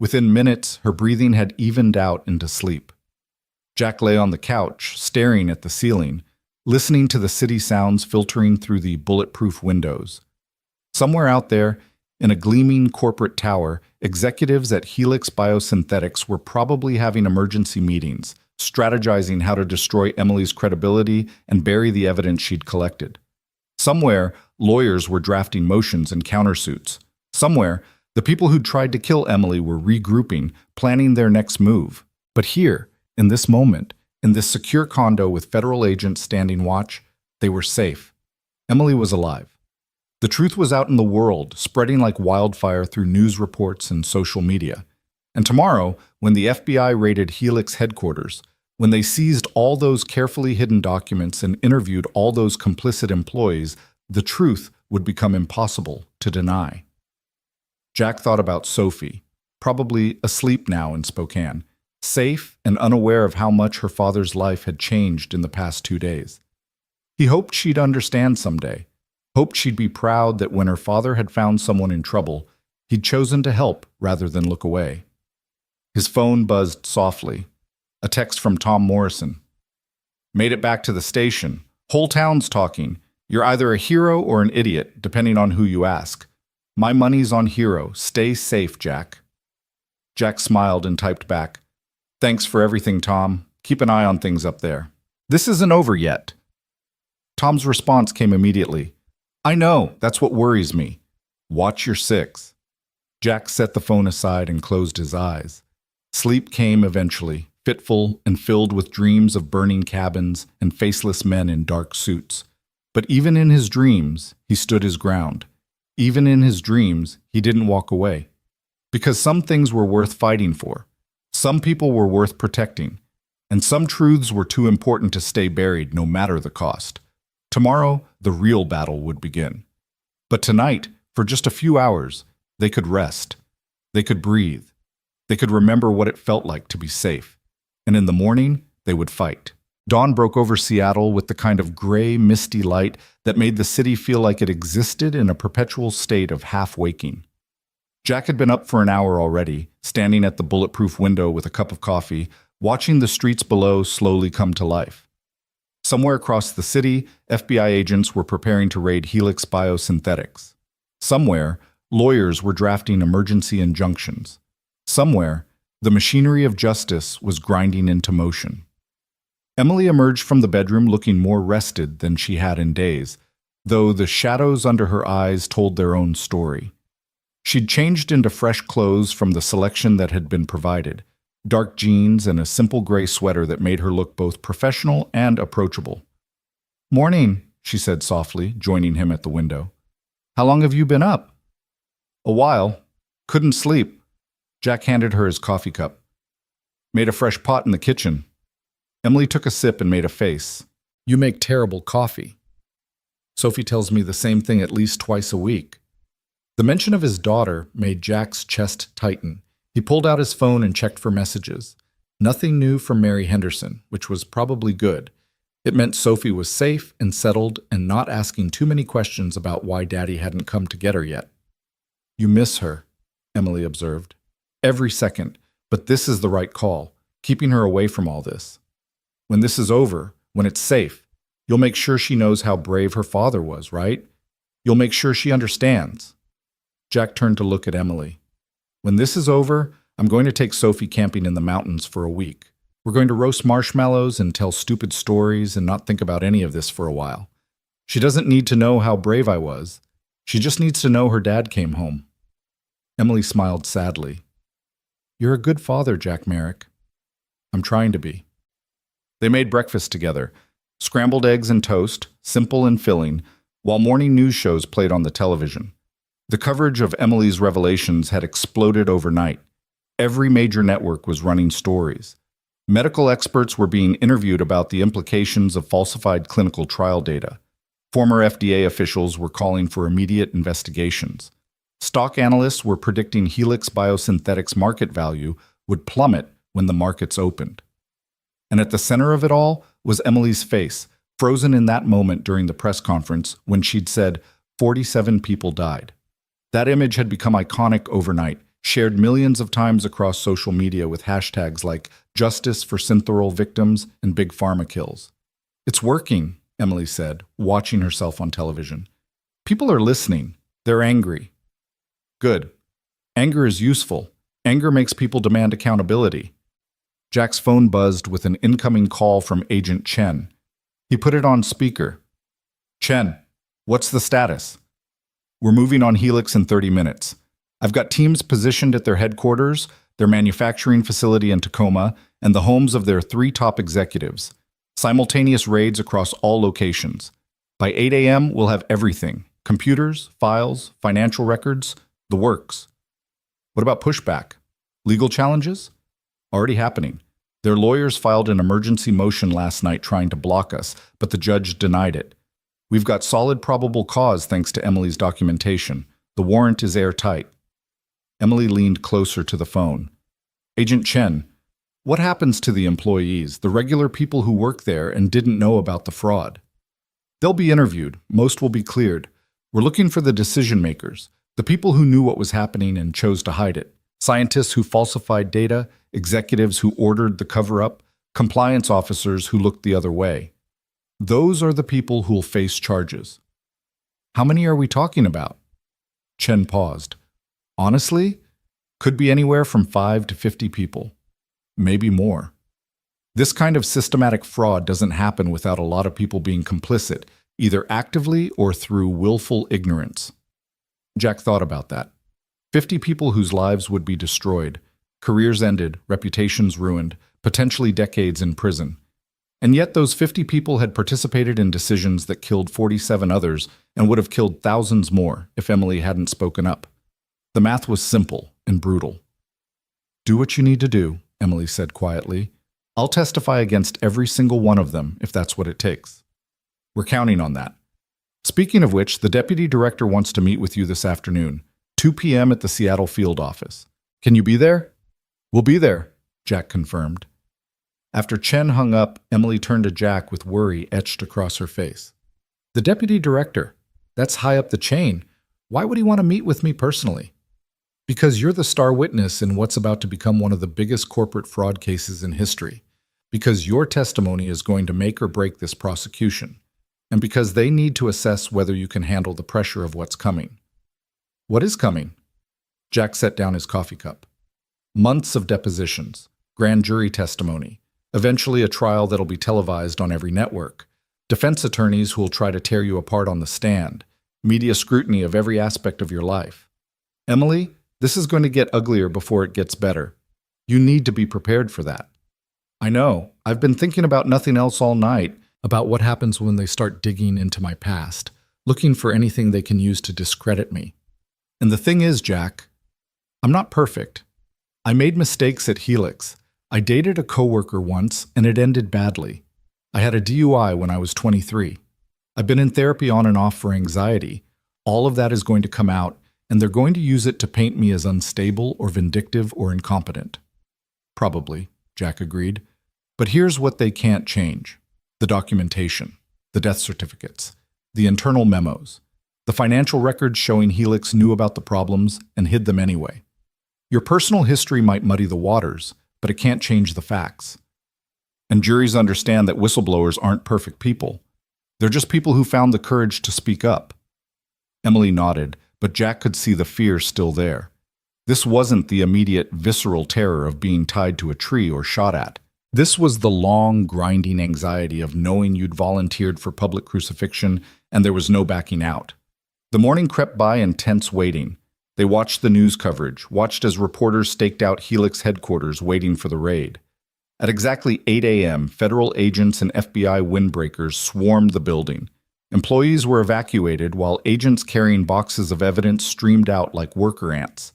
Speaker 1: Within minutes, her breathing had evened out into sleep. Jack lay on the couch, staring at the ceiling, listening to the city sounds filtering through the bulletproof windows. Somewhere out there, in a gleaming corporate tower, executives at Helix Biosynthetics were probably having emergency meetings, strategizing how to destroy Emily's credibility and bury the evidence she'd collected. Somewhere, lawyers were drafting motions and countersuits. Somewhere, the people who'd tried to kill Emily were regrouping, planning their next move. But here, in this moment, in this secure condo with federal agents standing watch, they were safe. Emily was alive. The truth was out in the world, spreading like wildfire through news reports and social media. And tomorrow, when the FBI raided Helix headquarters, when they seized all those carefully hidden documents and interviewed all those complicit employees, the truth would become impossible to deny. Jack thought about Sophie, probably asleep now in Spokane, safe and unaware of how much her father's life had changed in the past 2 days. He hoped she'd understand someday, hoped she'd be proud that when her father had found someone in trouble, he'd chosen to help rather than look away. His phone buzzed softly. A text from Tom Morrison. "Made it back to the station. Whole town's talking. You're either a hero or an idiot, depending on who you ask. My money's on hero. Stay safe, Jack." Jack smiled and typed back, "Thanks for everything, Tom. Keep an eye on things up there. This isn't over yet." Tom's response came immediately. "I know, that's what worries me. Watch your six." Jack set the phone aside and closed his eyes. Sleep came eventually, fitful and filled with dreams of burning cabins and faceless men in dark suits. But even in his dreams, he stood his ground. Even in his dreams, he didn't walk away. Because some things were worth fighting for. Some people were worth protecting. And some truths were too important to stay buried no matter the cost. Tomorrow, the real battle would begin. But tonight, for just a few hours, they could rest. They could breathe. They could remember what it felt like to be safe. And in the morning, they would fight. Dawn broke over Seattle with the kind of gray, misty light that made the city feel like it existed in a perpetual state of half-waking. Jack had been up for an hour already, standing at the bulletproof window with a cup of coffee, watching the streets below slowly come to life. Somewhere across the city, FBI agents were preparing to raid Helix Biosynthetics. Somewhere, lawyers were drafting emergency injunctions. Somewhere, the machinery of justice was grinding into motion. Emily emerged from the bedroom looking more rested than she had in days, though the shadows under her eyes told their own story. She'd changed into fresh clothes from the selection that had been provided, dark jeans and a simple gray sweater that made her look both professional and approachable. "Morning," she said softly, joining him at the window. "How long have you been up?" "A while. Couldn't sleep." Jack handed her his coffee cup. "Made a fresh pot in the kitchen." Emily took a sip and made a face. "You make terrible coffee." "Sophie tells me the same thing at least twice a week." The mention of his daughter made Jack's chest tighten. He pulled out his phone and checked for messages. Nothing new from Mary Henderson, which was probably good. It meant Sophie was safe and settled and not asking too many questions about why Daddy hadn't come to get her yet. "You miss her," Emily observed. "Every second, but this is the right call, keeping her away from all this. When this is over, when it's safe, you'll make sure she knows how brave her father was, right? You'll make sure she understands." Jack turned to look at Emily. "When this is over, I'm going to take Sophie camping in the mountains for a week. We're going to roast marshmallows and tell stupid stories and not think about any of this for a while. She doesn't need to know how brave I was. She just needs to know her dad came home." Emily smiled sadly. "You're a good father, Jack Merrick." "I'm trying to be." They made breakfast together, scrambled eggs and toast, simple and filling, while morning news shows played on the television. The coverage of Emily's revelations had exploded overnight. Every major network was running stories. Medical experts were being interviewed about the implications of falsified clinical trial data. Former FDA officials were calling for immediate investigations. Stock analysts were predicting Helix Biosynthetics' market value would plummet when the markets opened. And at the center of it all was Emily's face, frozen in that moment during the press conference when she'd said 47 people died. That image had become iconic overnight, shared millions of times across social media with hashtags like Justice for Synthorol Victims and Big Pharma Kills. "It's working," Emily said, watching herself on television. "People are listening. They're angry." "Good. Anger is useful. Anger makes people demand accountability." Jack's phone buzzed with an incoming call from Agent Chen. He put it on speaker. "Chen, what's the status?" "We're moving on Helix in 30 minutes. I've got teams positioned at their headquarters, their manufacturing facility in Tacoma, and the homes of their 3 top executives. Simultaneous raids across all locations. By 8 a.m., we'll have everything. Computers, files, financial records, the works." "What about pushback? Legal challenges?" "Already happening. Their lawyers filed an emergency motion last night trying to block us, but the judge denied it. We've got solid probable cause thanks to Emily's documentation. The warrant is airtight." Emily leaned closer to the phone. "Agent Chen, what happens to the employees, the regular people who work there and didn't know about the fraud?" "They'll be interviewed. Most will be cleared. We're looking for the decision makers, the people who knew what was happening and chose to hide it. Scientists who falsified data, executives who ordered the cover-up, compliance officers who looked the other way. Those are the people who'll face charges." "How many are we talking about?" Chen paused. "Honestly, could be anywhere from 5 to 50 people. Maybe more. This kind of systematic fraud doesn't happen without a lot of people being complicit, either actively or through willful ignorance." Jack thought about that. 50 people whose lives would be destroyed, careers ended, reputations ruined, potentially decades in prison. And yet those 50 people had participated in decisions that killed 47 others and would have killed thousands more if Emily hadn't spoken up. The math was simple and brutal. "Do what you need to do," Emily said quietly. "I'll testify against every single one of them if that's what it takes." "We're counting on that. Speaking of which, the deputy director wants to meet with you this afternoon, 2 p.m. at the Seattle field office. Can you be there?" "We'll be there," Jack confirmed. After Chen hung up, Emily turned to Jack with worry etched across her face. "The deputy director? That's high up the chain. Why would he want to meet with me personally?" "Because you're the star witness in what's about to become one of the biggest corporate fraud cases in history. Because your testimony is going to make or break this prosecution. And because they need to assess whether you can handle the pressure of what's coming." "What is coming?" Jack set down his coffee cup. "Months of depositions, grand jury testimony, eventually a trial that'll be televised on every network, defense attorneys who will try to tear you apart on the stand, media scrutiny of every aspect of your life. Emily, this is going to get uglier before it gets better. You need to be prepared for that." "I know. I've been thinking about nothing else all night, about what happens when they start digging into my past, looking for anything they can use to discredit me. And the thing is, Jack, I'm not perfect. I made mistakes at Helix. I dated a coworker once, and it ended badly. I had a DUI when I was 23. I've been in therapy on and off for anxiety. All of that is going to come out, and they're going to use it to paint me as unstable or vindictive or incompetent. Probably, Jack agreed. But here's what they can't change: the documentation, the death certificates, the internal memos, the financial records showing Helix knew about the problems and hid them anyway. Your personal history might muddy the waters, but it can't change the facts. And juries understand that whistleblowers aren't perfect people. They're just people who found the courage to speak up. Emily nodded, but Jack could see the fear still there. This wasn't the immediate, visceral terror of being tied to a tree or shot at. This was the long, grinding anxiety of knowing you'd volunteered for public crucifixion and there was no backing out. The morning crept by in tense waiting. They watched the news coverage, watched as reporters staked out Helix headquarters waiting for the raid. At exactly 8 a.m., federal agents and FBI windbreakers swarmed the building. Employees were evacuated while agents carrying boxes of evidence streamed out like worker ants.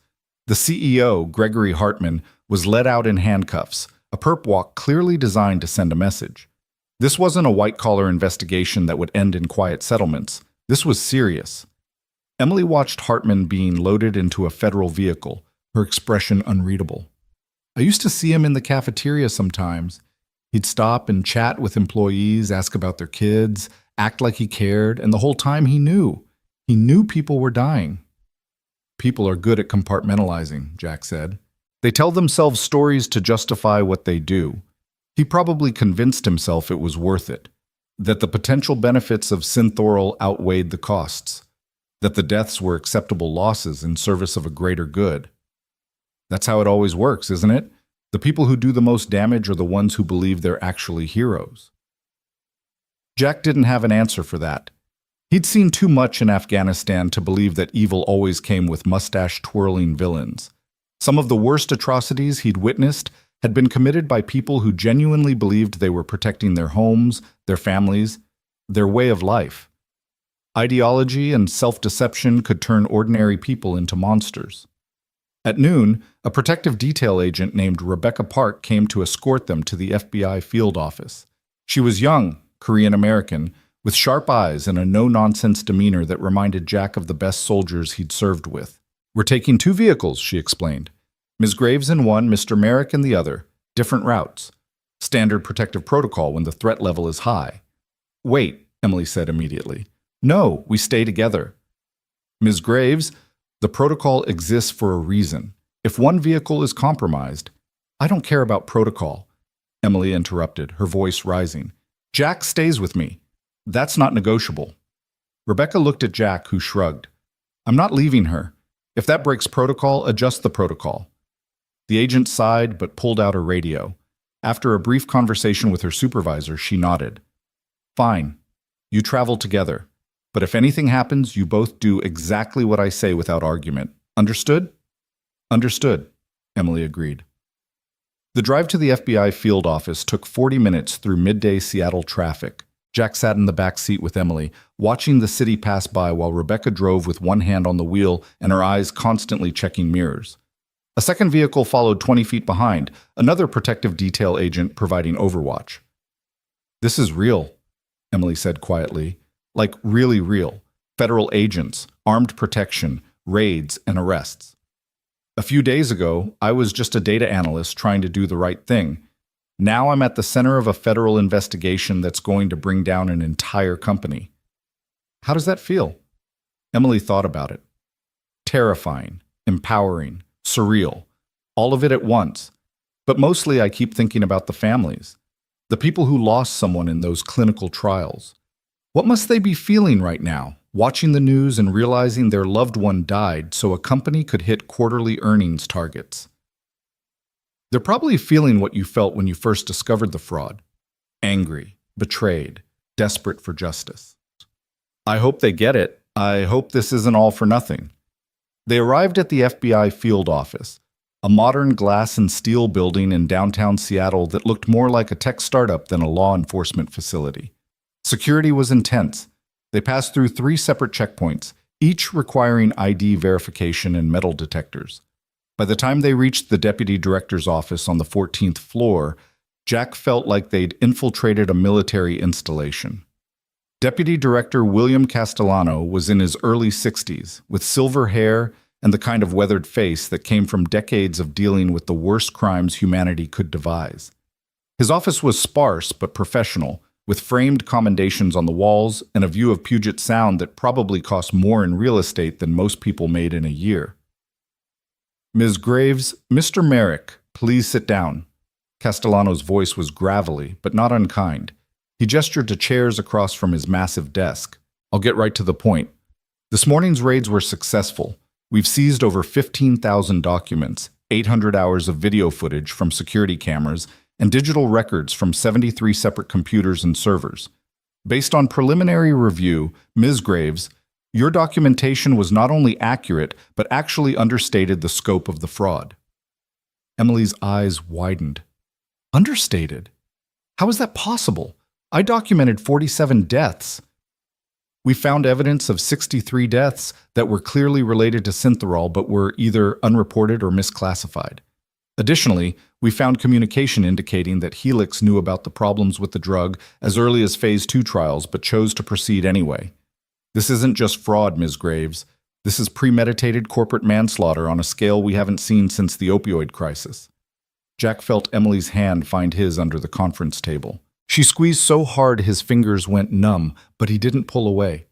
Speaker 1: The CEO, Gregory Hartman, was led out in handcuffs, a perp walk clearly designed to send a message. This wasn't a white-collar investigation that would end in quiet settlements. This was serious. Emily watched Hartman being loaded into a federal vehicle, her expression unreadable. I used to see him in the cafeteria sometimes. He'd stop and chat with employees, ask about their kids, act like he cared, and the whole time he knew. He knew people were dying. People are good at compartmentalizing, Jack said. They tell themselves stories to justify what they do. He probably convinced himself it was worth it, that the potential benefits of Synthorol outweighed the costs, that the deaths were acceptable losses in service of a greater good. That's how it always works, isn't it? The people who do the most damage are the ones who believe they're actually heroes. Jack didn't have an answer for that. He'd seen too much in Afghanistan to believe that evil always came with mustache-twirling villains. Some of the worst atrocities he'd witnessed had been committed by people who genuinely believed they were protecting their homes, their families, their way of life. Ideology and self-deception could turn ordinary people into monsters. At noon, a protective detail agent named Rebecca Park came to escort them to the FBI field office. She was young, Korean-American, with sharp eyes and a no-nonsense demeanor that reminded Jack of the best soldiers he'd served with. "We're taking 2 vehicles," she explained. "Ms. Graves in one, Mr. Merrick in the other. Different routes. Standard protective protocol when the threat level is high." "Wait," Emily said immediately. "No, we stay together." "Ms. Graves, the protocol exists for a reason. If one vehicle is compromised—" "I don't care about protocol," Emily interrupted, her voice rising. "Jack stays with me. That's not negotiable." Rebecca looked at Jack, who shrugged. "I'm not leaving her. If that breaks protocol, adjust the protocol." The agent sighed but pulled out her radio. After a brief conversation with her supervisor, she nodded. "Fine. You travel together. But if anything happens, you both do exactly what I say without argument. Understood?" "Understood," Emily agreed. The drive to the FBI field office took 40 minutes through midday Seattle traffic. Jack sat in the back seat with Emily, watching the city pass by while Rebecca drove with one hand on the wheel and her eyes constantly checking mirrors. A second vehicle followed 20 feet behind, another protective detail agent providing overwatch. "This is real," Emily said quietly. "Like really real. Federal agents, armed protection, raids, and arrests. A few days ago, I was just a data analyst trying to do the right thing. Now I'm at the center of a federal investigation that's going to bring down an entire company." "How does that feel?" Emily thought about it. Terrifying, empowering, surreal, all of it at once. But mostly I keep thinking about the families, the people who lost someone in those clinical trials. What must they be feeling right now, watching the news and realizing their loved one died so a company could hit quarterly earnings targets? They're probably feeling what you felt when you first discovered the fraud. Angry, betrayed, desperate for justice. I hope they get it. I hope this isn't all for nothing. They arrived at the FBI field office, a modern glass and steel building in downtown Seattle that looked more like a tech startup than a law enforcement facility. Security was intense. They passed through 3 separate checkpoints, each requiring ID verification and metal detectors. By the time they reached the deputy director's office on the 14th floor, Jack felt like they'd infiltrated a military installation. Deputy Director William Castellano was in his early 60s, with silver hair and the kind of weathered face that came from decades of dealing with the worst crimes humanity could devise. His office was sparse but professional, with framed commendations on the walls and a view of Puget Sound that probably cost more in real estate than most people made in a year. Ms. Graves, Mr. Merrick, please sit down. Castellano's voice was gravelly, but not unkind. He gestured to chairs across from his massive desk. I'll get right to the point. This morning's raids were successful. We've seized over 15,000 documents, 800 hours of video footage from security cameras, and digital records from 73 separate computers and servers. Based on preliminary review, Ms. Graves, your documentation was not only accurate, but actually understated the scope of the fraud. Emily's eyes widened. Understated? How is that possible? I documented 47 deaths. We found evidence of 63 deaths that were clearly related to Synthorol but were either unreported or misclassified. Additionally, we found communication indicating that Helix knew about the problems with the drug as early as Phase 2 trials but chose to proceed anyway. This isn't just fraud, Ms. Graves. This is premeditated corporate manslaughter on a scale we haven't seen since the opioid crisis. Jack felt Emily's hand find his under the conference table. She squeezed so hard his fingers went numb, but he didn't pull away.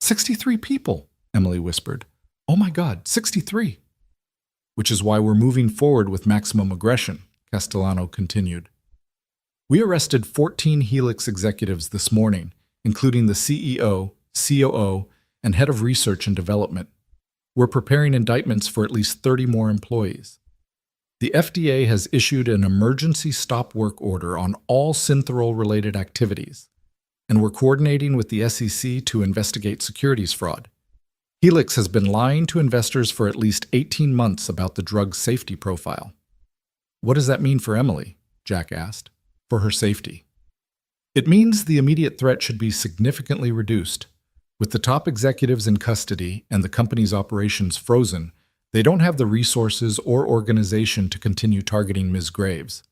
Speaker 1: 63 people, Emily whispered. Oh my God, 63. Which is why we're moving forward with maximum aggression, Castellano continued. We arrested 14 Helix executives this morning, including the CEO, COO, and head of research and development. We're preparing indictments for at least 30 more employees. The FDA has issued an emergency stop work order on all Synthorol-related activities, and we're coordinating with the SEC to investigate securities fraud. Helix has been lying to investors for at least 18 months about the drug's safety profile. What does that mean for Emily? Jack asked. For her safety. It means the immediate threat should be significantly reduced. With the top executives in custody and the company's operations frozen, they don't have the resources or organization to continue targeting Ms. Graves.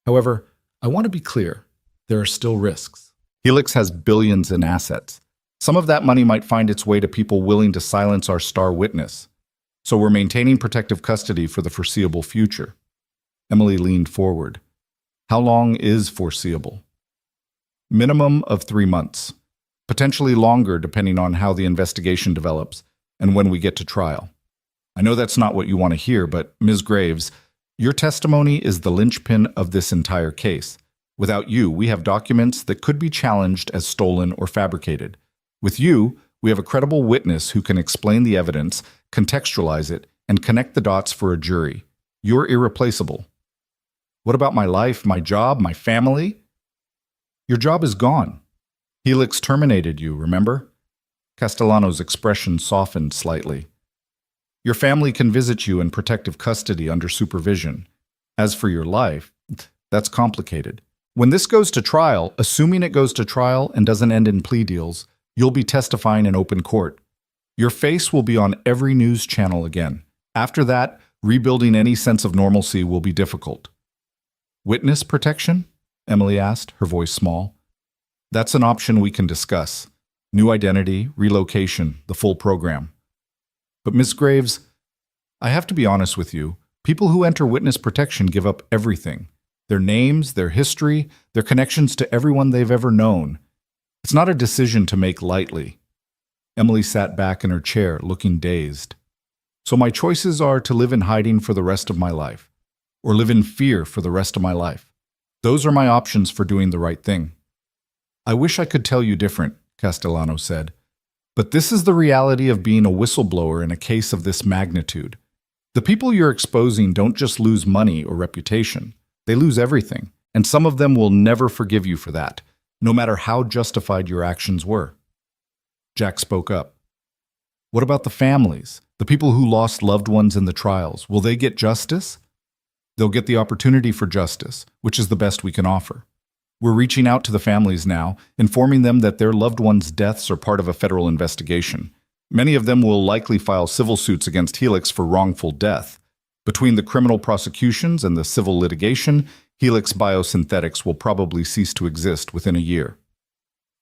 Speaker 1: However, I want to be clear, there are still risks. Helix has billions in assets. Some of that money might find its way to people willing to silence our star witness. So we're maintaining protective custody for the foreseeable future. Emily leaned forward. How long is foreseeable? Minimum of 3 months. Potentially longer depending on how the investigation develops and when we get to trial. I know that's not what you want to hear, but Ms. Graves, your testimony is the linchpin of this entire case. Without you, we have documents that could be challenged as stolen or fabricated. With you, we have a credible witness who can explain the evidence, contextualize it, and connect the dots for a jury. You're irreplaceable. What about my life, my job, my family? Your job is gone. Helix terminated you, remember? Castellano's expression softened slightly. Your family can visit you in protective custody under supervision. As for your life, that's complicated. When this goes to trial, assuming it goes to trial and doesn't end in plea deals, you'll be testifying in open court. Your face will be on every news channel again. After that, rebuilding any sense of normalcy will be difficult. Witness protection? Emily asked, her voice small. That's an option we can discuss. New identity, relocation, the full program. But Ms. Graves, I have to be honest with you. People who enter witness protection give up everything. Their names, their history, their connections to everyone they've ever known. It's not a decision to make lightly. Emily sat back in her chair, looking dazed. So my choices are to live in hiding for the rest of my life, or live in fear for the rest of my life. Those are my options for doing the right thing. I wish I could tell you different, Castellano said. But this is the reality of being a whistleblower in a case of this magnitude. The people you're exposing don't just lose money or reputation. They lose everything, and some of them will never forgive you for that, no matter how justified your actions were. Jack spoke up. What about the families, the people who lost loved ones in the trials? Will they get justice? They'll get the opportunity for justice, which is the best we can offer. We're reaching out to the families now, informing them that their loved ones' deaths are part of a federal investigation. Many of them will likely file civil suits against Helix for wrongful death. Between the criminal prosecutions and the civil litigation, Helix Biosynthetics will probably cease to exist within a year.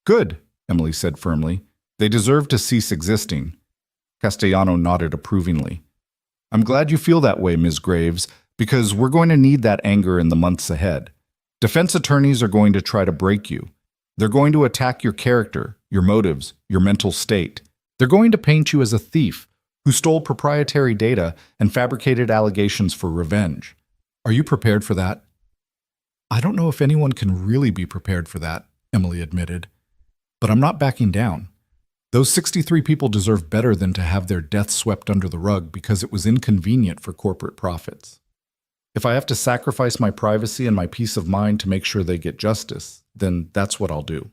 Speaker 1: Good, Emily said firmly. They deserve to cease existing. Castellano nodded approvingly. I'm glad you feel that way, Ms. Graves, because we're going to need that anger in the months ahead. Defense attorneys are going to try to break you. They're going to attack your character, your motives, your mental state. They're going to paint you as a thief who stole proprietary data and fabricated allegations for revenge. Are you prepared for that? I don't know if anyone can really be prepared for that, Emily admitted. But I'm not backing down. Those 63 people deserve better than to have their deaths swept under the rug because it was inconvenient for corporate profits. If I have to sacrifice my privacy and my peace of mind to make sure they get justice, then that's what I'll do.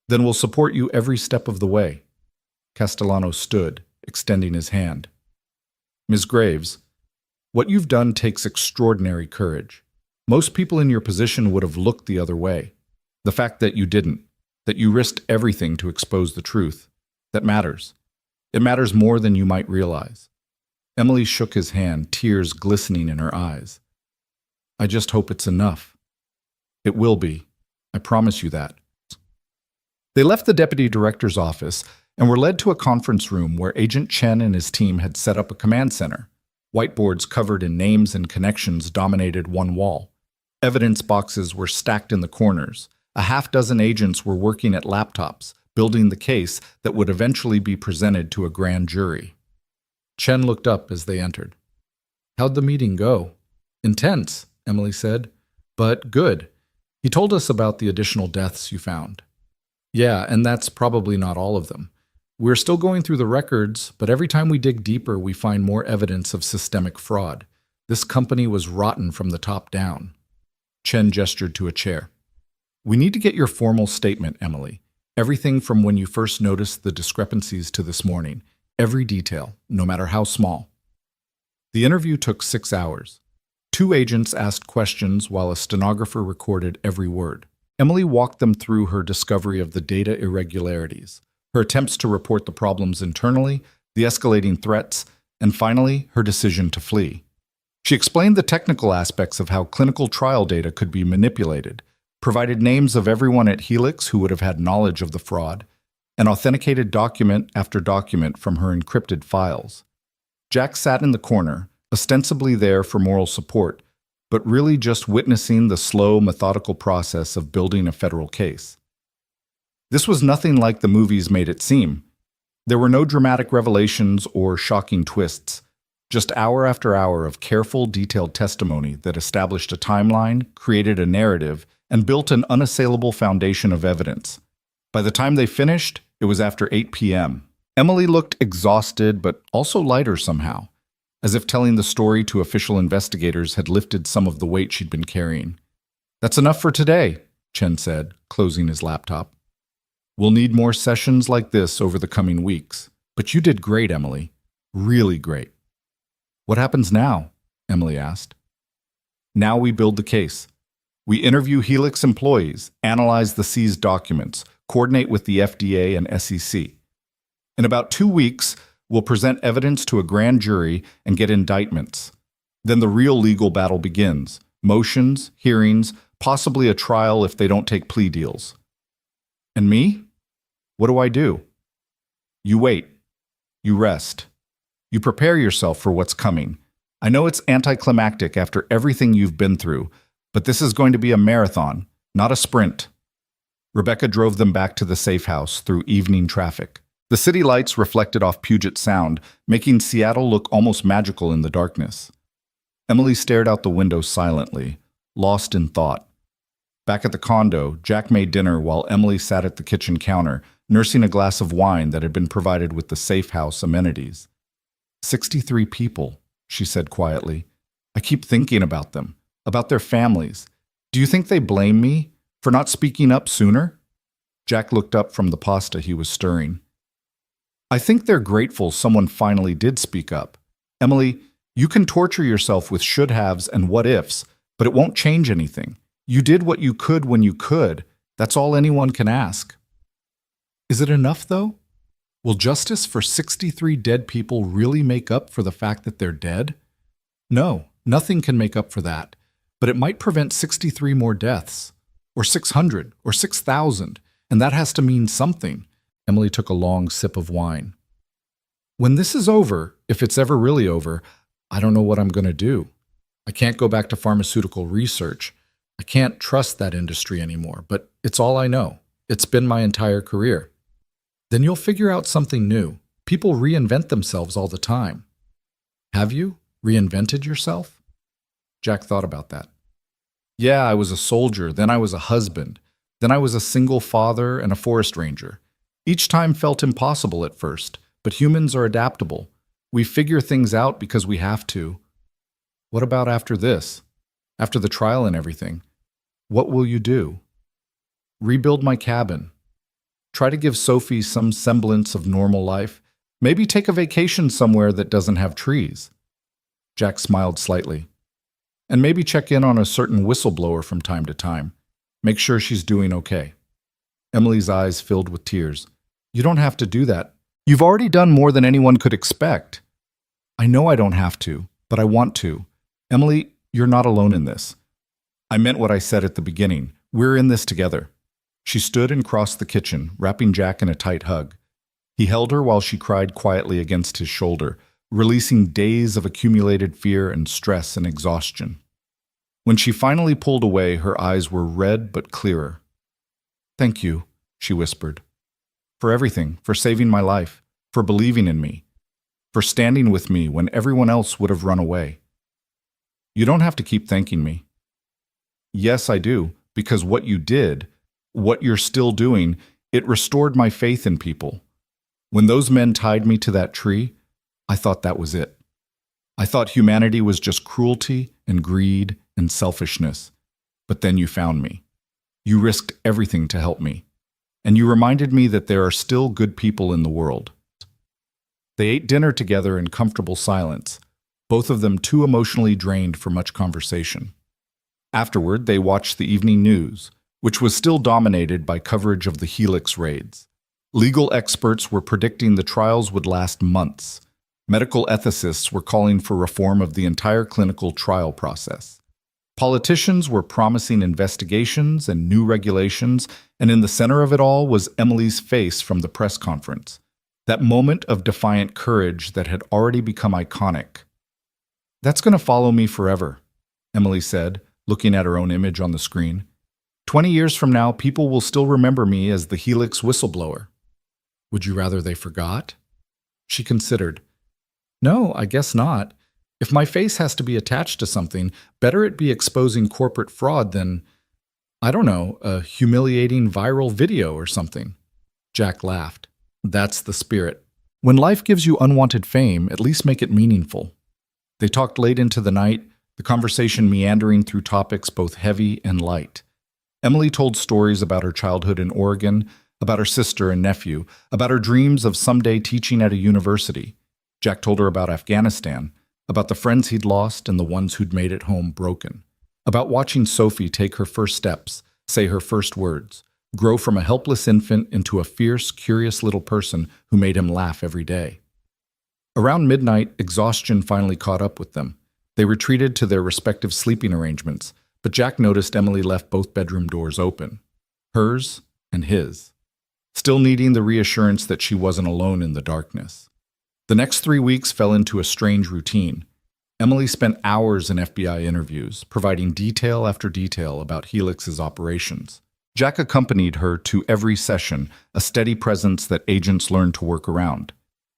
Speaker 1: Then we'll support you every step of the way. Castellano stood, extending his hand. Ms. Graves, what you've done takes extraordinary courage. Most people in your position would have looked the other way. The fact that you didn't, that you risked everything to expose the truth, that matters. It matters more than you might realize. Emily shook his hand, tears glistening in her eyes. I just hope it's enough. It will be. I promise you that. They left the deputy director's office and were led to a conference room where Agent Chen and his team had set up a command center. Whiteboards covered in names and connections dominated one wall. Evidence boxes were stacked in the corners. A half-dozen agents were working at laptops, building the case that would eventually be presented to a grand jury. Chen looked up as they entered. How'd the meeting go? Intense, Emily said, but good. He told us about the additional deaths you found. Yeah, and that's probably not all of them. We're still going through the records, but every time we dig deeper, we find more evidence of systemic fraud. This company was rotten from the top down. Chen gestured to a chair. We need to get your formal statement, Emily. Everything from when you first noticed the discrepancies to this morning. Every detail, no matter how small. The interview took 6 hours. 2 agents asked questions while a stenographer recorded every word. Emily walked them through her discovery of the data irregularities, her attempts to report the problems internally, the escalating threats, and finally, her decision to flee. She explained the technical aspects of how clinical trial data could be manipulated, provided names of everyone at Helix who would have had knowledge of the fraud, and authenticated document after document from her encrypted files. Jack sat in the corner, ostensibly there for moral support, but really just witnessing the slow, methodical process of building a federal case. This was nothing like the movies made it seem. There were no dramatic revelations or shocking twists, just hour after hour of careful, detailed testimony that established a timeline, created a narrative, and built an unassailable foundation of evidence. By the time they finished, it was after 8 p.m. Emily looked exhausted, but also lighter somehow, as if telling the story to official investigators had lifted some of the weight she'd been carrying. That's enough for today, Chen said, closing his laptop. We'll need more sessions like this over the coming weeks. But you did great, Emily. Really great. What happens now? Emily asked. Now we build the case. We interview Helix employees, analyze the seized documents, coordinate with the FDA and SEC. In about 2 weeks, we'll present evidence to a grand jury and get indictments. Then the real legal battle begins. Motions, hearings, possibly a trial if they don't take plea deals. And me? What do I do? You wait. You rest. You prepare yourself for what's coming. I know it's anticlimactic after everything you've been through, but this is going to be a marathon, not a sprint. Rebecca drove them back to the safe house through evening traffic. The city lights reflected off Puget Sound, making Seattle look almost magical in the darkness. Emily stared out the window silently, lost in thought. Back at the condo, Jack made dinner while Emily sat at the kitchen counter, nursing a glass of wine that had been provided with the safe house amenities. 63 people, she said quietly. I keep thinking about them, about their families. Do you think they blame me for not speaking up sooner? Jack looked up from the pasta he was stirring. I think they're grateful someone finally did speak up. Emily, you can torture yourself with should-haves and what-ifs, but it won't change anything. You did what you could when you could. That's all anyone can ask. Is it enough, though? Will justice for 63 dead people really make up for the fact that they're dead? No, nothing can make up for that, but it might prevent 63 more deaths, or 600, or 6,000. and that has to mean something. Emily took a long sip of wine. When this is over, if it's ever really over, I don't know what I'm going to do. I can't go back to pharmaceutical research. I can't trust that industry anymore, but it's all I know. It's been my entire career. Then you'll figure out something new. People reinvent themselves all the time. Have you reinvented yourself? Jack thought about that. Yeah, I was a soldier, then I was a husband, then I was a single father and a forest ranger. Each time felt impossible at first, but humans are adaptable. We figure things out because we have to. What about after this? After the trial and everything? What will you do? Rebuild my cabin. Try to give Sophie some semblance of normal life. Maybe take a vacation somewhere that doesn't have trees. Jack smiled slightly. And maybe check in on a certain whistleblower from time to time. Make sure she's doing okay. Emily's eyes filled with tears. You don't have to do that. You've already done more than anyone could expect. I know I don't have to, but I want to. Emily, you're not alone in this. I meant what I said at the beginning. We're in this together. She stood and crossed the kitchen, wrapping Jack in a tight hug. He held her while she cried quietly against his shoulder, releasing days of accumulated fear and stress and exhaustion. When she finally pulled away, her eyes were red but clearer. Thank you, she whispered. For everything, for saving my life, for believing in me, for standing with me when everyone else would have run away. You don't have to keep thanking me. Yes, I do, because what you did, what you're still doing, it restored my faith in people. When those men tied me to that tree, I thought that was it. I thought humanity was just cruelty and greed and selfishness. But then you found me. You risked everything to help me. And you reminded me that there are still good people in the world. They ate dinner together in comfortable silence, both of them too emotionally drained for much conversation. Afterward, they watched the evening news, which was still dominated by coverage of the Helix raids. Legal experts were predicting the trials would last months. Medical ethicists were calling for reform of the entire clinical trial process. Politicians were promising investigations and new regulations, and in the center of it all was Emily's face from the press conference, that moment of defiant courage that had already become iconic. That's going to follow me forever, Emily said, looking at her own image on the screen. 20 years from now, people will still remember me as the Helix whistleblower. Would you rather they forgot? She considered. No, I guess not. If my face has to be attached to something, better it be exposing corporate fraud than, I don't know, a humiliating viral video or something. Jack laughed. That's the spirit. When life gives you unwanted fame, at least make it meaningful. They talked late into the night, the conversation meandering through topics both heavy and light. Emily told stories about her childhood in Oregon, about her sister and nephew, about her dreams of someday teaching at a university. Jack told her about Afghanistan, about the friends he'd lost and the ones who'd made it home broken, about watching Sophie take her first steps, say her first words, grow from a helpless infant into a fierce, curious little person who made him laugh every day. Around midnight, exhaustion finally caught up with them. They retreated to their respective sleeping arrangements, but Jack noticed Emily left both bedroom doors open, hers and his, still needing the reassurance that she wasn't alone in the darkness. The next 3 weeks fell into a strange routine. Emily spent hours in FBI interviews, providing detail after detail about Helix's operations. Jack accompanied her to every session, a steady presence that agents learned to work around.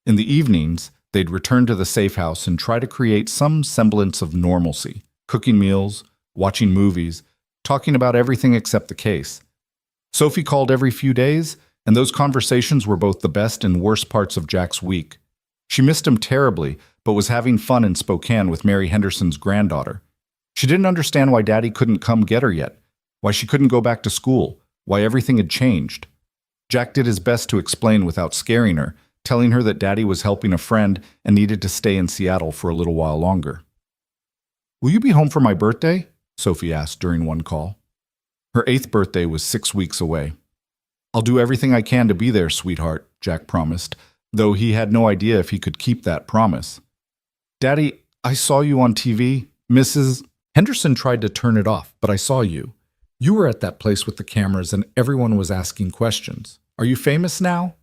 Speaker 1: In the evenings, they'd return to the safe house and try to create some semblance of normalcy, cooking meals, watching movies, talking about everything except the case. Sophie called every few days, and those conversations were both the best and worst parts of Jack's week. She missed him terribly, but was having fun in Spokane with Mary Henderson's granddaughter. She didn't understand why Daddy couldn't come get her yet, why she couldn't go back to school, why everything had changed. Jack did his best to explain without scaring her, telling her that Daddy was helping a friend and needed to stay in Seattle for a little while longer. Will you be home for my birthday? Sophie asked during one call. Her 8th birthday was 6 weeks away. I'll do everything I can to be there, sweetheart, Jack promised, though he had no idea if he could keep that promise. Daddy, I saw you on TV. Mrs. Henderson tried to turn it off, but I saw you. You were at that place with the cameras and everyone was asking questions. Are you famous now?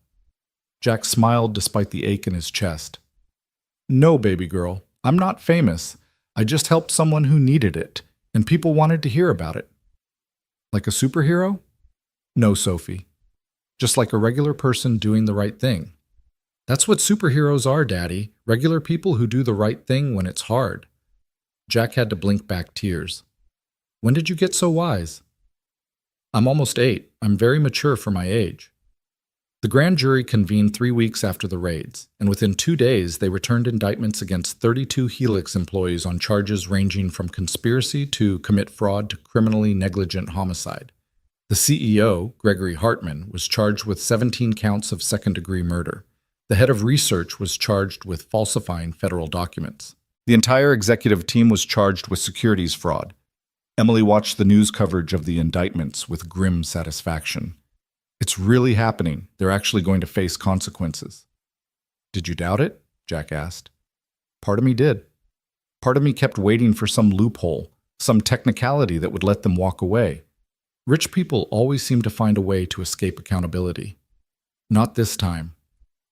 Speaker 1: Jack smiled despite the ache in his chest. No, baby girl, I'm not famous. I just helped someone who needed it, and people wanted to hear about it. Like a superhero? No, Sophie. Just like a regular person doing the right thing. That's what superheroes are, Daddy. Regular people who do the right thing when it's hard. Jack had to blink back tears. When did you get so wise? I'm almost 8. I'm very mature for my age. The grand jury convened 3 weeks after the raids, and within 2 days they returned indictments against 32 Helix employees on charges ranging from conspiracy to commit fraud to criminally negligent homicide. The CEO, Gregory Hartman, was charged with 17 counts of second-degree murder. The head of research was charged with falsifying federal documents. The entire executive team was charged with securities fraud. Emily watched the news coverage of the indictments with grim satisfaction. It's really happening. They're actually going to face consequences. Did you doubt it? Jack asked. Part of me did. Part of me kept waiting for some loophole, some technicality that would let them walk away. Rich people always seem to find a way to escape accountability. Not this time.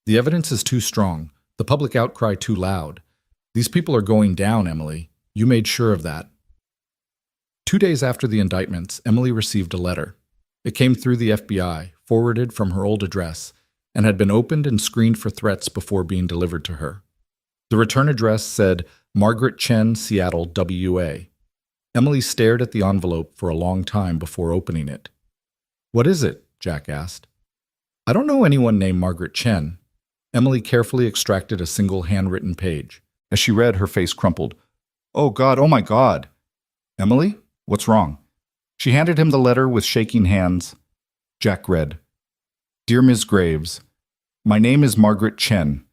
Speaker 1: The evidence is too strong, the public outcry too loud. These people are going down, Emily. You made sure of that. 2 days after the indictments, Emily received a letter. It came through the FBI, forwarded from her old address, and had been opened and screened for threats before being delivered to her. The return address said Margaret Chen, Seattle, WA. Emily stared at the envelope for a long time before opening it. What is it? Jack asked. I don't know anyone named Margaret Chen. Emily carefully extracted a single handwritten page. As she read, her face crumpled. Oh God, oh my God. Emily, what's wrong? She handed him the letter with shaking hands. Jack read, Dear Ms. Graves, my name is Margaret Chen.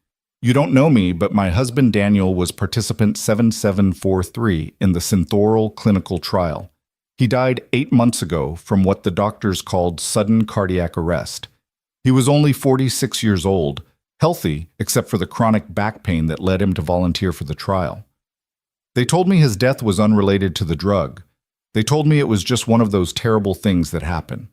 Speaker 1: You don't know me, but my husband Daniel was participant 7743 in the Synthorol clinical trial. He died 8 months ago from what the doctors called sudden cardiac arrest. He was only 46 years old, healthy except for the chronic back pain that led him to volunteer for the trial. They told me his death was unrelated to the drug. They told me it was just one of those terrible things that happen.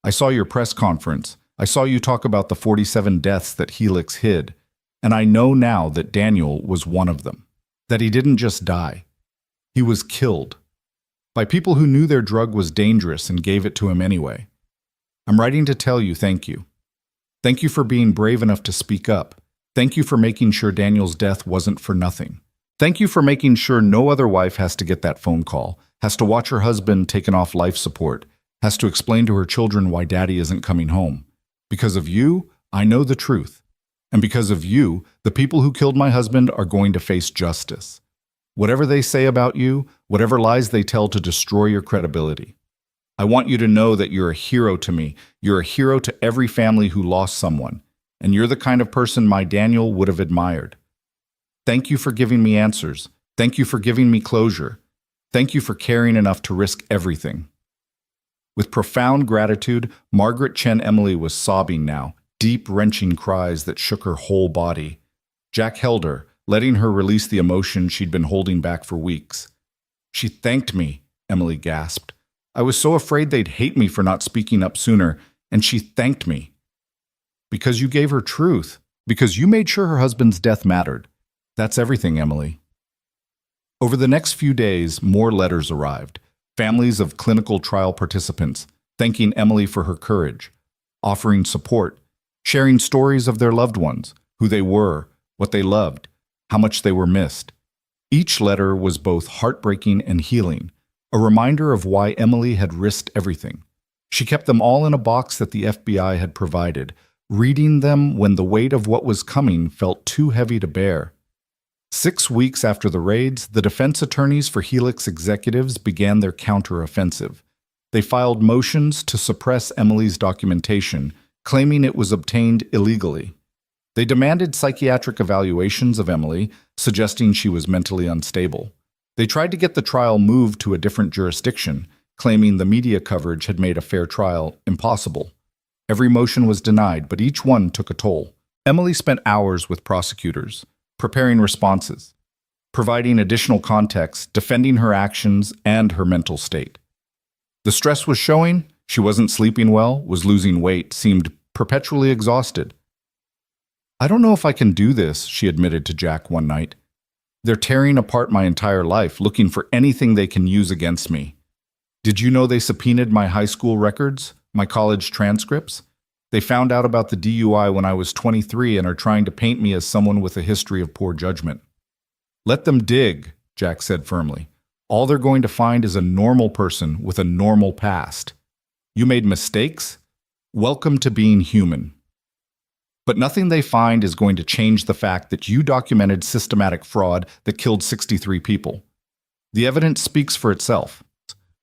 Speaker 1: I saw your press conference. I saw you talk about the 47 deaths that Helix hid, and I know now that Daniel was one of them. That he didn't just die. He was killed. By people who knew their drug was dangerous and gave it to him anyway. I'm writing to tell you thank you. Thank you for being brave enough to speak up. Thank you for making sure Daniel's death wasn't for nothing. Thank you for making sure no other wife has to get that phone call, has to watch her husband taken off life support, has to explain to her children why daddy isn't coming home. Because of you, I know the truth. And because of you, the people who killed my husband are going to face justice. Whatever they say about you, whatever lies they tell to destroy your credibility. I want you to know that you're a hero to me. You're a hero to every family who lost someone. And you're the kind of person my Daniel would have admired. Thank you for giving me answers. Thank you for giving me closure. Thank you for caring enough to risk everything. With profound gratitude, Margaret Chen Emily was sobbing now, deep, wrenching cries that shook her whole body. Jack held her, letting her release the emotion she'd been holding back for weeks. She thanked me, Emily gasped. I was so afraid they'd hate me for not speaking up sooner, and she thanked me. Because you gave her truth. Because you made sure her husband's death mattered. That's everything, Emily. Over the next few days, more letters arrived. Families of clinical trial participants thanking Emily for her courage, offering support, sharing stories of their loved ones, who they were, what they loved, how much they were missed. Each letter was both heartbreaking and healing, a reminder of why Emily had risked everything. She kept them all in a box that the FBI had provided, reading them when the weight of what was coming felt too heavy to bear. 6 weeks after the raids, the defense attorneys for Helix executives began their counteroffensive. They filed motions to suppress Emily's documentation, claiming it was obtained illegally. They demanded psychiatric evaluations of Emily, suggesting she was mentally unstable. They tried to get the trial moved to a different jurisdiction, claiming the media coverage had made a fair trial impossible. Every motion was denied, but each one took a toll. Emily spent hours with prosecutors, preparing responses, providing additional context, defending her actions and her mental state. The stress was showing. She wasn't sleeping well, was losing weight, seemed perpetually exhausted. I don't know if I can do this, she admitted to Jack one night. They're tearing apart my entire life, looking for anything they can use against me. Did you know they subpoenaed my high school records, my college transcripts? They found out about the DUI when I was 23 and are trying to paint me as someone with a history of poor judgment. Let them dig, Jack said firmly. All they're going to find is a normal person with a normal past. You made mistakes? Welcome to being human. But nothing they find is going to change the fact that you documented systematic fraud that killed 63 people. The evidence speaks for itself.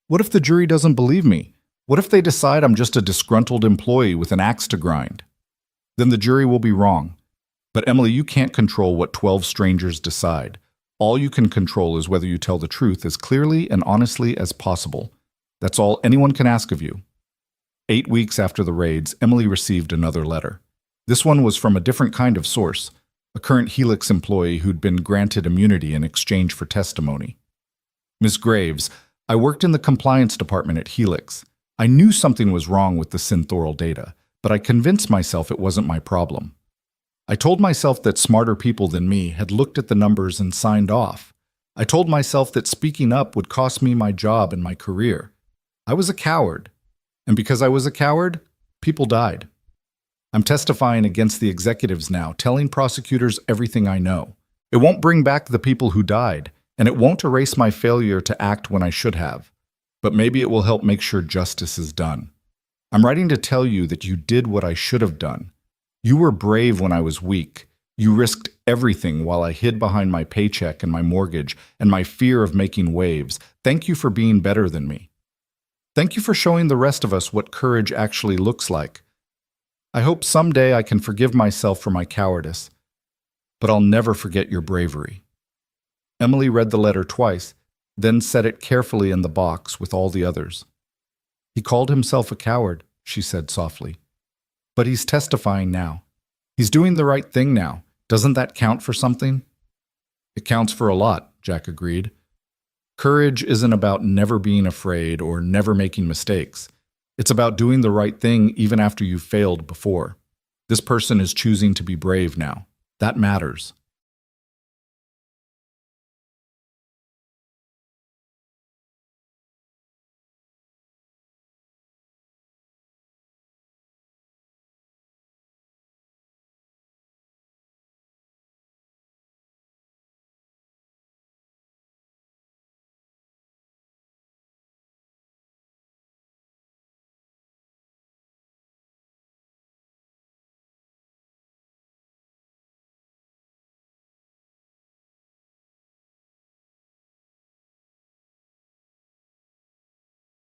Speaker 1: What if the jury doesn't believe me? What if they decide I'm just a disgruntled employee with an axe to grind? Then the jury will be wrong. But Emily, you can't control what 12 strangers decide. All you can control is whether you tell the truth as clearly and honestly as possible. That's all anyone can ask of you. 8 weeks after the raids, Emily received another letter. This one was from a different kind of source, a current Helix employee who'd been granted immunity in exchange for testimony. Ms. Graves, I worked in the compliance department at Helix. I knew something was wrong with the Synthoral data, but I convinced myself it wasn't my problem. I told myself that smarter people than me had looked at the numbers and signed off. I told myself that speaking up would cost me my job and my career. I was a coward. And because I was a coward, people died. I'm testifying against the executives now, telling prosecutors everything I know. It won't bring back the people who died, and it won't erase my failure to act when I should have. But maybe it will help make sure justice is done. I'm writing to tell you that you did what I should have done. You were brave when I was weak. You risked everything while I hid behind my paycheck and my mortgage and my fear of making waves. Thank you for being better than me. Thank you for showing the rest of us what courage actually looks like. I hope someday I can forgive myself for my cowardice, but I'll never forget your bravery. Emily read the letter twice, then set it carefully in the box with all the others. He called himself a coward, she said softly. But he's testifying now. He's doing the right thing now. Doesn't that count for something? It counts for a lot, Jack agreed. Courage isn't about never being afraid or never making mistakes. It's about doing the right thing even after you've failed before. This person is choosing to be brave now. That matters.